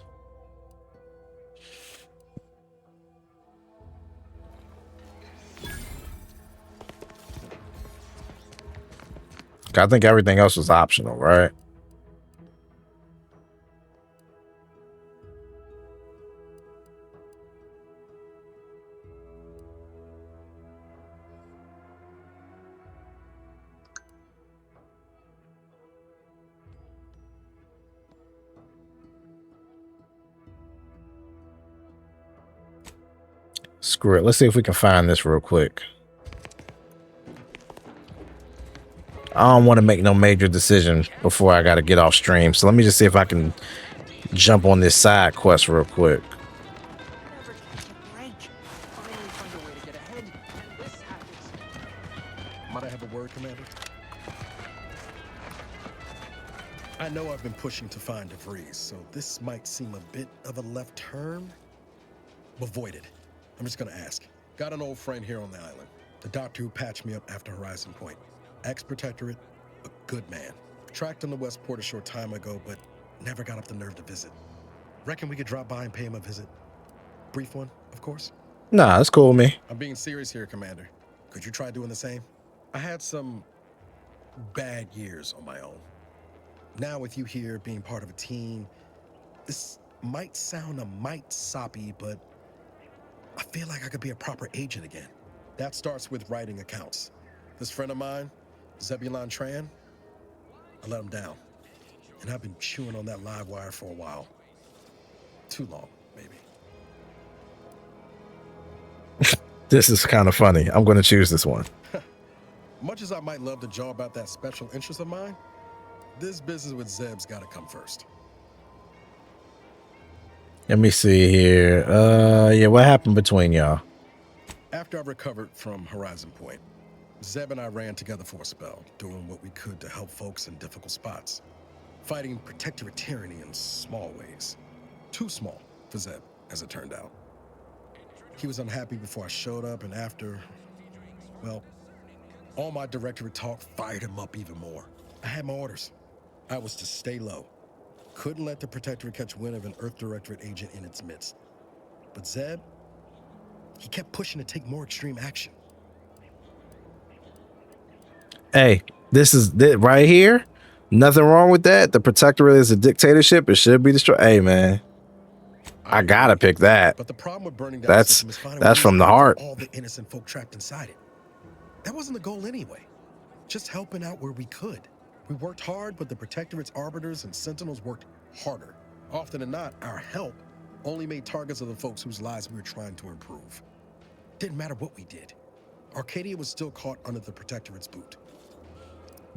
I think everything else was optional, right? Screw it. Let's see if we can find this real quick. I don't want to make no major decision before I got to get off stream. So let me just see if I can jump on this side quest real quick. Might I have a word, Commander? I know I've been pushing to find DeVries, so this might seem a bit of a left turn. Avoid it. I'm just gonna ask. Got an old friend here on the island. The doctor who patched me up after Horizon Point. Ex-protectorate, a good man. Tracked him to Westport a short time ago, but never got up the nerve to visit. Reckon we could drop by and pay him a visit? Brief one, of course. Nah, that's cool with me. I'm being serious here, Commander. Could you try doing the same? I had some bad years on my own. Now with you here being part of a team, this might sound a mite soppy, but I feel like I could be a proper agent again. That starts with writing accounts. This friend of mine, Zebulon Tran, I let him down. And I've been chewing on that live wire for a while. Too long, maybe. This is kind of funny. I'm going to choose this one. Much as I might love to jaw about that special interest of mine, this business with Zeb's gotta come first. Let me see here. Yeah, what happened between y'all? After I recovered from Horizon Point, Zeb and I ran together for a spell, doing what we could to help folks in difficult spots. Fighting protectorate tyranny in small ways. Too small for Zeb, as it turned out. He was unhappy before I showed up, and after, well, all my directorate talk fired him up even more. I had my orders. I was to stay low. Couldn't let the protectorate catch wind of an Earth Directorate agent in its midst. But Zeb, he kept pushing to take more extreme action. Hey, this is it right here. Nothing wrong with that. The protectorate is a dictatorship. It should be destroyed. Hey, man, I gotta pick that. But the problem with burning down That's the system is finding that's ways from the to get heart. all the innocent folk trapped inside it. That wasn't the goal anyway. Just helping out where we could. We worked hard, but the protectorate's arbiters and sentinels worked harder. Often than not, our help only made targets of the folks whose lives we were trying to improve. Didn't matter what we did. Arcadia was still caught under the protectorate's boot.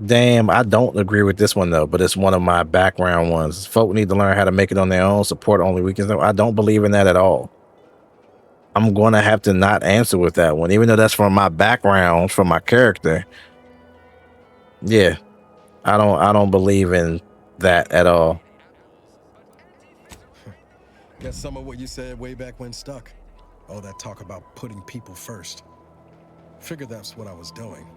Damn, I don't agree with this one though, but it's one of my background ones. Folk need to learn how to make it on their own. Support only weakens them. I don't believe in that at all. I'm gonna have to not answer with that one, even though that's from my background, from my character. Yeah, I don't believe in that at all. Guess some of what you said way back when stuck. All that talk about putting people first. Figured that's what I was doing.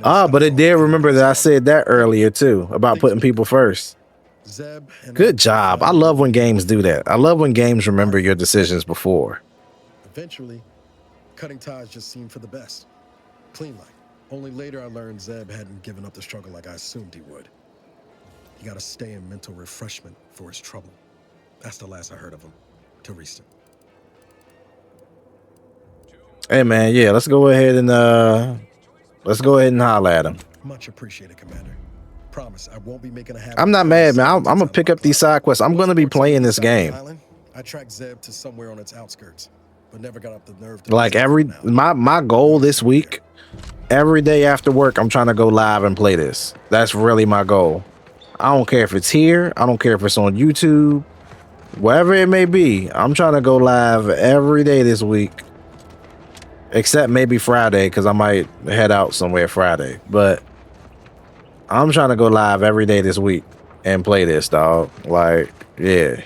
But it did remember that I said that earlier too about putting people first. Zeb and Good job. I love when games do that. I love when games remember your decisions before. Eventually, cutting ties just seemed for the best. Clean like. Only later I learned Zeb hadn't given up the struggle like I assumed he would. He got to stay in mental refreshment for his trouble. That's the last I heard of him, till recent. Hey man, yeah, let's go ahead and holler at him. Much appreciated, Commander. Promise, I won't be making a habit. I'm not mad, man. I'm gonna pick up these side quests. I'm gonna be playing this game. I tracked Zeb to somewhere on its outskirts, but never got up the nerve to Like my goal this week, every day after work, I'm trying to go live and play this. That's really my goal. I don't care if it's here. I don't care if it's on YouTube. Wherever it may be, I'm trying to go live every day this week. Except maybe Friday, because I might head out somewhere Friday. But I'm trying to go live every day this week and play this, dog. Like, yeah.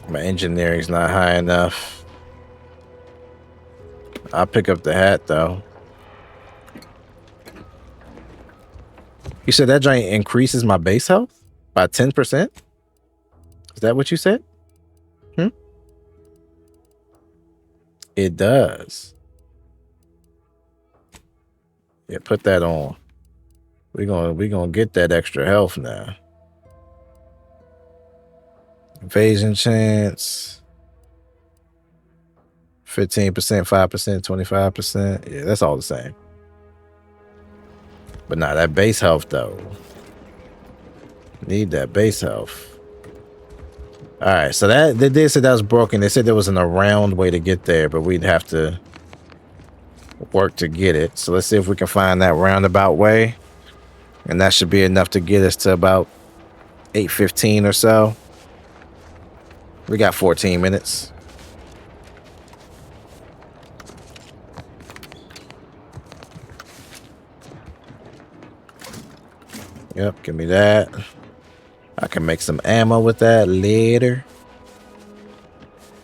My engineering's not high enough. I'll pick up the hat though. You said that giant increases my base health by 10%? Is that what you said? It does. Yeah, put that on. We're gonna get that extra health now. Evasion chance. 15%, 5%, 25%. Yeah, that's all the same. But nah, that base health though. Need that base health. All right, so that they did say that was broken. They said there was an around way to get there, but we'd have to work to get it. So let's see if we can find that roundabout way. And that should be enough to get us to about 8:15 or so. We got 14 minutes. Yep, give me that. I can make some ammo with that later.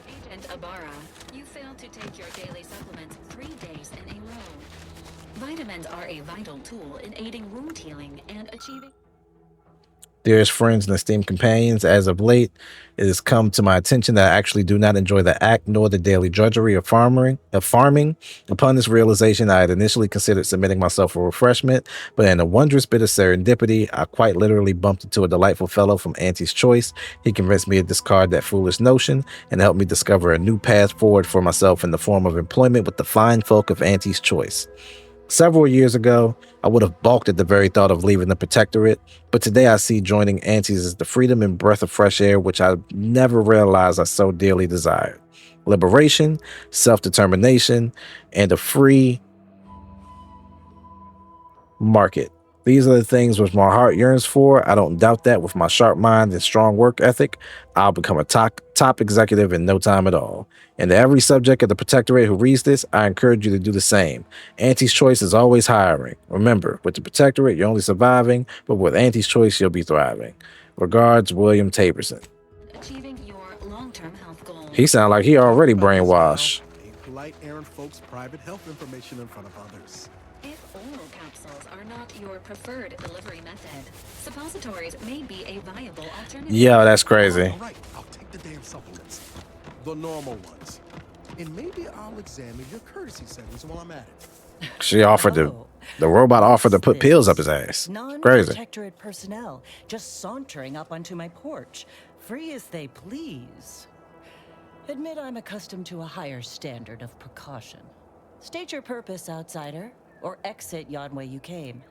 Agent Ibarra, you failed to take your daily supplements 3 days in a row. Vitamins are a vital tool in aiding wound healing and achieving... Dearest friends and esteemed companions, as of late, it has come to my attention that I actually do not enjoy the act nor the daily drudgery of farming. Upon this realization, I had initially considered submitting myself for refreshment, but in a wondrous bit of serendipity, I quite literally bumped into a delightful fellow from Auntie's Choice. He convinced me to discard that foolish notion and helped me discover a new path forward for myself in the form of employment with the fine folk of Auntie's Choice. Several years ago, I would have balked at the very thought of leaving the Protectorate, but today I see joining Auntie's as the freedom and breath of fresh air which I never realized I so dearly desired. Liberation, self-determination, and a free market. These are the things which my heart yearns for. I don't doubt that with my sharp mind and strong work ethic, I'll become a top executive in no time at all. And to every subject of the Protectorate who reads this, I encourage you to do the same. Auntie's Choice is always hiring. Remember, with the Protectorate, you're only surviving, but with Auntie's Choice, you'll be thriving. Regards, William Taberson. Achieving your long-term health goals. He sounds like he already brainwashed. Ain't polite airing folks' private health information in front of others. If oral capsules are not your preferred delivery method, suppositories may be a viable alternative. Yeah, that's crazy. All right, I'll take the damn supplements. The normal ones. And maybe I'll examine your courtesy settings while I'm at it. She offered the robot offered to put pills up his ass. Crazy. Non-protectorate personnel just sauntering up onto my porch, free as they please. Admit I'm accustomed to a higher standard of precaution. State your purpose, outsider, or exit yon way you came.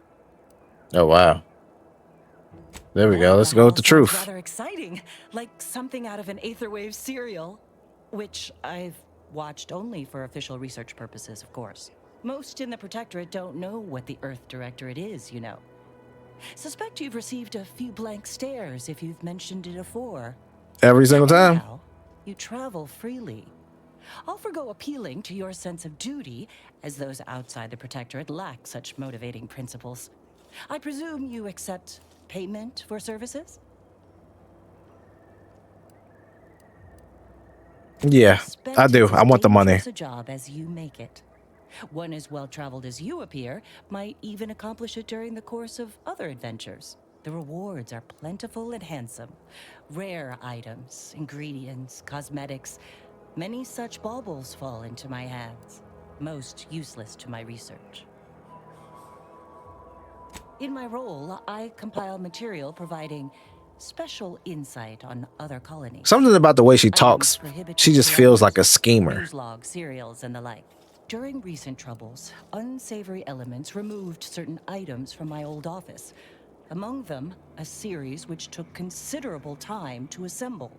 Oh, wow. There we go. Let's go with the truth. Rather exciting, like something out of an Aetherwave serial, which I've watched only for official research purposes, of course. Most in the Protectorate don't know what the Earth Directorate is, you know. Suspect you've received a few blank stares if you've mentioned it afore. Every single time. Now, you travel freely. I'll forgo appealing to your sense of duty, as those outside the Protectorate lack such motivating principles. I presume you accept payment for services? Yeah, I do. I want the money. A job as you make it. One as well-traveled as you appear might even accomplish it during the course of other adventures. The rewards are plentiful and handsome. Rare items, ingredients, cosmetics. Many such baubles fall into my hands, most useless to my research. In my role, I compile material providing special insight on other colonies. Something about the way she talks, she just feels like a schemer. Newslog, serials, and the like. During recent troubles, unsavory elements removed certain items from my old office. Among them, a series which took considerable time to assemble.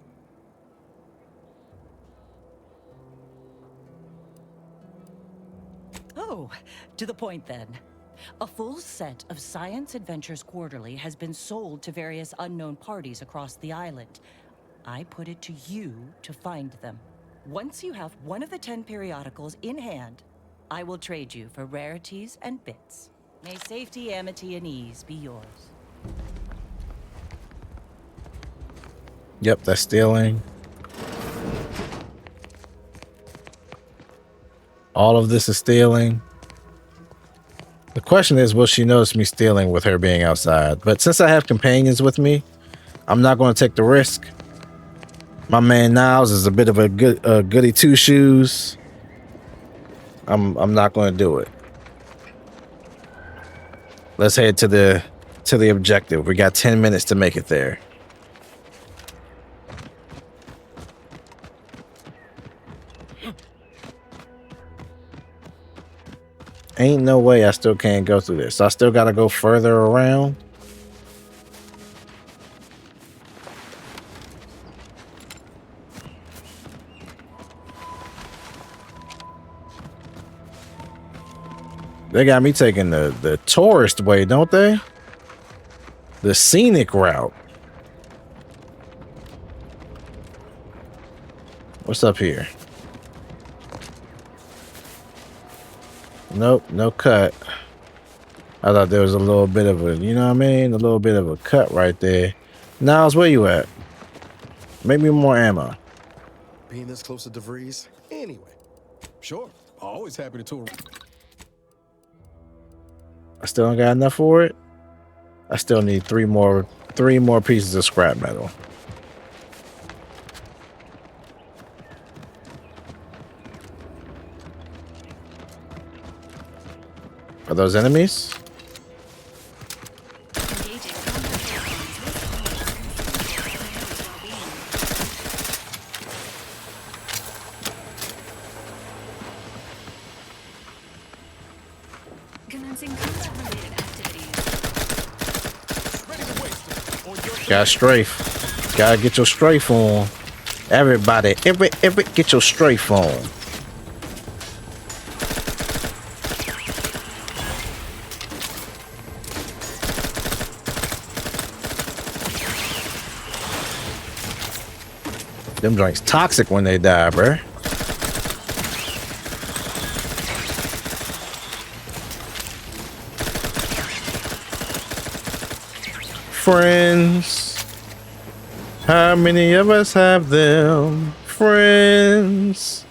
Oh, to the point then. A full set of Science Adventures Quarterly has been sold to various unknown parties across the island. I put it to you to find them. Once you have one of the 10 periodicals in hand, I will trade you for rarities and bits. May safety, amity, and ease be yours. Yep, that's stealing. All of this is stealing. The question is, will she notice me stealing with her being outside? But since I have companions with me, I'm not going to take the risk. My man Niles is a bit of a goody two shoes. I'm not going to do it. Let's head to the objective. We got 10 minutes to make it there. Ain't no way I still can't go through this. I still got to go further around. They got me taking the tourist way, don't they? The scenic route. What's up here? Nope, no cut. I thought there was a little bit of a, you know what I mean? A little bit of a cut right there. Niles, where you at? Make me more ammo. Being this close to DeVries? Anyway. Sure. Always happy to tour. I still don't got enough for it. I still need three more pieces of scrap metal. Are those enemies? Got strafe. Gotta get your strafe on. Everybody, every get your strafe on. Them drinks toxic when they die, bruh. Friends. How many of us have them? Friends.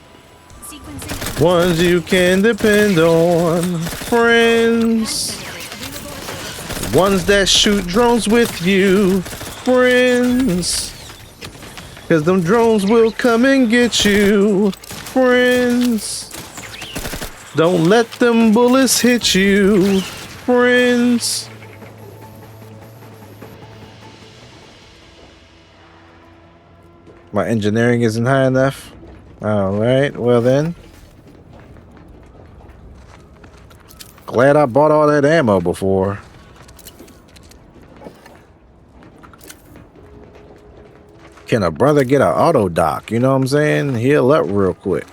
Ones you can depend on. Friends. Ones that shoot drones with you. Friends. Cause them drones will come and get you. Friends. Don't let them bullets hit you. Friends. My engineering isn't high enough. All right, well then. Glad I bought all that ammo before. Can a brother get an auto dock? You know what I'm saying? Heal up real quick.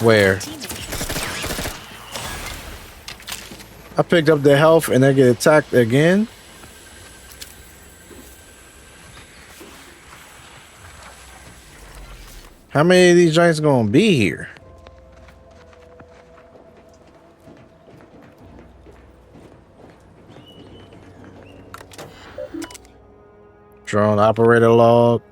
Where? I picked up their health and they get attacked again. How many of these giants gonna be here? Drone operator log.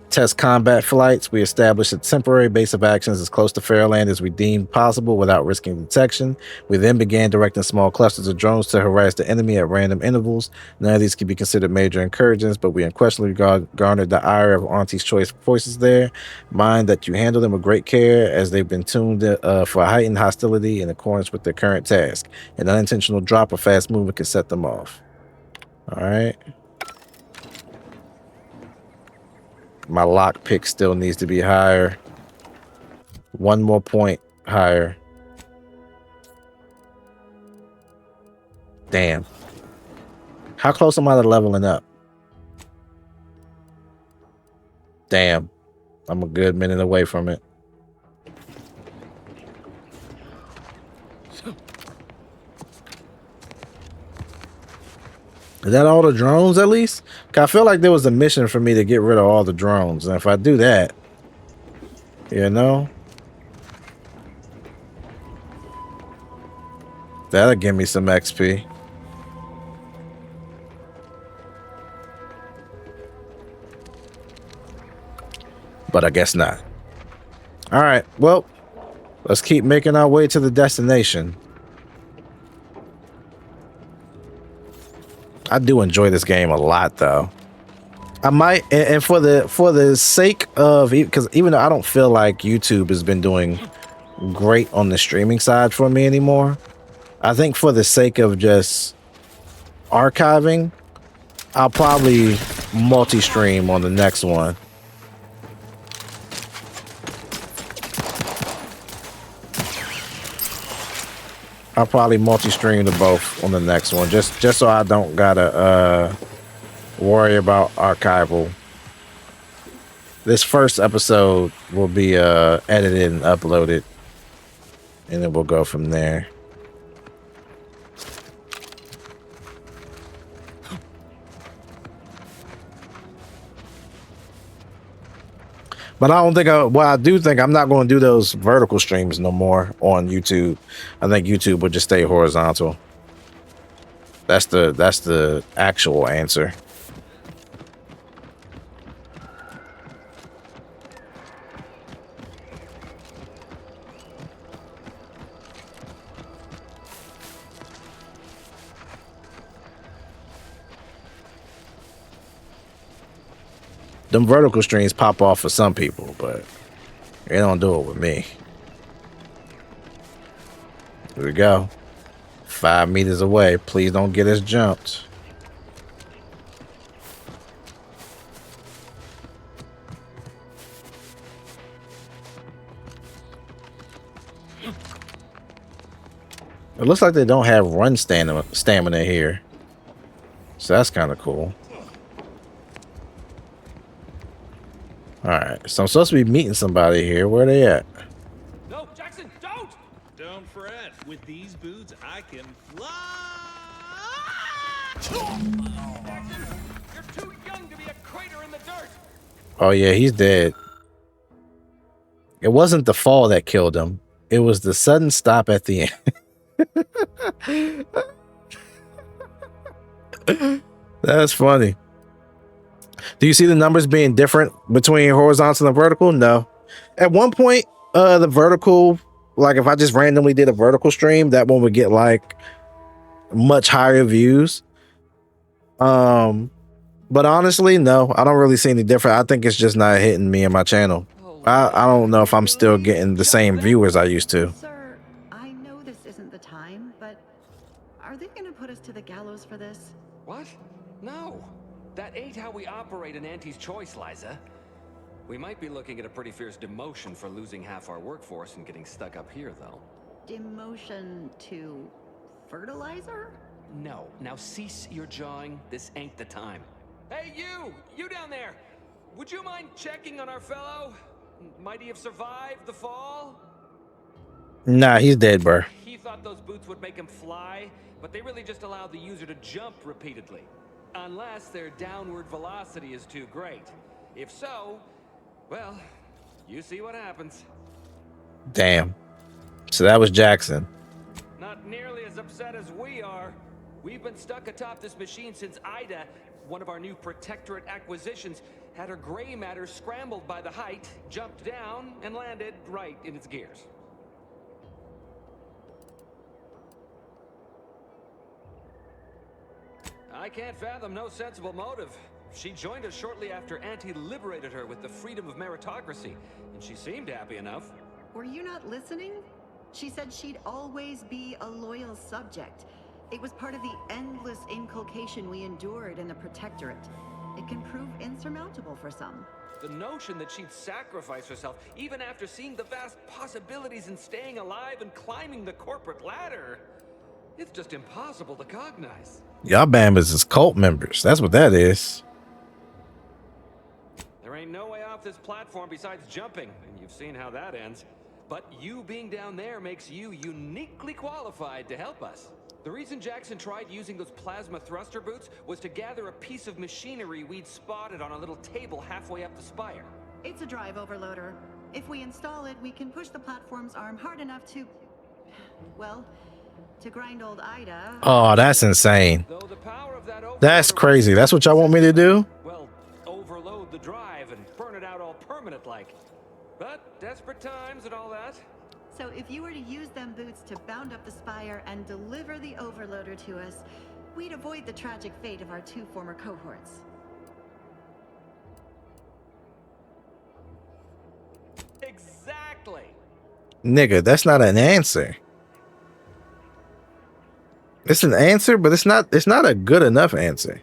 Test combat flights. We established a temporary base of actions as close to Fairland as we deemed possible without risking detection. We then began directing small clusters of drones to harass the enemy at random intervals. None of these could be considered major incursions, but we unquestionably garnered the ire of Auntie's choice voices there. Mind that you handle them with great care as they've been tuned for heightened hostility in accordance with their current task. An unintentional drop or fast movement can set them off. All right. My lockpick still needs to be higher. One more point higher. Damn. How close am I to leveling up? Damn. I'm a good minute away from it. Is that all the drones at least? I feel like there was a mission for me to get rid of all the drones. And if I do that, you know, that'll give me some XP. But I guess not. All right, well, let's keep making our way to the destination. I do enjoy this game a lot, though. I might, and for the sake of, because even though I don't feel like YouTube has been doing great on the streaming side for me anymore, I think for the sake of just archiving, I'll probably multi-stream on the next one. I'll probably multi-stream to both on the next one, just so I don't gotta worry about archival. This first episode will be edited and uploaded, and then we'll go from there. But I don't think I do think I'm not going to do those vertical streams no more on YouTube. I think YouTube will just stay horizontal. That's the actual answer. Them vertical streams pop off for some people, but they don't do it with me. Here we go. 5 meters away. Please don't get us jumped. It looks like they don't have run stamina here. So that's kind of cool. Alright, so I'm supposed to be meeting somebody here. Where are they at? No, Jackson, don't! Don't fret. With these boots, I can fly! Jackson, you're too young to be a crater in the dirt! Oh yeah, he's dead. It wasn't the fall that killed him. It was the sudden stop at the end. That's funny. Do you see the numbers being different between horizontal and vertical? No. At one point, the vertical, like if I just randomly did a vertical stream, that one would get like much higher views. But honestly, no, I don't really see any different. I think it's just not hitting me and my channel. I don't know if I'm still getting the same viewers I used to. Sir, I know this isn't the time, but are they going to put us to the gallows for this? What? No. That ain't how we operate in Auntie's Choice, Liza. We might be looking at a pretty fierce demotion for losing half our workforce and getting stuck up here, though. Demotion to fertilizer? No. Now cease your jawing. This ain't the time. Hey, you! You down there! Would you mind checking on our fellow? Might he have survived the fall? Nah, he's dead, bro. He thought those boots would make him fly, but they really just allow the user to jump repeatedly. Unless their downward velocity is too great. If so, well, you see what happens. Damn. So that was Jackson. Not nearly as upset as we are. We've been stuck atop this machine since Ida, one of our new Protectorate acquisitions, had her gray matter scrambled by the height, jumped down, and landed right in its gears. I can't fathom no sensible motive. She joined us shortly after Auntie liberated her with the freedom of meritocracy, and she seemed happy enough. Were you not listening? She said she'd always be a loyal subject. It was part of the endless inculcation we endured in the Protectorate. It can prove insurmountable for some. The notion that she'd sacrifice herself, even after seeing the vast possibilities in staying alive and climbing the corporate ladder, it's just impossible to cognize. Y'all Bambas is cult members. That's what that is. There ain't no way off this platform besides jumping, and you've seen how that ends. But you being down there makes you uniquely qualified to help us. The reason Jackson tried using those plasma thruster boots was to gather a piece of machinery we'd spotted on a little table halfway up the spire. It's a drive overloader. If we install it, we can push the platform's arm hard enough to, well, to grind old Ida. Oh, that's insane. That's crazy. That's what y'all want me to do? Well, overload the drive and burn it out all permanent like. But desperate times and all that. So if you were to use them boots to bound up the spire and deliver the overloader to us, we'd avoid the tragic fate of our 2 former cohorts. Exactly. Nigga, that's not an answer. It's an answer, but it's not a good enough answer.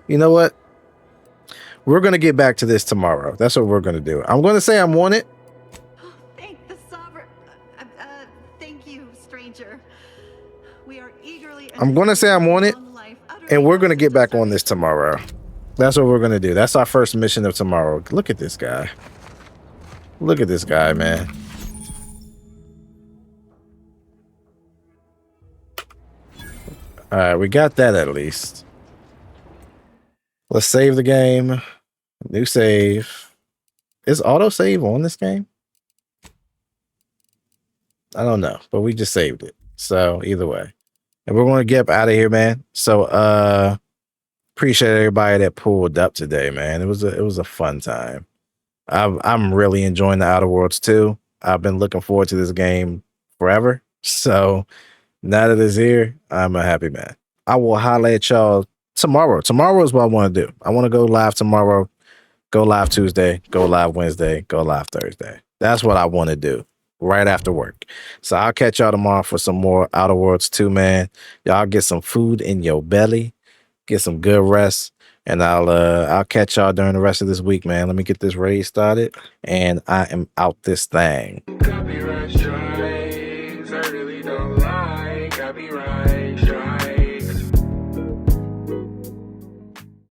You know what? We're going to get back to this tomorrow. That's what we're going to do. I'm going to say I'm on it. Thank the I'm gonna say I'm on it, and we're gonna get back on this tomorrow. That's what we're gonna do. That's our first mission of tomorrow. Look at this guy. Look at this guy, man. All right, we got that at least. Let's save the game. New save. Is autosave on this game? I don't know, but we just saved it. So either way. And we're going to get up out of here, man. So appreciate everybody that pulled up today, man. It was a fun time. I'm really enjoying the Outer Worlds too. I've been looking forward to this game forever. So now that it's here, I'm a happy man. I will holler at y'all tomorrow. Tomorrow is what I want to do. I want to go live tomorrow, go live Tuesday, go live Wednesday, go live Thursday. That's what I want to do right after work. So I'll catch y'all tomorrow for some more Outer Worlds 2, man. Y'all get some food in your belly, get some good rest, and I'll catch y'all during the rest of this week, man. Let me get this raid started, and I am out this thing.